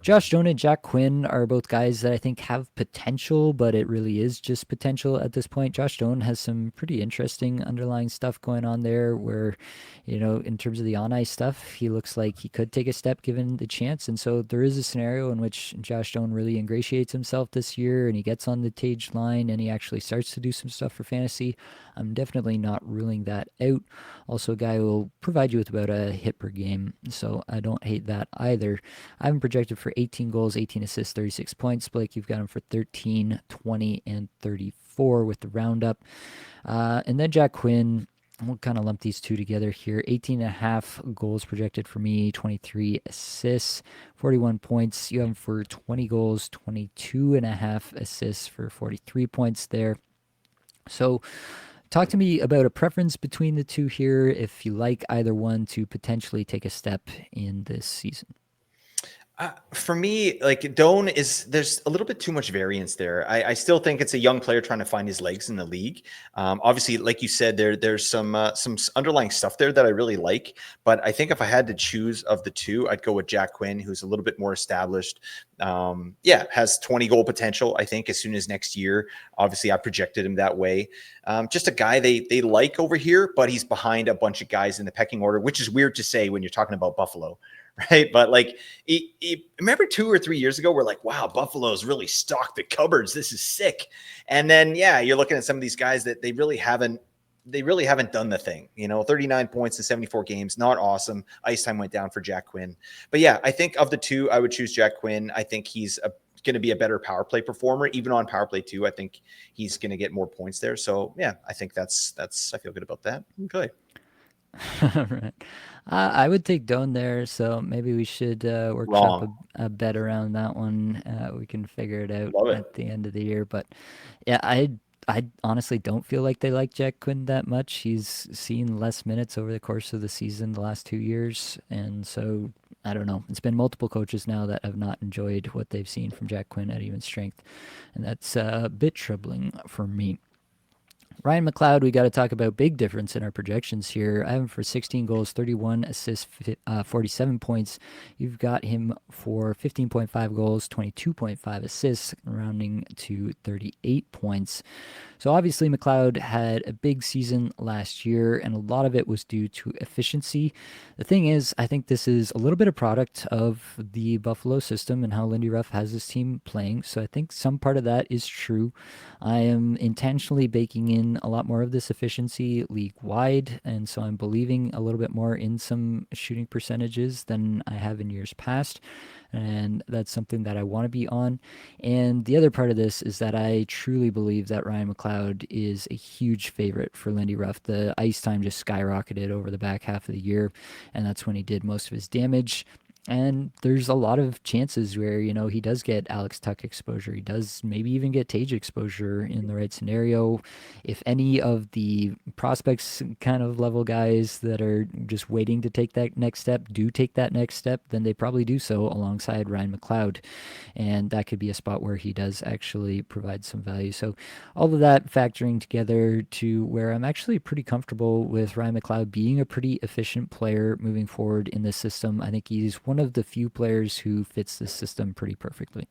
Speaker 1: Josh Stone and Jack Quinn are both guys that I think have potential, but it really is just potential at this point. Josh Stone has some pretty interesting underlying stuff going on there where, in terms of the on ice stuff, he looks like he could take a step given the chance. And so there is a scenario in which Josh Stone really ingratiates himself this year and he gets on the Tage line and he actually starts to do some stuff for fantasy. I'm definitely not ruling that out. Also, a guy who will provide you with about a hit per game, so I don't hate that either. I have him projected for 18 goals, 18 assists, 36 points. Blake, you've got him for 13, 20, and 34 with the roundup. And then Jack Quinn, we'll kind of lump these two together here. 18 and a half goals projected for me, 23 assists, 41 points. You have him for 20 goals, 22 and a half assists for 43 points there. So talk to me about a preference between the two here, if you like either one to potentially take a step in this season.
Speaker 2: For me, like there's a little bit too much variance there. I still think it's a young player trying to find his legs in the league. Obviously, like you said, there's some underlying stuff there that I really like. But I think if I had to choose of the two, I'd go with Jack Quinn, who's a little bit more established. Has 20 goal potential, I think, as soon as next year. Obviously, I projected him that way. Just a guy they like over here, but he's behind a bunch of guys in the pecking order, which is weird to say when you're talking about Buffalo. Right. But like, remember 2 or 3 years ago, we're like, wow, Buffalo's really stocked the cupboards. This is sick. And then, yeah, you're looking at some of these guys that they really haven't done the thing, 39 points in 74 games. Not awesome. Ice time went down for Jack Quinn. But yeah, I think of the two, I would choose Jack Quinn. I think he's going to be a better power play performer, even on power play 2. I think he's going to get more points there. So yeah, I think that's, I feel good about that. Okay.
Speaker 1: Right. I would take Doan there, so maybe we should workshop
Speaker 2: Wrong.
Speaker 1: a bet around that one. We can figure it out
Speaker 2: Love it.
Speaker 1: at the end of the year. But yeah, I honestly don't feel like they like Jack Quinn that much. He's seen less minutes over the course of the season the last 2 years, and so I don't know. It's been multiple coaches now that have not enjoyed what they've seen from Jack Quinn at even strength, and that's a bit troubling for me. Ryan McLeod, we got to talk about big difference in our projections here. I have him for 16 goals, 31 assists, 47 points. You've got him for 15.5 goals, 22.5 assists, rounding to 38 points. So obviously McLeod had a big season last year, and a lot of it was due to efficiency. The thing is, I think this is a little bit of product of the Buffalo system and how Lindy Ruff has his team playing. So I think some part of that is true. I am intentionally baking in a lot more of this efficiency league-wide, and so I'm believing a little bit more in some shooting percentages than I have in years past, and that's something that I want to be on. And the other part of this is that I truly believe that Ryan McLeod is a huge favorite for Lindy Ruff. The ice time just skyrocketed over the back half of the year, and that's when he did most of his damage. And there's a lot of chances where, he does get Alex Tuck exposure. He does maybe even get Tage exposure in the right scenario. If any of the prospects kind of level guys that are just waiting to take that next step do take that next step, then they probably do so alongside Ryan McLeod. And that could be a spot where he does actually provide some value. So all of that factoring together to where I'm actually pretty comfortable with Ryan McLeod being a pretty efficient player moving forward in this system. I think he's one of the few players who fits this system pretty perfectly.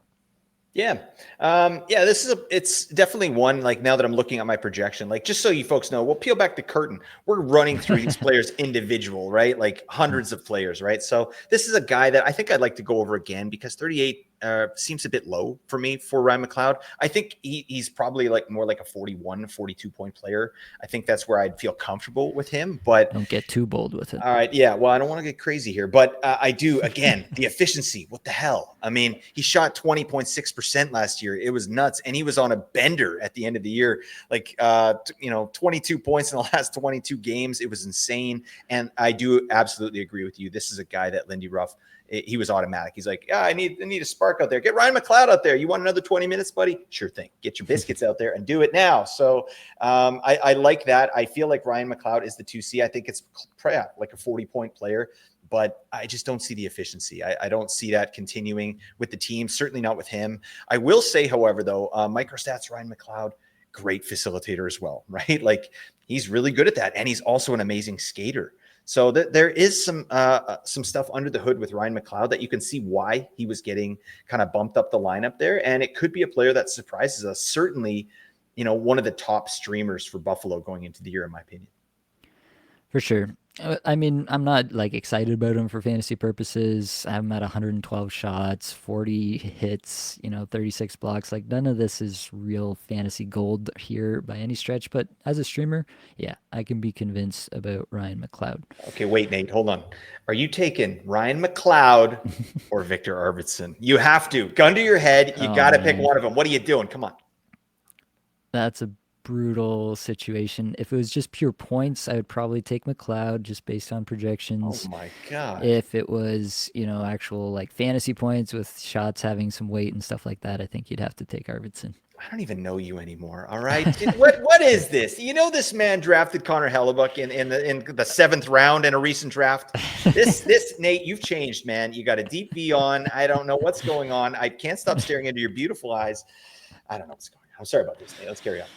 Speaker 2: Yeah. Yeah, it's definitely one, like, now that I'm looking at my projection, like, just so you folks know, we'll peel back the curtain. We're running through these players individual, right? Like hundreds of players, right? So this is a guy that I think I'd like to go over again because 38 seems a bit low for me for Ryan McLeod. I think he's probably like more like a 41, 42 point player. I think that's where I'd feel comfortable with him, but
Speaker 1: Don't get too bold with it.
Speaker 2: all right. Yeah. Well, I don't want to get crazy here, but I do. Again, the efficiency. What the hell? I mean, he shot 20.6% last year. It was nuts. And he was on a bender at the end of the year. Like, 22 points in the last 22 games. It was insane. And I do absolutely agree with you. This is a guy that Lindy Ruff, he was automatic. He's like, yeah, I need a spark out there. Get Ryan McLeod out there. You want another 20 minutes, buddy? Sure thing. Get your biscuits out there and do it now. So I like that. I feel like Ryan McLeod is the 2C. I think it's like a 40-point player, but I just don't see the efficiency. I don't see that continuing with the team, certainly not with him. I will say, however, though, microstats Ryan McLeod, great facilitator as well, right? Like, he's really good at that. And he's also an amazing skater. So there is some stuff under the hood with Ryan McLeod that you can see why he was getting kind of bumped up the lineup there. And it could be a player that surprises us. Certainly, one of the top streamers for Buffalo going into the year, in my opinion.
Speaker 1: For sure. I mean, I'm not like excited about him for fantasy purposes. I have him at 112 shots, 40 hits, 36 blocks. Like, none of this is real fantasy gold here by any stretch. But as a streamer, yeah, I can be convinced about Ryan McLeod.
Speaker 2: Okay, wait, Nate, hold on. Are you taking Ryan McLeod or Victor Arvidsson? You have to. Gun to your head. You got to pick one of them. What are you doing? Come on.
Speaker 1: That's a brutal situation. If it was just pure points, I would probably take McLeod just based on projections.
Speaker 2: Oh my God.
Speaker 1: If it was, actual like fantasy points with shots having some weight and stuff like that, I think you'd have to take Arvidsson.
Speaker 2: I don't even know you anymore. All right. What is this? This man drafted Connor Hellebuck in the 7th round in a recent draft. This Nate, you've changed, man. You got a deep V on. I don't know what's going on. I can't stop staring into your beautiful eyes. I don't know what's going on. I'm sorry about this, Nate. Let's carry on.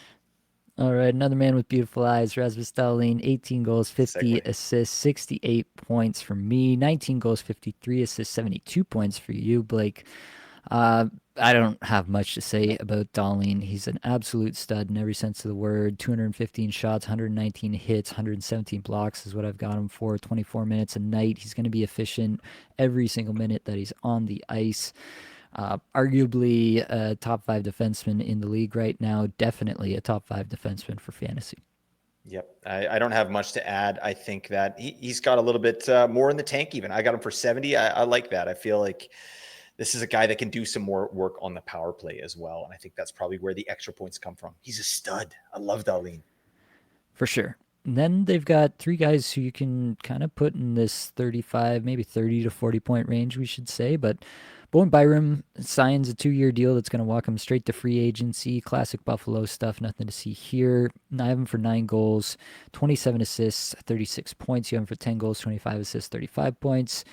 Speaker 1: All right, another man with beautiful eyes, Rasmus Dahlin, 18 goals, 50
Speaker 2: Segue.
Speaker 1: assists, 68 points for me, 19 goals, 53 assists, 72 points for you, Blake. I don't have much to say about Dahlin. He's an absolute stud in every sense of the word. 215 shots, 119 hits, 117 blocks is what I've got him for. 24 minutes a night. He's going to be efficient every single minute that he's on the ice. Arguably a top 5 defenseman in the league right now. Definitely a top 5 defenseman for fantasy.
Speaker 2: Yep. I don't have much to add. I think that he's got a little bit more in the tank even. I got him for 70. I like that. I feel like this is a guy that can do some more work on the power play as well. And I think that's probably where the extra points come from. He's a stud. I love Dahlin.
Speaker 1: For sure. And then they've got 3 guys who you can kind of put in this 35, maybe 30 to 40 point range, we should say. But Bowen Byram signs a 2-year deal that's going to walk him straight to free agency. Classic Buffalo stuff, nothing to see here. I have him for 9 goals, 27 assists, 36 points. You have him for 10 goals, 25 assists, 35 points.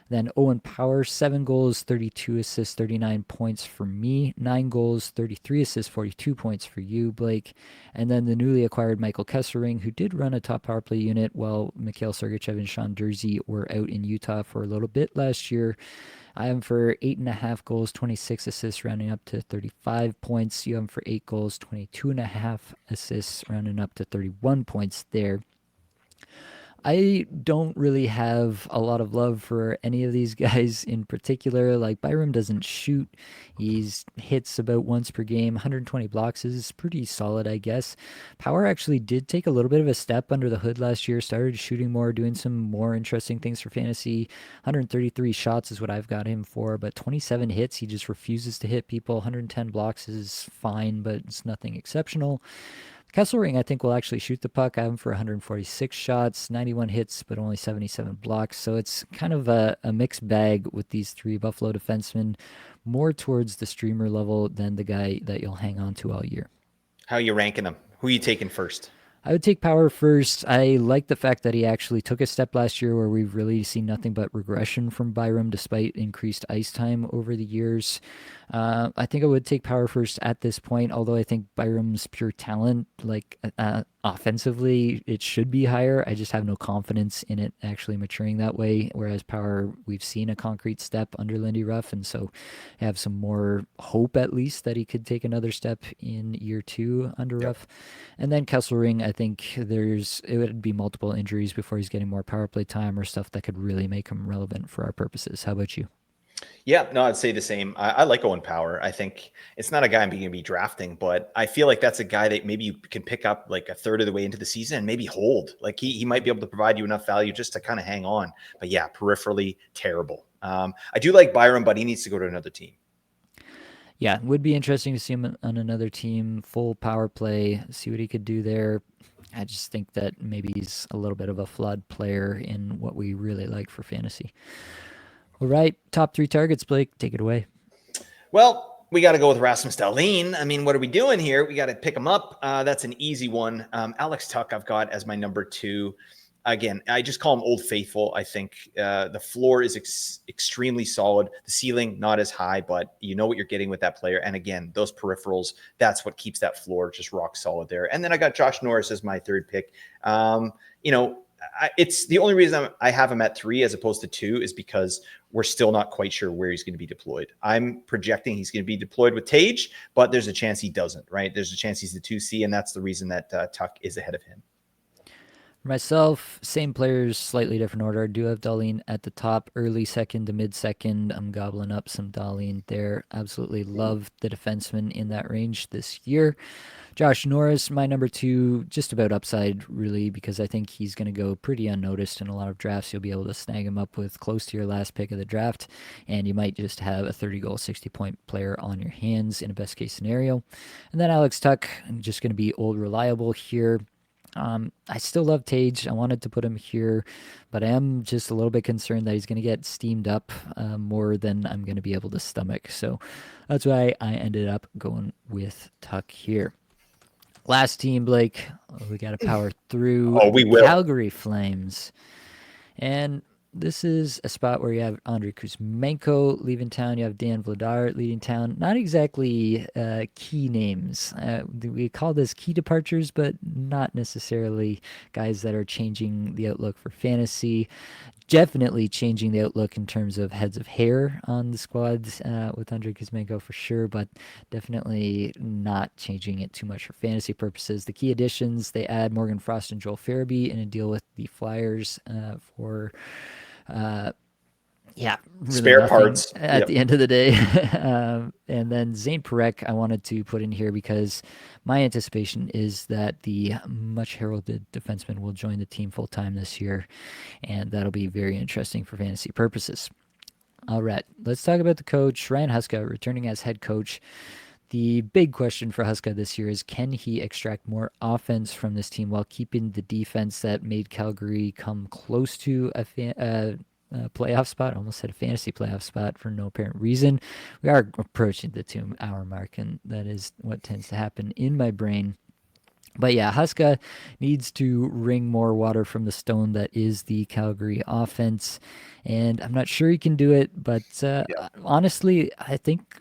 Speaker 1: Then Owen Power, 7 goals, 32 assists, 39 points for me. 9 goals, 33 assists, 42 points for you, Blake. And then the newly acquired Michael Kessering, who did run a top power play unit while Mikhail Sergachev and Sean Durzi were out in Utah for a little bit last year. I have him for 8.5 goals, 26 assists, rounding up to 35 points. You have him for 8 goals, 22.5 assists, rounding up to 31 points there. I don't really have a lot of love for any of these guys in particular. Like, Byram doesn't shoot. He's hits about once per game. 120 blocks is pretty solid, I guess. Power actually did take a little bit of a step under the hood last year, started shooting more, doing some more interesting things for fantasy. 133 shots is what I've got him for, but 27 hits, he just refuses to hit people. 110 blocks is fine, but it's nothing exceptional. Kesselring, I think, will actually shoot the puck. I have him for 146 shots, 91 hits, but only 77 blocks. So it's kind of a mixed bag with these three Buffalo defensemen, more towards the streamer level than the guy that you'll hang on to all year.
Speaker 2: How are you ranking them? Who are you taking first?
Speaker 1: I would take Power first. I like the fact that he actually took a step last year where we've really seen nothing but regression from Byram despite increased ice time over the years. I think I would take Power first at this point, although I think Byram's pure talent, like offensively, it should be higher. I just have no confidence in it actually maturing that way. Whereas Power, we've seen a concrete step under Lindy Ruff, and so I have some more hope at least that he could take another step in year 2 under Ruff. And then Kesselring, I think it would be multiple injuries before he's getting more power play time or stuff that could really make him relevant for our purposes. How about you?
Speaker 2: Yeah, no, I'd say the same. I like Owen Power. I think it's not a guy I'm going to be drafting, but I feel like that's a guy that maybe you can pick up like a third of the way into the season and maybe hold. Like he might be able to provide you enough value just to kind of hang on. But yeah, peripherally terrible. I do like Byram, but he needs to go to another team.
Speaker 1: Yeah, would be interesting to see him on another team, full power play, see what he could do there. I just think that maybe he's a little bit of a flawed player in what we really like for fantasy. All right, top 3 targets, Blake. Take it away.
Speaker 2: Well, we got to go with Rasmus Dahlin. I mean, what are we doing here? We got to pick him up. That's an easy one. Alex Tuck, I've got as my number 2. Again, I just call him Old Faithful. I think the floor is extremely solid. The ceiling, not as high, but you know what you're getting with that player. And again, those peripherals, that's what keeps that floor just rock solid there. And then I got Josh Norris as my 3rd pick. It's the only reason I have him at 3 as opposed to 2 is because we're still not quite sure where he's going to be deployed. I'm projecting he's going to be deployed with Tage, but there's a chance he doesn't, right? There's a chance he's the 2C, and that's the reason that Tuck is ahead of him.
Speaker 1: For myself, same players, slightly different order. I do have Dahlin at the top, early second to mid second. I'm gobbling up some Dahlin there. Absolutely love the defenseman in that range this year. Josh Norris, my number 2, just about upside, really, because I think he's going to go pretty unnoticed in a lot of drafts. You'll be able to snag him up with close to your last pick of the draft, and you might just have a 30-goal, 60-point player on your hands in a best-case scenario. And then Alex Tuck, I'm just going to be old reliable here. I still love Tage. I wanted to put him here, but I am just a little bit concerned that he's going to get steamed up more than I'm going to be able to stomach. So that's why I ended up going with Tuck here. Last team, Blake. We got to power through.
Speaker 2: Oh, we will.
Speaker 1: Calgary Flames. And this is a spot where you have Andrei Kuzmenko leaving town. You have Dan Vladar leaving town. Not exactly key names. We call this key departures, but not necessarily guys that are changing the outlook for fantasy. Definitely changing the outlook in terms of heads of hair on the squad with Andrei Kuzmenko for sure, but definitely not changing it too much for fantasy purposes. The key additions, they add Morgan Frost and Joel Farabee in a deal with the Flyers for really
Speaker 2: spare parts
Speaker 1: at the end of the day. And then Zane Parekh, I wanted to put in here because my anticipation is that the much heralded defenseman will join the team full time this year, and that'll be very interesting for fantasy purposes. All right, let's talk about the coach, Ryan Huska, returning as head coach. The big question for Huska this year is, can he extract more offense from this team while keeping the defense that made Calgary come close to a playoff spot? Almost said a fantasy playoff spot for no apparent reason. We are approaching the 2-hour mark, and that is what tends to happen in my brain. But yeah, Huska needs to wring more water from the stone that is the Calgary offense, and I'm not sure he can do it, but honestly, I think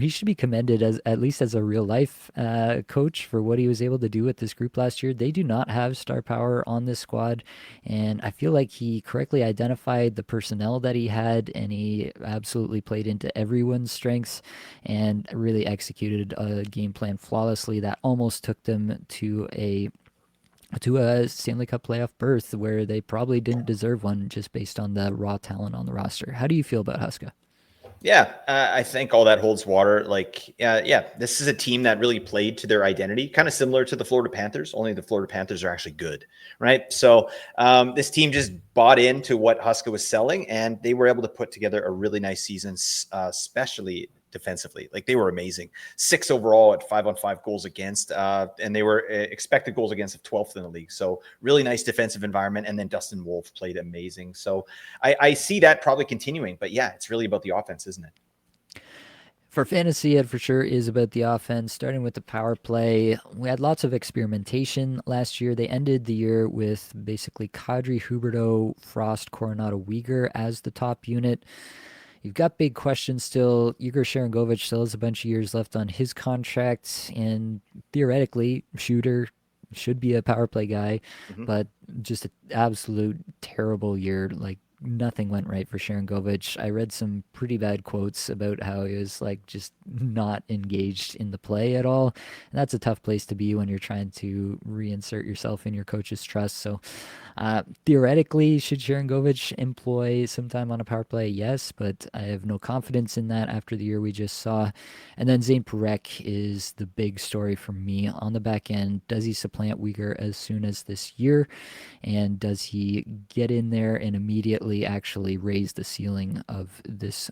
Speaker 1: he should be commended as at least as a real life coach for what he was able to do with this group last year. They do not have star power on this squad, and I feel like he correctly identified the personnel that he had, and he absolutely played into everyone's strengths and really executed a game plan flawlessly that almost took them to a Stanley Cup playoff berth where they probably didn't deserve one just based on the raw talent on the roster. How do you feel about Huska?
Speaker 2: Yeah, I think all that holds water. This is a team that really played to their identity, kind of similar to the Florida Panthers, only the Florida Panthers are actually good, right? So this team just bought into what Huska was selling, and they were able to put together a really nice season, especially defensively. Like they were amazing. 6 overall at 5-on-5 goals against, and they were expected goals against of 12th in the league. So really nice defensive environment. And then Dustin Wolf played amazing. So I see that probably continuing. But yeah, it's really about the offense, isn't it?
Speaker 1: For fantasy, it for sure is about the offense, starting with the power play. We had lots of experimentation last year. They ended the year with basically Kadri, Huberto, Frost, Coronado, Uyghur as the top unit. You've got big questions still. Igor Sharangovich still has a bunch of years left on his contract, and theoretically, shooter should be a power play guy,
Speaker 2: Mm-hmm.
Speaker 1: but just an absolute terrible year. Like nothing went right for Sharangovich. I read some pretty bad quotes about how he was like just not engaged in the play at all. And that's a tough place to be when you're trying to reinsert yourself in your coach's trust. So theoretically, should Sharangovich employ some time on a power play? Yes, but I have no confidence in that after the year we just saw. And then Zane Parekh is the big story for me on the back end. Does he supplant Uyghur as soon as this year? And does he get in there and immediately actually raise the ceiling of this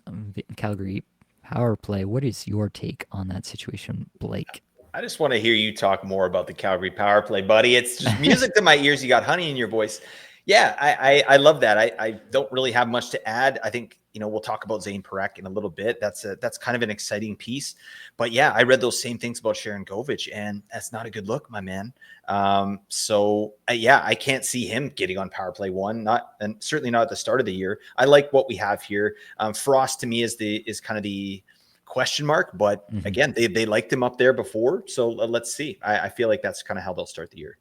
Speaker 1: Calgary power play? What is your take on that situation, Blake?
Speaker 2: I just want to hear you talk more about the Calgary power play, buddy. It's just music to my ears. You got honey in your voice. Yeah, I love that. I don't really have much to add. I think, we'll talk about Zane Parekh in a little bit. That's kind of an exciting piece. But yeah, I read those same things about Sharangovich, and that's not a good look, my man. Yeah, I can't see him getting on power play one, and certainly not at the start of the year. I like what we have here. Frost to me is kind of the question mark, but again, they liked him up there before, so let's see. I feel like that's kind of how they'll start the year.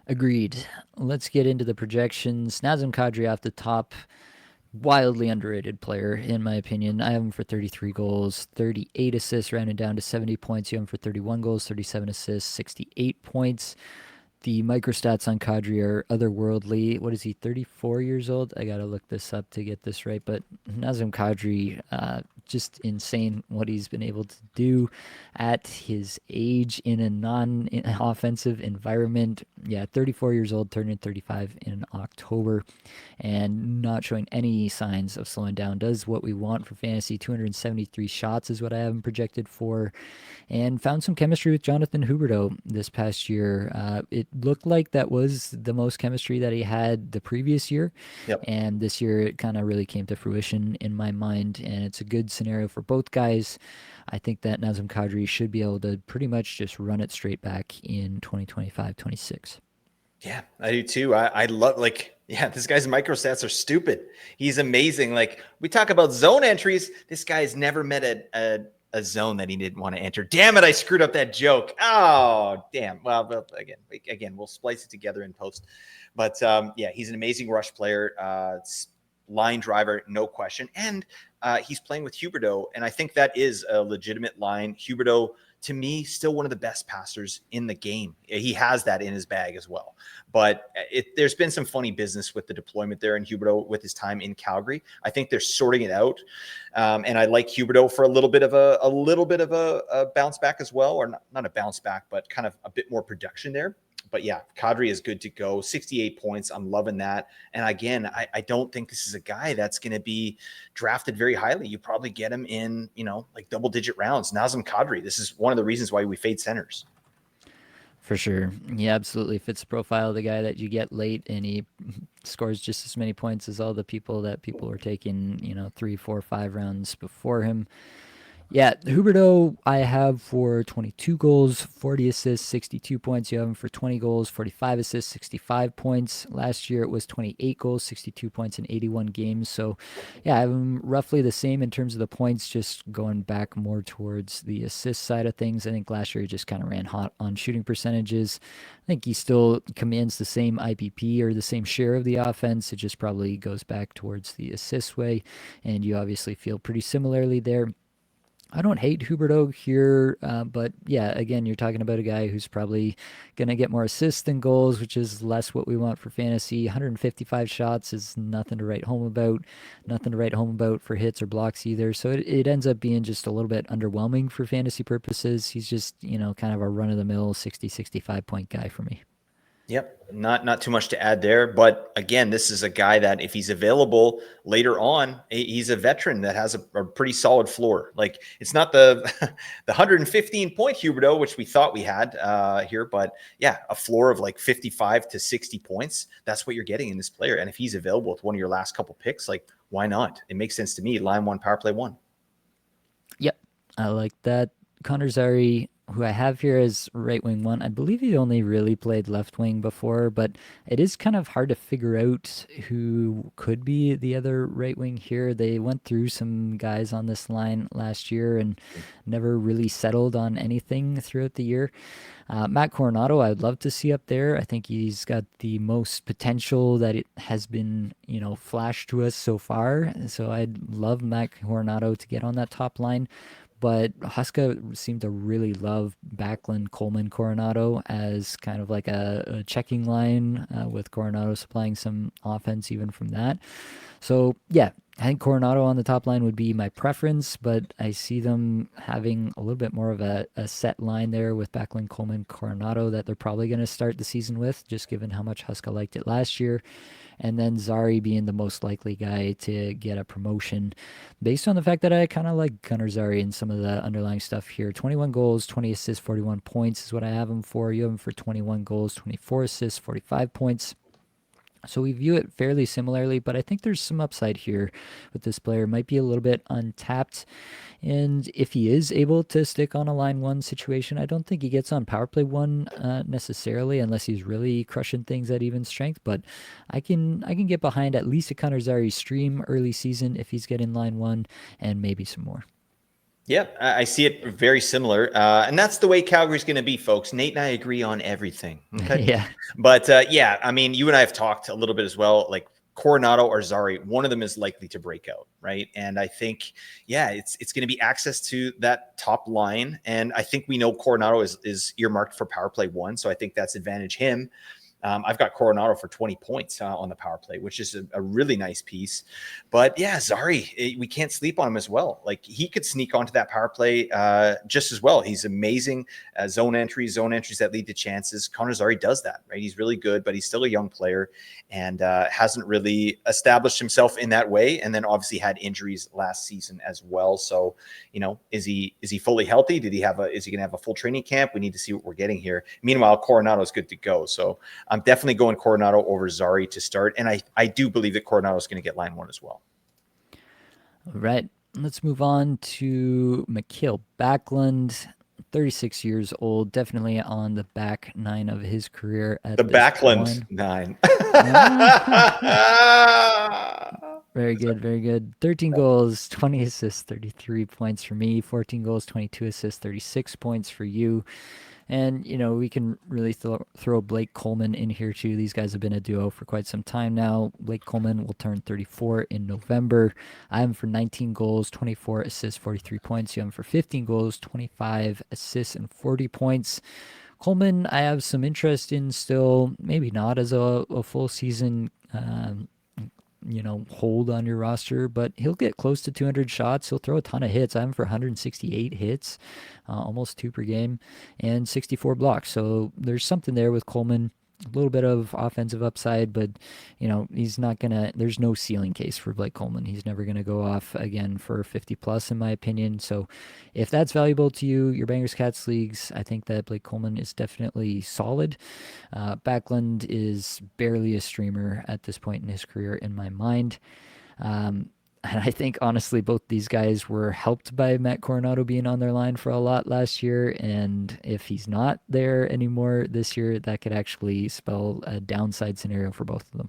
Speaker 1: Agreed. Let's get into the projections. Nazem Kadri off the top, wildly underrated player in my opinion. I have him for 33 goals, 38 assists, rounded down to 70 points. You have him for 31 goals, 37 assists, 68 points. The microstats on Kadri are otherworldly. What is he, 34 years old? I got to look this up to get this right. But Nazem Kadri, just insane what he's been able to do at his age in a non-offensive environment. Yeah, 34 years old, turning 35 in October, and not showing any signs of slowing down. Does what we want for fantasy. 273 shots is what I have him projected for, and found some chemistry with Jonathan Huberdeau this past year. It looked like that was the most chemistry that he had the previous year,
Speaker 2: Yep.
Speaker 1: and this year it kind of really came to fruition in my mind, and it's a good scenario for both guys. I think that Nazem Kadri should be able to pretty much just run it straight back in 2025-26.
Speaker 2: Yeah, I do too. I love, like, yeah, this guy's microstats are stupid. He's amazing. Like, we talk about zone entries. This guy's never met a zone that he didn't want to enter. Damn it, I screwed up that joke. Oh, damn. Well, again, we'll splice it together in post. But yeah, he's an amazing rush player. Line driver, no question. And he's playing with Huberdeau, and I think that is a legitimate line. Huberdeau, to me, still one of the best passers in the game. He has that in his bag as well. But there's been some funny business with the deployment there in Huberdeau with his time in Calgary. I think they're sorting it out, and I like Huberdeau for a little bit of a bounce back as well, or not a bounce back, but kind of a bit more production there. But yeah, Kadri is good to go. 68 points. I'm loving that. And again, I don't think this is a guy that's going to be drafted very highly. You probably get him in, like double-digit rounds. Nazem Kadri, this is one of the reasons why we fade centers.
Speaker 1: For sure. He absolutely fits the profile of the guy that you get late, and he scores just as many points as all the people were taking, 3, 4, 5 rounds before him. Yeah, Huberdeau I have for 22 goals, 40 assists, 62 points. You have him for 20 goals, 45 assists, 65 points. Last year it was 28 goals, 62 points in 81 games. So, yeah, I have him roughly the same in terms of the points, just going back more towards the assist side of things. I think last year he just kind of ran hot on shooting percentages. I think he still commands the same IPP or the same share of the offense. It just probably goes back towards the assist way, and you obviously feel pretty similarly there. I don't hate Huberto here, but yeah, again, you're talking about a guy who's probably going to get more assists than goals, which is less what we want for fantasy. 155 shots is nothing to write home about. Nothing to write home about for hits or blocks either. So it ends up being just a little bit underwhelming for fantasy purposes. He's just, kind of a run of the mill 60, 65 point guy for me.
Speaker 2: Yep. Not too much to add there. But again, this is a guy that if he's available later on, he's a veteran that has a pretty solid floor. Like it's not the the 115 point Huberto, which we thought we had here, but yeah, a floor of like 55 to 60 points. That's what you're getting in this player. And if he's available with one of your last couple picks, like why not? It makes sense to me. Line one, power play one.
Speaker 1: Yep, I like that. Connor Zary, who I have here as right wing one, I believe he only really played left wing before, but it is kind of hard to figure out who could be the other right wing here. They went through some guys on this line last year and never really settled on anything throughout the year. Matt Coronado, I'd love to see up there. I think he's got the most potential that it has been, flashed to us so far. So I'd love Matt Coronado to get on that top line. But Huska seemed to really love Backlund, Coleman, Coronado as kind of like a checking line with Coronado supplying some offense even from that. So, yeah, I think Coronado on the top line would be my preference, but I see them having a little bit more of a set line there with Backlund, Coleman, Coronado that they're probably going to start the season with, just given how much Huska liked it last year. And then Zary being the most likely guy to get a promotion based on the fact that I kind of like Gunnar Zary and some of the underlying stuff here. 21 goals, 20 assists, 41 points is what I have him for. You have him for 21 goals, 24 assists, 45 points. So we view it fairly similarly, but I think there's some upside here with this player. Might be a little bit untapped. And if he is able to stick on a line one situation, I don't think he gets on power play one necessarily, unless he's really crushing things at even strength. But I can get behind at least a Connor Zary stream early season if he's getting line one, and maybe some more.
Speaker 2: Yeah, I see it very similar. And that's the way Calgary's going to be, folks. Nate and I agree on everything. Okay.
Speaker 1: Yeah.
Speaker 2: But yeah, I mean, you and I have talked a little bit as well, like Coronado or Zary, one of them is likely to break out, right? And I think, yeah, it's going to be access to that top line. And I think we know Coronado is earmarked for power play one. So I think that's advantage him. I've got Coronado for 20 points on the power play, which is a really nice piece. But yeah, Zary, we can't sleep on him as well. Like he could sneak onto that power play just as well. He's amazing. Zone entries that lead to chances. Connor Zary does that, right? He's really good, but he's still a young player and hasn't really established himself in that way. And then obviously had injuries last season as well. So, is he fully healthy? Is he going to have a full training camp? We need to see what we're getting here. Meanwhile, Coronado is good to go. So I'm definitely going Coronado over Zary to start. And I do believe that Coronado is going to get line one as well.
Speaker 1: All right. Let's move on to Mikhail Backlund, 36 years old, definitely on the back nine of his career at
Speaker 2: the
Speaker 1: this
Speaker 2: Backlund
Speaker 1: point.
Speaker 2: 9.
Speaker 1: Very good, very good. 13 goals, 20 assists, 33 points for me. 14 goals, 22 assists, 36 points for you. And, we can really throw Blake Coleman in here too. These guys have been a duo for quite some time now. Blake Coleman will turn 34 in November. I have him for 19 goals, 24 assists, 43 points. You have him for 15 goals, 25 assists, and 40 points. Coleman, I have some interest in still, maybe not as a full season hold on your roster, but he'll get close to 200 shots. He'll throw a ton of hits. I'm for 168 hits, almost 2 per game, and 64 blocks. So there's something there with Coleman. A little bit of offensive upside, but he's not gonna. There's no ceiling case for Blake Coleman. He's never gonna go off again for 50 plus, in my opinion. So, if that's valuable to you, your Bangers Cats leagues, I think that Blake Coleman is definitely solid. Backlund is barely a streamer at this point in his career, in my mind. And I think, honestly, both these guys were helped by Matt Coronado being on their line for a lot last year. And if he's not there anymore this year, that could actually spell a downside scenario for both of them.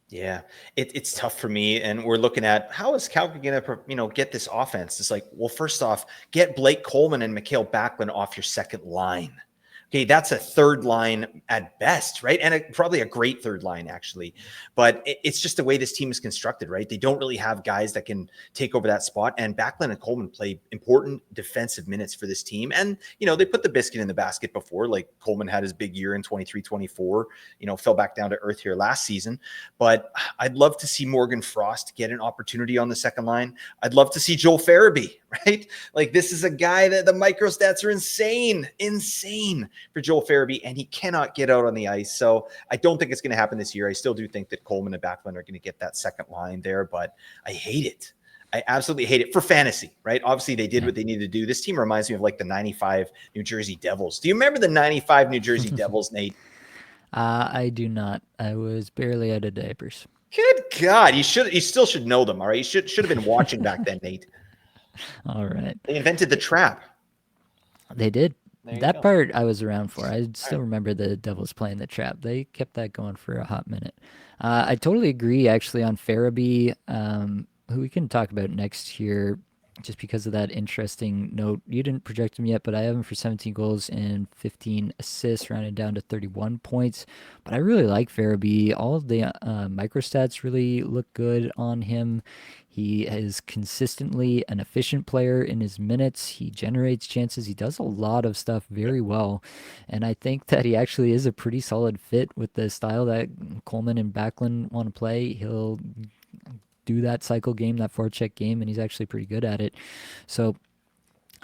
Speaker 2: Yeah, it's tough for me. And we're looking at how is Calgary going to, get this offense? It's like, well, first off, get Blake Coleman and Mikhail Backlund off your second line. Okay, that's a third line at best, right? And probably a great third line, actually. But it's just the way this team is constructed, right? They don't really have guys that can take over that spot. And Backlund and Coleman play important defensive minutes for this team. And, they put the biscuit in the basket before. Like Coleman had his big year in 23-24, fell back down to earth here last season. But I'd love to see Morgan Frost get an opportunity on the second line. I'd love to see Joel Farabee, right? Like this is a guy that the micro stats are insane for Joel Farabee, and he cannot get out on the ice. So I don't think it's going to happen this year. I still do think that Coleman and Backlund are going to get that second line there, but I hate it. I absolutely hate it for fantasy, right? Obviously, they did what they needed to do. This team reminds me of like the 95 New Jersey Devils. Do you remember the 95 New Jersey Devils, Nate?
Speaker 1: I do not. I was barely out of diapers.
Speaker 2: Good God. You still should know them, all right? You should have been watching back then, Nate.
Speaker 1: All right.
Speaker 2: They invented the trap.
Speaker 1: They did. That
Speaker 2: go.
Speaker 1: part I was around for. I still remember the Devils playing the trap. They kept that going for a hot minute. I totally agree, actually, on Farabee, who we can talk about next year, just because of that interesting note. You didn't project him yet, but I have him for 17 goals and 15 assists, rounded down to 31 points. But I really like Farabee. All of the microstats really look good on him. He is consistently an efficient player in his minutes. He generates chances. He does a lot of stuff very well. And I think that he actually is a pretty solid fit with the style that Coleman and Backlund want to play. He'll do that cycle game, that forecheck game, and he's actually pretty good at it. So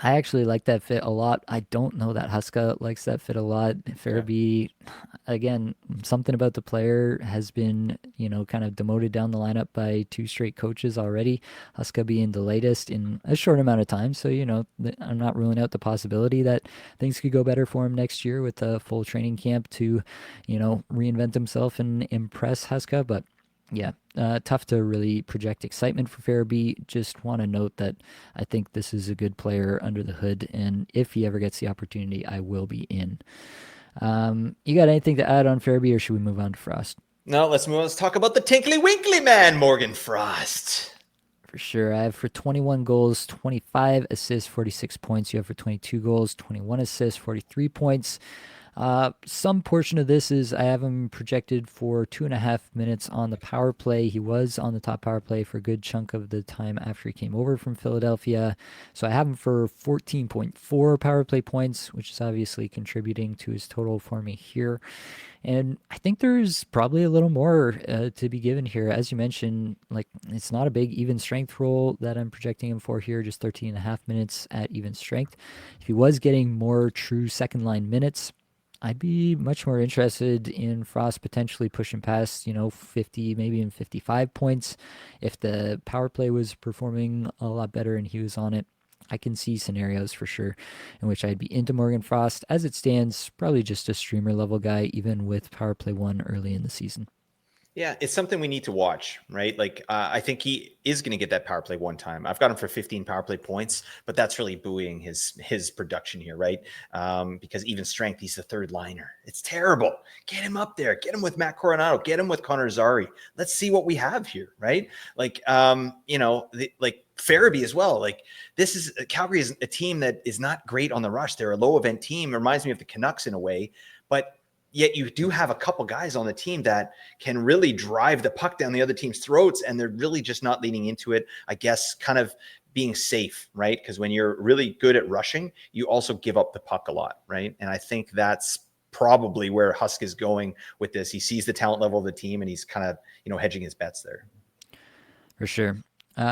Speaker 1: I actually like that fit a lot. I don't know that Huska likes that fit a lot. Farabee, again, something about the player has been, kind of demoted down the lineup by two straight coaches already. Huska being the latest in a short amount of time. So, I'm not ruling out the possibility that things could go better for him next year with a full training camp to, reinvent himself and impress Huska. But yeah, tough to really project excitement for Farabee. Just want to note that I think this is a good player under the hood, and if he ever gets the opportunity, I will be in. You got anything to add on Farabee, or should we move on to Frost?
Speaker 2: No, let's move on. Let's talk about the Tinkly Winkly man, Morgan Frost.
Speaker 1: For sure. I have for 21 goals, 25 assists, 46 points. You have for 22 goals, 21 assists, 43 points. Some portion of this is I have him projected for 2.5 minutes on the power play. He was on the top power play for a good chunk of the time after he came over from Philadelphia. So I have him for 14.4 power play points, which is obviously contributing to his total for me here. And I think there's probably a little more to be given here. As you mentioned, like it's not a big even strength role that I'm projecting him for here, just 13.5 minutes at even strength. If he was getting more true second line minutes, I'd be much more interested in Frost potentially pushing past, 50, maybe even 55 points. If the power play was performing a lot better and he was on it, I can see scenarios for sure in which I'd be into Morgan Frost. As it stands, probably just a streamer level guy, even with power play 1 early in the season.
Speaker 2: Yeah, it's something we need to watch, right? Like, I think he is going to get that power play one time. I've got him for 15 power play points, but that's really buoying his production here, right? Because even strength, he's the third liner. It's terrible. Get him up there. Get him with Matt Coronado. Get him with Connor Zary. Let's see what we have here, right? Like, like Farabee as well. Like, Calgary is a team that is not great on the rush. They're a low event team. It reminds me of the Canucks in a way, but yet you do have a couple guys on the team that can really drive the puck down the other team's throats, and they're really just not leaning into it. I guess kind of being safe, right? Because when you're really good at rushing, you also give up the puck a lot, right? And I think that's probably where Husk is going with this. He sees the talent level of the team, and he's kind of, hedging his bets there.
Speaker 1: For sure.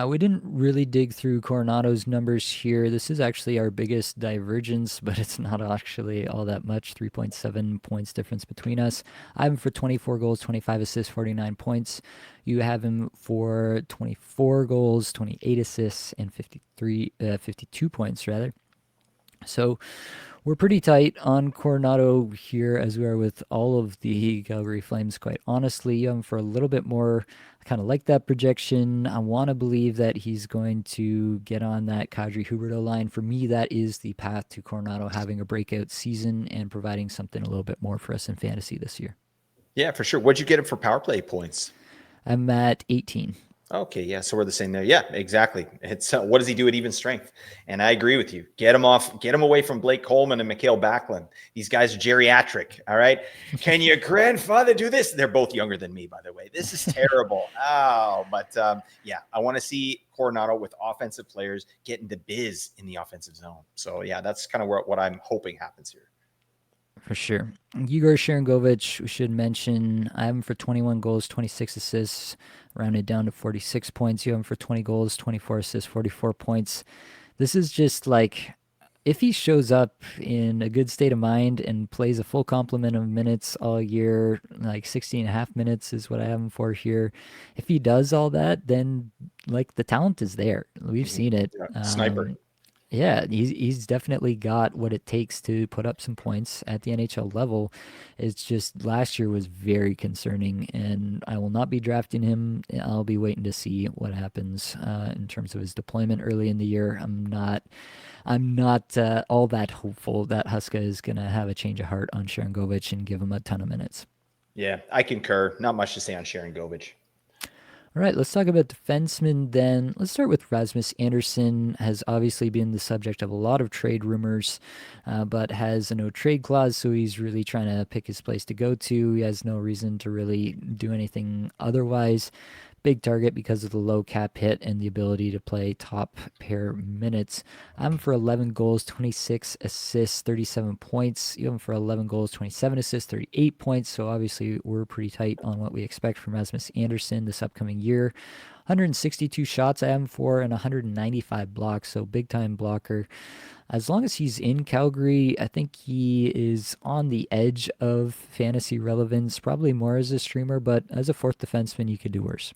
Speaker 1: We didn't really dig through Coronado's numbers here. This is actually our biggest divergence, but it's not actually all that much. 3.7 points difference between us. I have him for 24 goals, 25 assists, 49 points. You have him for 24 goals, 28 assists, and 52 points, rather. So we're pretty tight on Coronado here, as we are with all of the Calgary Flames, quite honestly. For a little bit more, I kind of like that projection. I want to believe that he's going to get on that Kadri Huberdeau line. For me, that is the path to Coronado having a breakout season and providing something a little bit more for us in fantasy this year.
Speaker 2: Yeah, for sure. What'd you get him for power play points?
Speaker 1: I'm at 18.
Speaker 2: Okay, yeah, so we're the same there. Yeah, exactly. It's what does he do at even strength? And I agree with you. Get him away from Blake Coleman and Mikhail Backlund. These guys are geriatric, all right? Can your grandfather do this? They're both younger than me, by the way. This is terrible. But yeah, I want to see Coronado with offensive players get into biz in the offensive zone. So yeah, that's kind of what I'm hoping happens here.
Speaker 1: For sure. Igor Sharangovich, we should mention, I have him for 21 goals, 26 assists, rounded down to 46 points. You have him for 20 goals, 24 assists, 44 points. This is just like if he shows up in a good state of mind and plays a full complement of minutes all year, like 16 and a half minutes is what I have him for here. If he does all that, then like the talent is there. We've
Speaker 2: Mhm.
Speaker 1: seen it.
Speaker 2: Yeah. Sniper.
Speaker 1: Yeah, he's definitely got what it takes to put up some points at the NHL level. It's just last year was very concerning, and I will not be drafting him. I'll be waiting to see what happens in terms of his deployment early in the year. I'm not all that hopeful that Huska is gonna have a change of heart on Sharon Govich and give him a ton of minutes.
Speaker 2: Yeah, I concur. Not much to say on Sharon Govich.
Speaker 1: All right, let's talk about defensemen then. Let's start with Rasmus Anderson. Has obviously been the subject of a lot of trade rumors, but has a no trade clause, so he's really trying to pick his place to go to. He has no reason to really do anything otherwise. Big target because of the low cap hit and the ability to play top pair minutes. I'm for 11 goals, 26 assists, 37 points. You have him for 11 goals, 27 assists, 38 points. So obviously we're pretty tight on what we expect from Rasmus Anderson this upcoming year. 162 shots I have him for and 195 blocks, so big time blocker. As long as he's in Calgary, I think he is on the edge of fantasy relevance, probably more as a streamer, but as a fourth defenseman, you could do worse.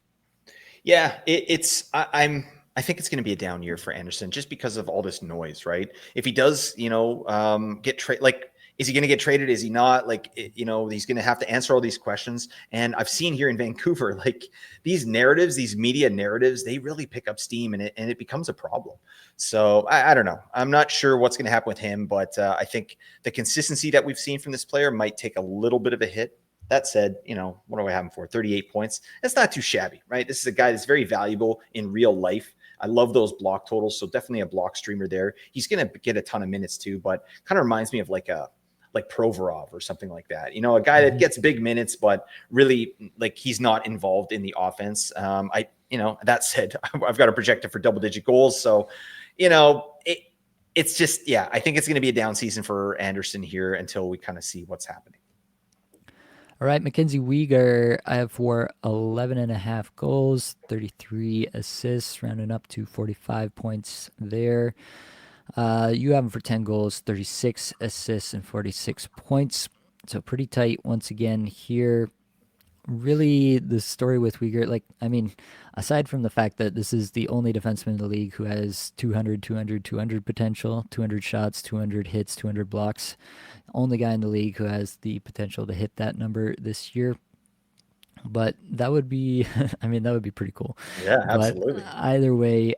Speaker 2: Yeah, I think it's going to be a down year for Anderson just because of all this noise, right? If he does, get traded, like, is he going to get traded? Is he not? Like, he's going to have to answer all these questions. And I've seen here in Vancouver, like these narratives, these media narratives, they really pick up steam, and it becomes a problem. So I don't know. I'm not sure what's going to happen with him, but I think the consistency that we've seen from this player might take a little bit of a hit. That said, what do I have him for? 38 points. That's not too shabby, right? This is a guy that's very valuable in real life. I love those block totals, so definitely a block streamer there. He's going to get a ton of minutes too, but kind of reminds me of like Provorov or something like that. A guy that gets big minutes, but really like he's not involved in the offense. That said, I've got a projected for double-digit goals, so it's just, yeah, I think it's going to be a down season for Anderson here until we kind of see what's happening.
Speaker 1: All right, Mackenzie Weegar, I have for 11 and a half goals, 33 assists, rounding up to 45 points there. You have him for 10 goals, 36 assists, and 46 points. So pretty tight once again here. Really, the story with Uyghur, like, I mean, aside from the fact that this is the only defenseman in the league who has 200, 200, 200 potential, 200 shots, 200 hits, 200 blocks, only guy in the league who has the potential to hit that number this year. But that would be, I mean, that would be pretty cool.
Speaker 2: Yeah,
Speaker 1: But
Speaker 2: absolutely.
Speaker 1: either way,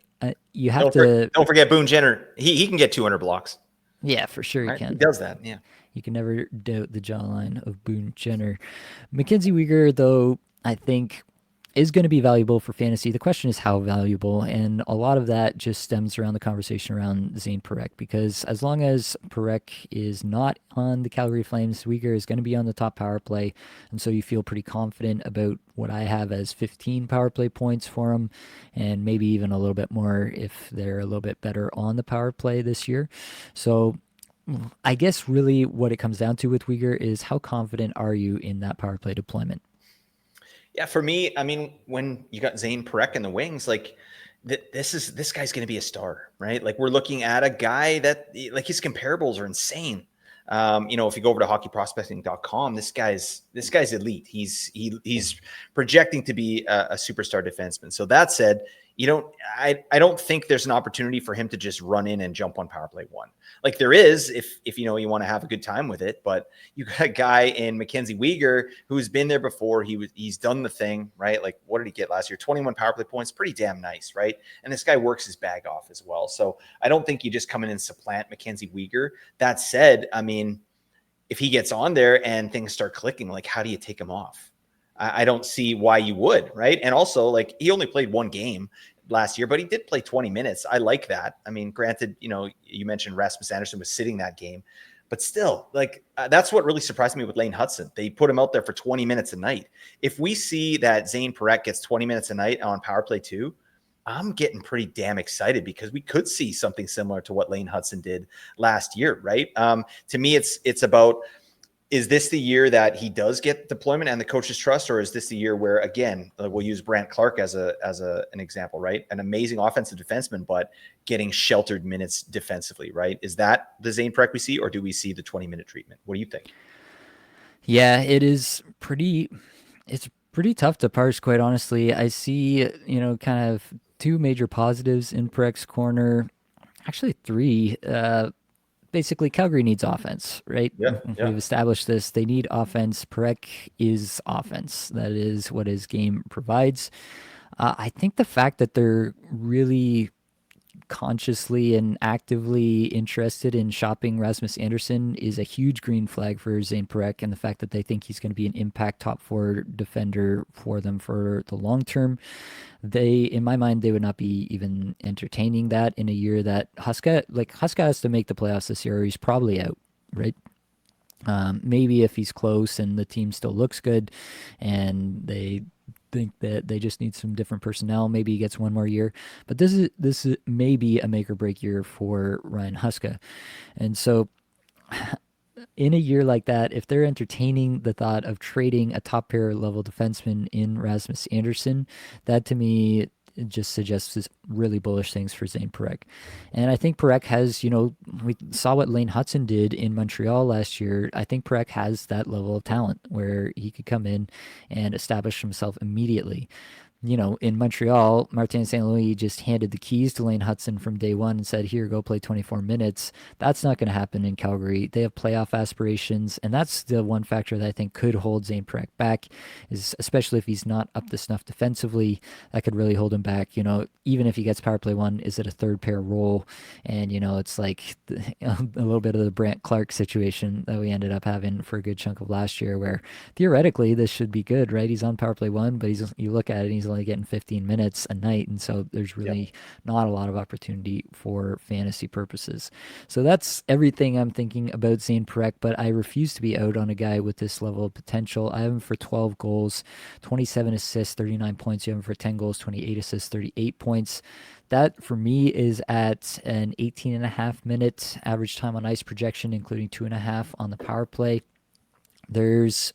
Speaker 1: you have to,
Speaker 2: Don't forget Boone Jenner. He can get 200 blocks.
Speaker 1: yeah, for sure you
Speaker 2: Right? He
Speaker 1: can.
Speaker 2: does that. Yeah.
Speaker 1: You can never doubt the jawline of Boone Jenner. Mackenzie Weegar, though, I think is going to be valuable for fantasy. The question is how valuable, and a lot of that just stems around the conversation around Zane Parekh, because as long as Parekh is not on the Calgary Flames, Weegar is going to be on the top power play, and so you feel pretty confident about what I have as 15 power play points for him, and maybe even a little bit more if they're a little bit better on the power play this year. So I guess really what it comes down to with Uyghur is how confident are you in that power play deployment?
Speaker 2: Yeah, for me, I mean, when you got Zane Parekh in the wings, like this guy's going to be a star, right? Like we're looking at a guy that like his comparables are insane. If you go over to hockeyprospecting.com, this guy's elite. He's projecting to be a superstar defenseman. So that said, I don't think there's an opportunity for him to just run in and jump on power play one. Like there is if you want to have a good time with it, but you got a guy in Mackenzie Weegar who's been there before. He's done the thing, right? Like what did he get last year? 21 power play points, pretty damn nice, right? And this guy works his bag off as well. So I don't think you just come in and supplant Mackenzie Weegar. That said, I mean, if he gets on there and things start clicking, like how do you take him off? I don't see why you would, right? And also, like he only played one game last year, but he did play 20 minutes. I like that. I mean, granted, you mentioned Rasmus Anderson was sitting that game, but still, like that's what really surprised me with Lane Hudson. They put him out there for 20 minutes a night. If we see that Zane Parekh gets 20 minutes a night on power play 2, I'm getting pretty damn excited because we could see something similar to what Lane Hudson did last year, right? To me, it's about Is this the year that he does get deployment and the coach's trust, or is this the year where, again, we'll use Brant Clark as an example, right? An amazing offensive defenseman, but getting sheltered minutes defensively, right? Is that the Zane Prek we see, or do we see the 20-minute treatment? What do you think?
Speaker 1: Yeah, it's pretty tough to parse, quite honestly. I see, kind of two major positives in Prek's corner. Actually, three. Basically, Calgary needs offense, right?
Speaker 2: Yeah, yeah.
Speaker 1: We've established this. They need offense. Perek is offense. That is what his game provides. I think the fact that they're really consciously and actively interested in shopping Rasmus Anderson is a huge green flag for Zane Perek, and the fact that they think he's going to be an impact top four defender for them for the long term. In my mind, they would not be even entertaining that in a year that Huska has to make the playoffs this year, or he's probably out, right? Maybe if he's close and the team still looks good and they think that they just need some different personnel, maybe he gets one more year. But this is maybe a make or break year for Ryan Huska. And so in a year like that, if they're entertaining the thought of trading a top pair level defenseman in Rasmus Anderson, that to me just suggests really bullish things for Zane Perek. And I think Perek has, we saw what Lane Hudson did in Montreal last year. I think Perek has that level of talent where he could come in and establish himself immediately. In Montreal, Martin St. Louis just handed the keys to Lane Hudson from day one and said, here, go play 24 minutes. That's not going to happen in Calgary. They have playoff aspirations, and that's the one factor that I think could hold Zane Perek back, is especially if he's not up to snuff defensively, that could really hold him back. Even if he gets power play one, is it a third pair role? And, it's like a little bit of the Brant Clark situation that we ended up having for a good chunk of last year, where theoretically this should be good, right? He's on power play one, but you look at it and he's only getting 15 minutes a night, and so there's really not a lot of opportunity for fantasy purposes. So that's everything I'm thinking about Zane Perek, but I refuse to be out on a guy with this level of potential. I have him for 12 goals, 27 assists, 39 points. You have him for 10 goals, 28 assists, 38 points. That for me is at an 18.5-minute average time on ice projection, including 2.5 on the power play. There's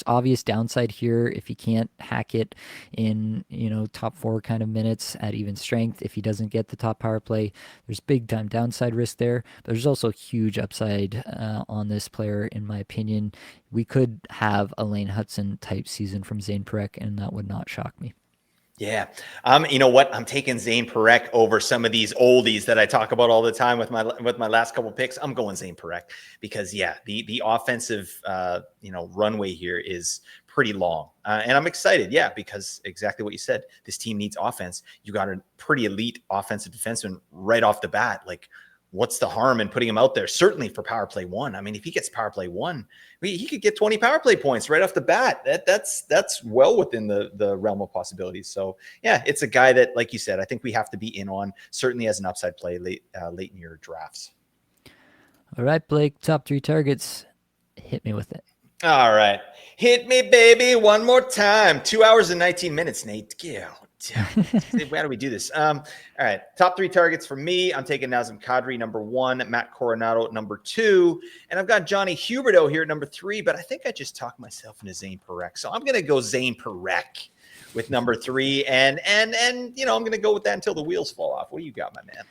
Speaker 1: obvious downside here if he can't hack it in, top four kind of minutes at even strength. If he doesn't get the top power play, there's big time downside risk there. But there's also huge upside on this player, in my opinion. We could have a Lane Hudson type season from Zane Perek, and that would not shock me.
Speaker 2: Yeah. You know what? I'm taking Zane Perek over some of these oldies that I talk about all the time with my last couple picks. I'm going Zane Perek because the offensive runway here is pretty long. And I'm excited, because exactly what you said. This team needs offense. You got a pretty elite offensive defenseman right off the bat. Like, what's the harm in putting him out there? Certainly for power play one. I mean, if he gets power play one, he could get 20 power play points right off the bat. That's well within the realm of possibilities. So yeah, it's a guy that, like you said, I think we have to be in on, certainly as an upside play late in your drafts.
Speaker 1: All right, Blake, top three targets. Hit me with it.
Speaker 2: All right. Hit me, baby, one more time. 2 hours and 19 minutes, Nate. Why do we do this? All right. Top three targets for me. I'm taking Nazem Kadri, number one, Matt Coronado, number two. And I've got Johnny Huberdeau here at number three, but I think I just talked myself into Zane Perek. So I'm going to go Zane Perek with number three. And I'm going to go with that until the wheels fall off. What do you got, my man?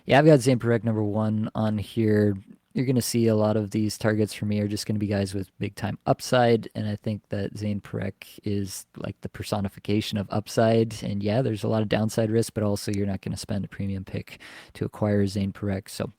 Speaker 1: Yeah, I've got Zane Perek number one on here. You're going to see a lot of these targets for me are just going to be guys with big time upside. And I think that Zane Perek is like the personification of upside. And yeah, there's a lot of downside risk, but also you're not going to spend a premium pick to acquire Zane Perek. So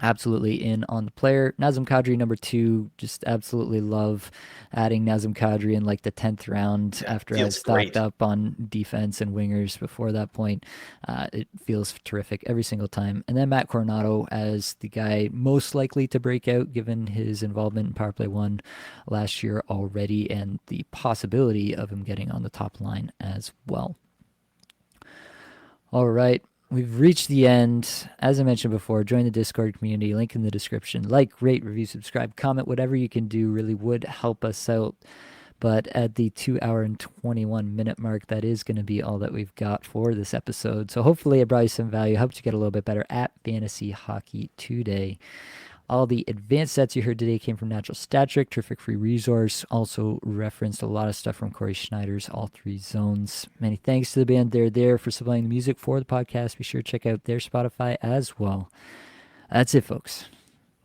Speaker 1: absolutely in on the player. Nazem Kadri, number two, just absolutely love adding Nazem Kadri in like the 10th round after I stocked up on defense and wingers before that point. It feels terrific every single time. And then Matt Coronado as the guy most likely to break out given his involvement in Power Play 1 last year already and the possibility of him getting on the top line as well. All right. We've reached the end. As I mentioned before, join the Discord community, link in the description. Like, rate, review, subscribe, comment, whatever you can do really would help us out. But at the 2 hour and 21 minute mark, that is going to be all that we've got for this episode. So hopefully it brought you some value, helped you get a little bit better at fantasy hockey today. All the advanced sets you heard today came from Natural Stat Trick, terrific free resource. Also referenced a lot of stuff from Corey Schneider's All Three Zones. Many thanks to the band They're There for supplying the music for the podcast. Be sure to check out their Spotify as well. That's it, folks.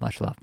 Speaker 1: Much love.